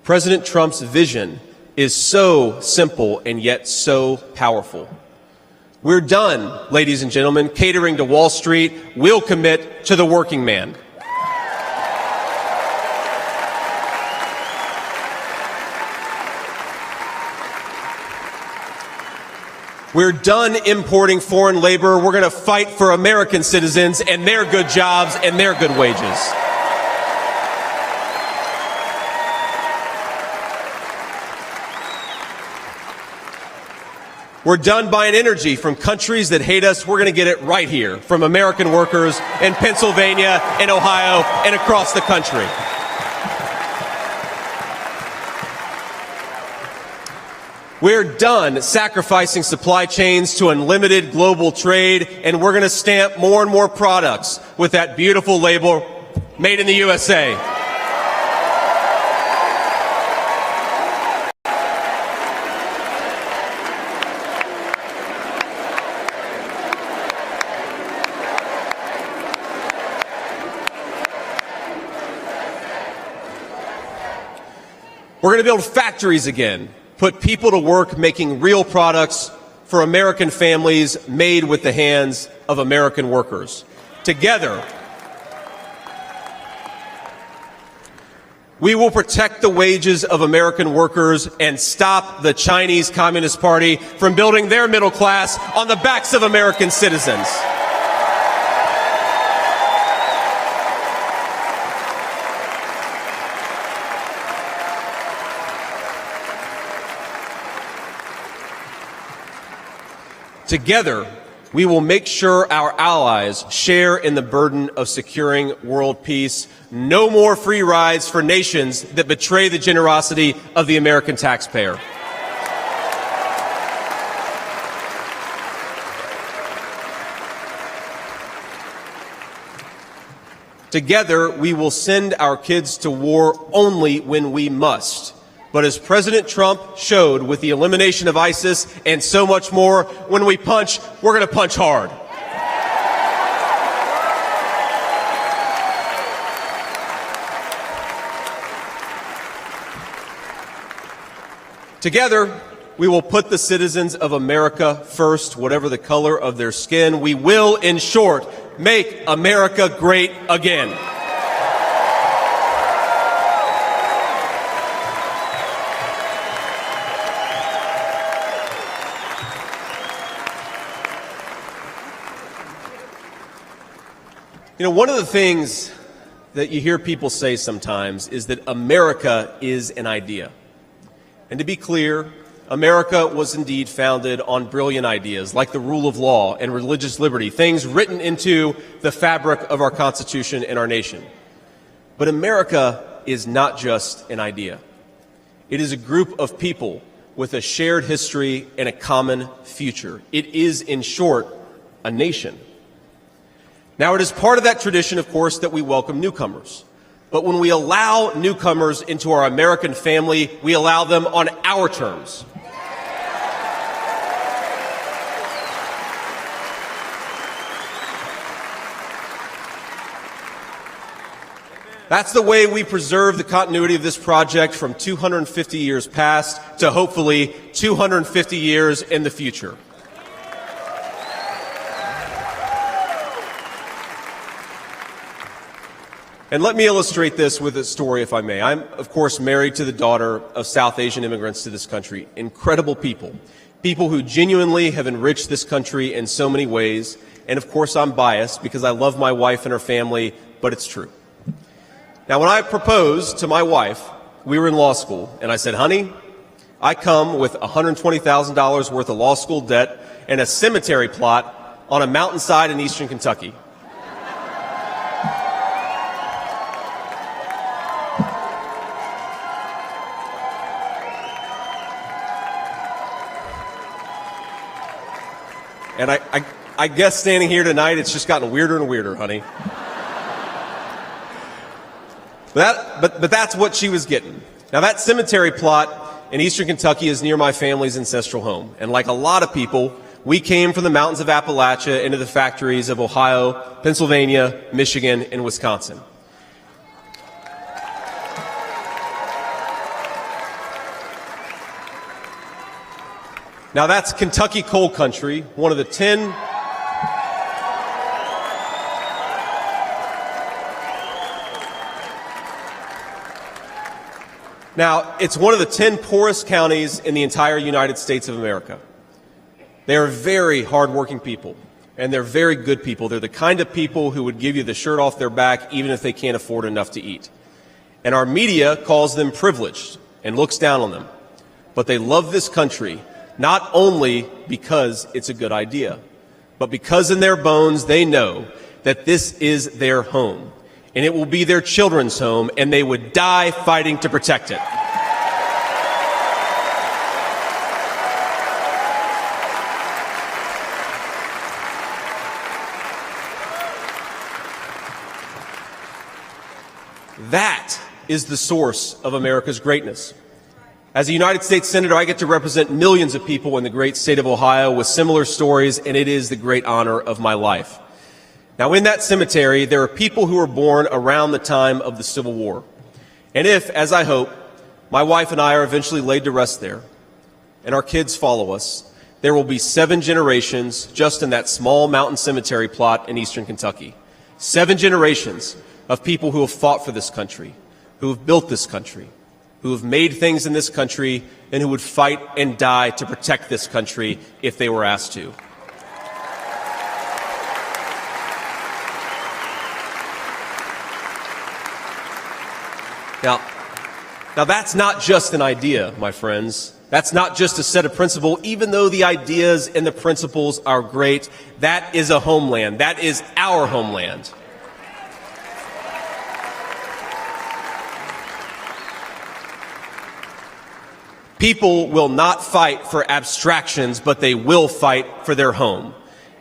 President Trump's vision is so simple and yet so powerful. We're done, ladies and gentlemen, catering to Wall Street. We'll commit to the working man. We're done importing foreign labor. We're going to fight for American citizens and their good jobs and their good wages. We're done buying energy from countries that hate us. We're going to get it right here from American workers in Pennsylvania and Ohio and across the country. We're done sacrificing supply chains to unlimited global trade, and we're going to stamp more and more products with that beautiful label, Made in the USA. We're going to build factories again, put people to work making real products for American families made with the hands of American workers. Together, We will protect the wages of American workers and stop the Chinese Communist Party from building their middle class on the backs of American citizens. Together, we will make sure our allies share in the burden of securing world peace. No more free rides for nations that betray the generosity of the American taxpayer. Together, we will send our kids to war only when we must. But as President Trump showed with the elimination of ISIS and so much more, when we punch, we're going to punch hard. Together, we will put the citizens of America first, whatever the color of their skin. We will, in short, make America great again. You know, one of the things that you hear people say sometimes is that America is an idea. And to be clear, America was indeed founded on brilliant ideas like the rule of law and religious liberty, things written into the fabric of our Constitution and our nation. But America is not just an idea. It is a group of people with a shared history and a common future. It is, in short, a nation. Now, it is part of that tradition, of course, that we welcome newcomers. But when we allow newcomers into our American family, we allow them on our terms. That's the way we preserve the continuity of this project from 250 years past to hopefully 250 years in the future. And let me illustrate this with a story, if I may. I'm, of course, married to the daughter of South Asian immigrants to this country. Incredible people. People who genuinely have enriched this country in so many ways. And, of course, I'm biased because I love my wife and her family, but it's true. Now, when I proposed to my wife, we were in law school, and I said, honey, I come with $120,000 worth of law school debt and a cemetery plot on a mountainside in eastern Kentucky. And I guess standing here tonight, it's just gotten weirder and weirder, honey. But that's what she was getting. Now, that cemetery plot in eastern Kentucky is near my family's ancestral home. And like a lot of people, we came from the mountains of Appalachia into the factories of Ohio, Pennsylvania, Michigan, and Wisconsin. Now, that's Kentucky coal country, one of the 10 Now, it's one of the 10 poorest counties in the entire United States of America. They are very hardworking people, and they're very good people. They're the kind of people who would give you the shirt off their back even if they can't afford enough to eat. And our media calls them privileged and looks down on them. But they love this country not only because it's a good idea, but because in their bones they know that this is their home, and it will be their children's home, and they would die fighting to protect it. That is the source of America's greatness. As a United States Senator, I get to represent millions of people in the great state of Ohio with similar stories, and it is the great honor of my life. Now, in that cemetery, there are people who were born around the time of the Civil War. And if, as I hope, my wife and I are eventually laid to rest there, and our kids follow us, there will be 7 generations just in that small mountain cemetery plot in eastern Kentucky. 7 generations of people who have fought for this country, who have built this country, who have made things in this country, and who would fight and die to protect this country if they were asked to. Now that's not just an idea, my friends. That's not just a set of principles. Even though the ideas and the principles are great, that is a homeland. That is our homeland. People will not fight for abstractions, but they will fight for their home.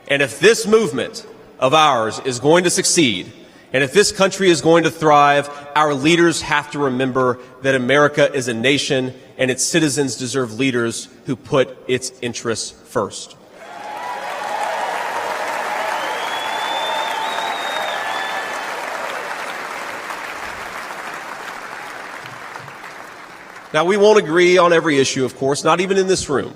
And if this movement of ours is going to succeed, and if this country is going to thrive, our leaders have to remember that America is a nation and its citizens deserve leaders who put its interests first. Now, we won't agree on every issue, of course, not even in this room.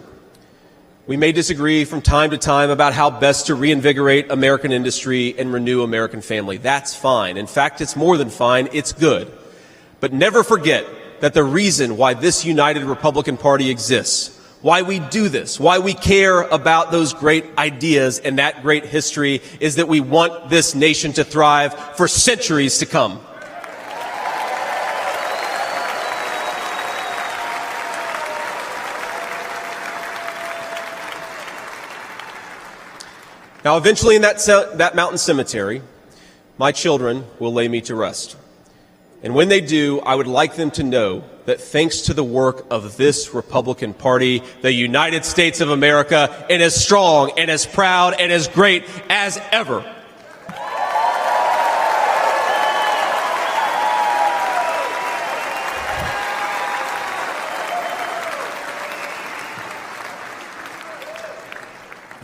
We may disagree from time to time about how best to reinvigorate American industry and renew American family. That's fine. In fact, it's more than fine. It's good. But never forget that the reason why this united Republican Party exists, why we do this, why we care about those great ideas and that great history, is that we want this nation to thrive for centuries to come. Now, eventually in that mountain cemetery, my children will lay me to rest. And when they do, I would like them to know that thanks to the work of this Republican Party, the United States of America is as strong and as proud and as great as ever.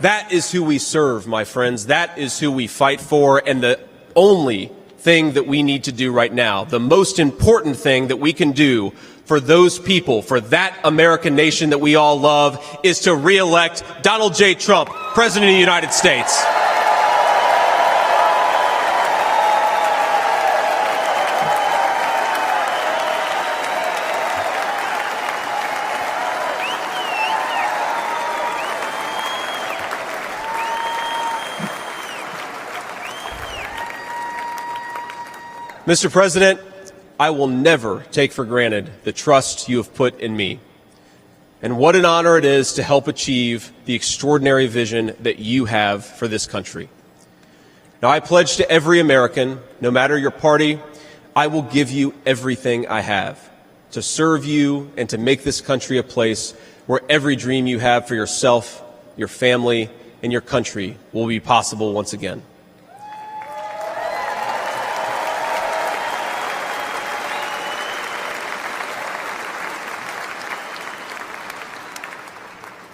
That is who we serve, my friends. That is who we fight for. And the only thing that we need to do right now, the most important thing that we can do for those people, for that American nation that we all love, is to re-elect Donald J. Trump, President of the United States. Mr. President, I will never take for granted the trust you have put in me. And what an honor it is to help achieve the extraordinary vision that you have for this country. Now, I pledge to every American, no matter your party, I will give you everything I have to serve you and to make this country a place where every dream you have for yourself, your family, and your country will be possible once again.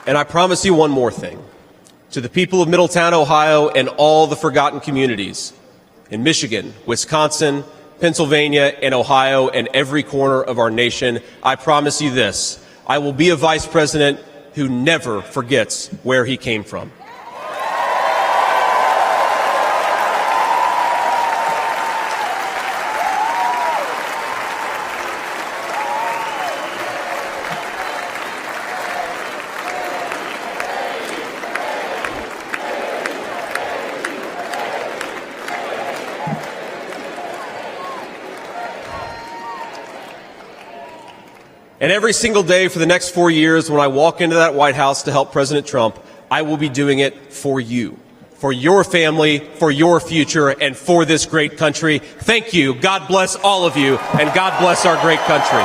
And I promise you one more thing. To the people of Middletown, Ohio, and all the forgotten communities in Michigan, Wisconsin, Pennsylvania, and Ohio, and every corner of our nation, I promise you this: I will be a vice president who never forgets where he came from. And every single day for the next 4 years, when I walk into that White House to help President Trump, I will be doing it for you, for your family, for your future, and for this great country. Thank you. God bless all of you, and God bless our great country.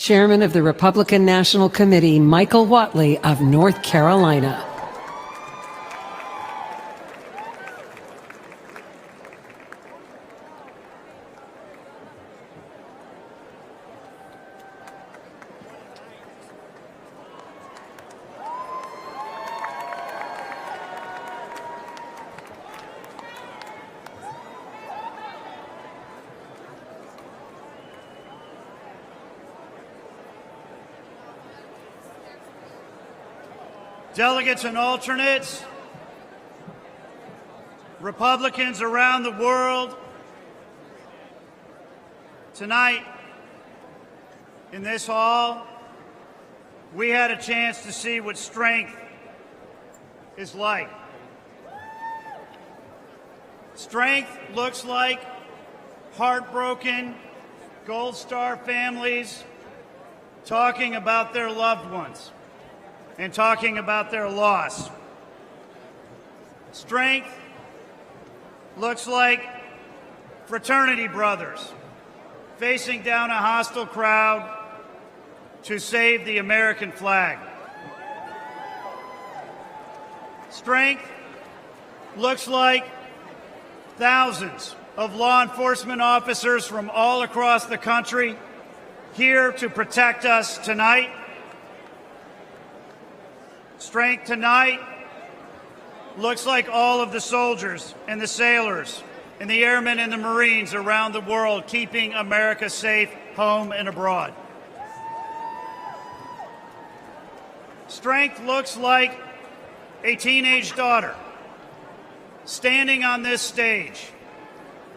Chairman of the Republican National Committee, Michael Whatley of North Carolina. Delegates and alternates, Republicans around the world, tonight in this hall, we had a chance to see what strength is like. Strength looks like heartbroken Gold Star families talking about their loved ones and talking about their loss. Strength looks like fraternity brothers facing down a hostile crowd to save the American flag. Strength looks like thousands of law enforcement officers from all across the country here to protect us tonight. Strength tonight looks like all of the soldiers and the sailors and the airmen and the Marines around the world keeping America safe home and abroad. Strength looks like a teenage daughter standing on this stage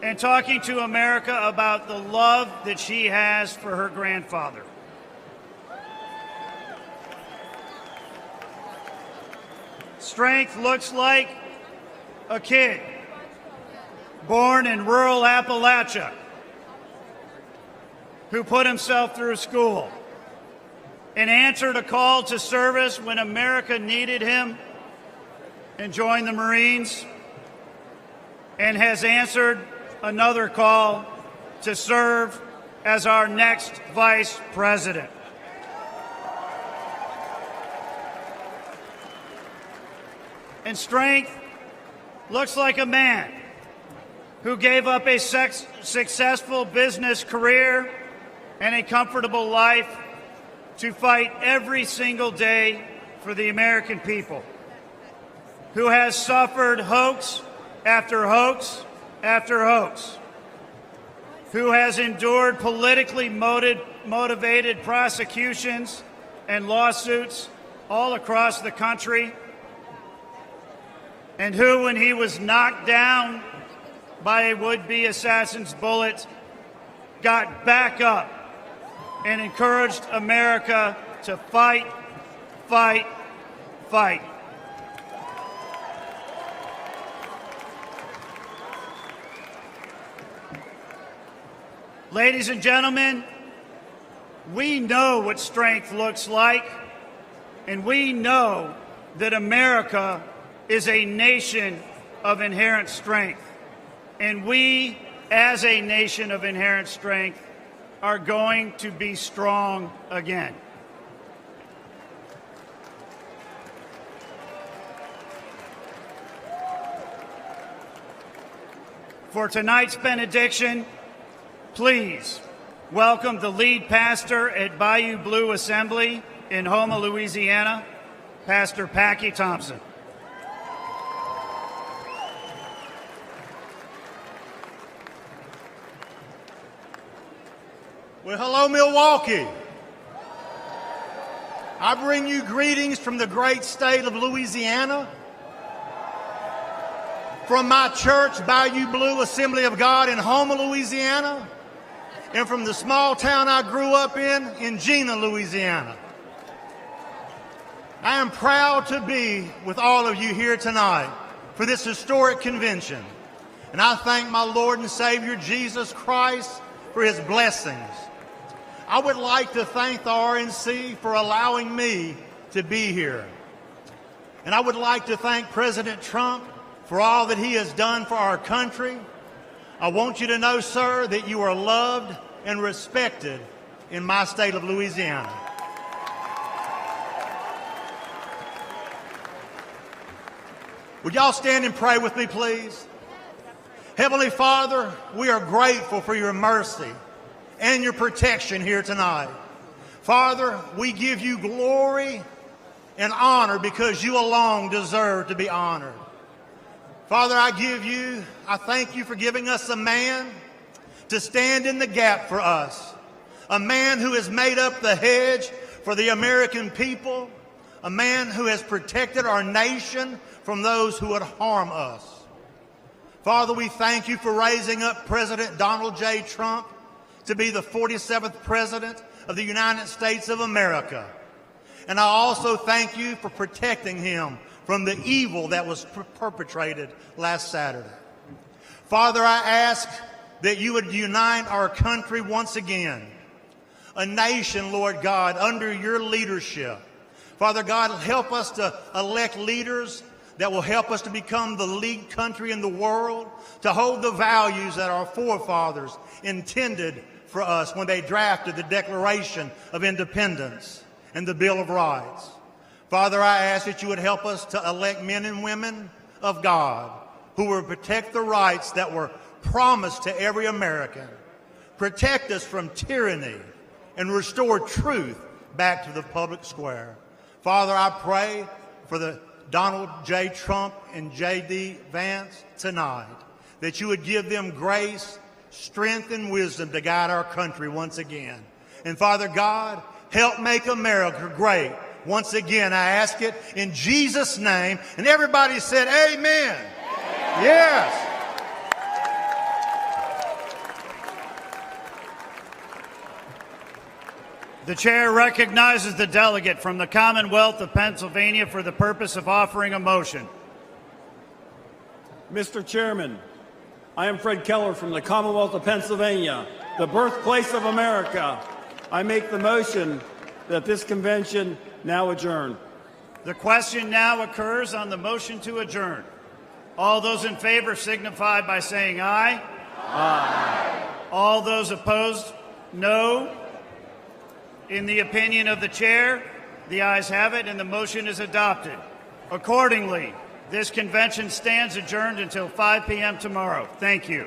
and talking to America about the love that she has for her grandfather. Strength looks like a kid born in rural Appalachia who put himself through school and answered a call to service when America needed him and joined the Marines, and has answered another call to serve as our next vice president. And strength looks like a man who gave up a successful business career and a comfortable life to fight every single day for the American people, who has suffered hoax after hoax after hoax, who has endured politically motivated prosecutions and lawsuits all across the country, and who, when he was knocked down by a would-be assassin's bullet, got back up and encouraged America to fight, fight, fight. Ladies and gentlemen, we know what strength looks like, and we know that America is a nation of inherent strength. And we, as a nation of inherent strength, are going to be strong again. For tonight's benediction, please welcome the lead pastor at Bayou Blue Assembly in Houma, Louisiana, Pastor Packy Thompson. Well, hello, Milwaukee. I bring you greetings from the great state of Louisiana, from my church, Bayou Blue Assembly of God in Houma, Louisiana, and from the small town I grew up in Jena, Louisiana. I am proud to be with all of you here tonight for this historic convention, and I thank my Lord and Savior Jesus Christ for his blessings. I would like to thank the RNC for allowing me to be here. And I would like to thank President Trump for all that he has done for our country. I want you to know, sir, that you are loved and respected in my state of Louisiana. Would y'all stand and pray with me, please? Heavenly Father, we are grateful for your mercy and your protection here tonight. Father, we give you glory and honor because you alone deserve to be honored. Father, I thank you for giving us a man to stand in the gap for us, a man who has made up the hedge for the American people, a man who has protected our nation from those who would harm us. Father, we thank you for raising up President Donald J. Trump to be the 47th President of the United States of America. And I also thank you for protecting him from the evil that was perpetrated last Saturday. Father, I ask that you would unite our country once again, a nation, Lord God, under your leadership. Father God, help us to elect leaders that will help us to become the lead country in the world, to hold the values that our forefathers intended for us when they drafted the Declaration of Independence and the Bill of Rights. Father, I ask that you would help us to elect men and women of God who will protect the rights that were promised to every American, protect us from tyranny, and restore truth back to the public square. Father, I pray for the Donald J. Trump and J.D. Vance tonight, that you would give them grace, strength, and wisdom to guide our country once again. And Father God, help make America great. Once again, I ask it in Jesus' name. And everybody said, amen. Amen. Yes. The chair recognizes the delegate from the Commonwealth of Pennsylvania for the purpose of offering a motion. Mr. Chairman, I am Fred Keller from the Commonwealth of Pennsylvania, the birthplace of America. I make the motion that this convention now adjourn. The question now occurs on the motion to adjourn. All those in favor signify by saying aye. Aye. All those opposed, no. In the opinion of the chair, the ayes have it and the motion is adopted. Accordingly, this convention stands adjourned until 5 p.m. tomorrow. Thank you.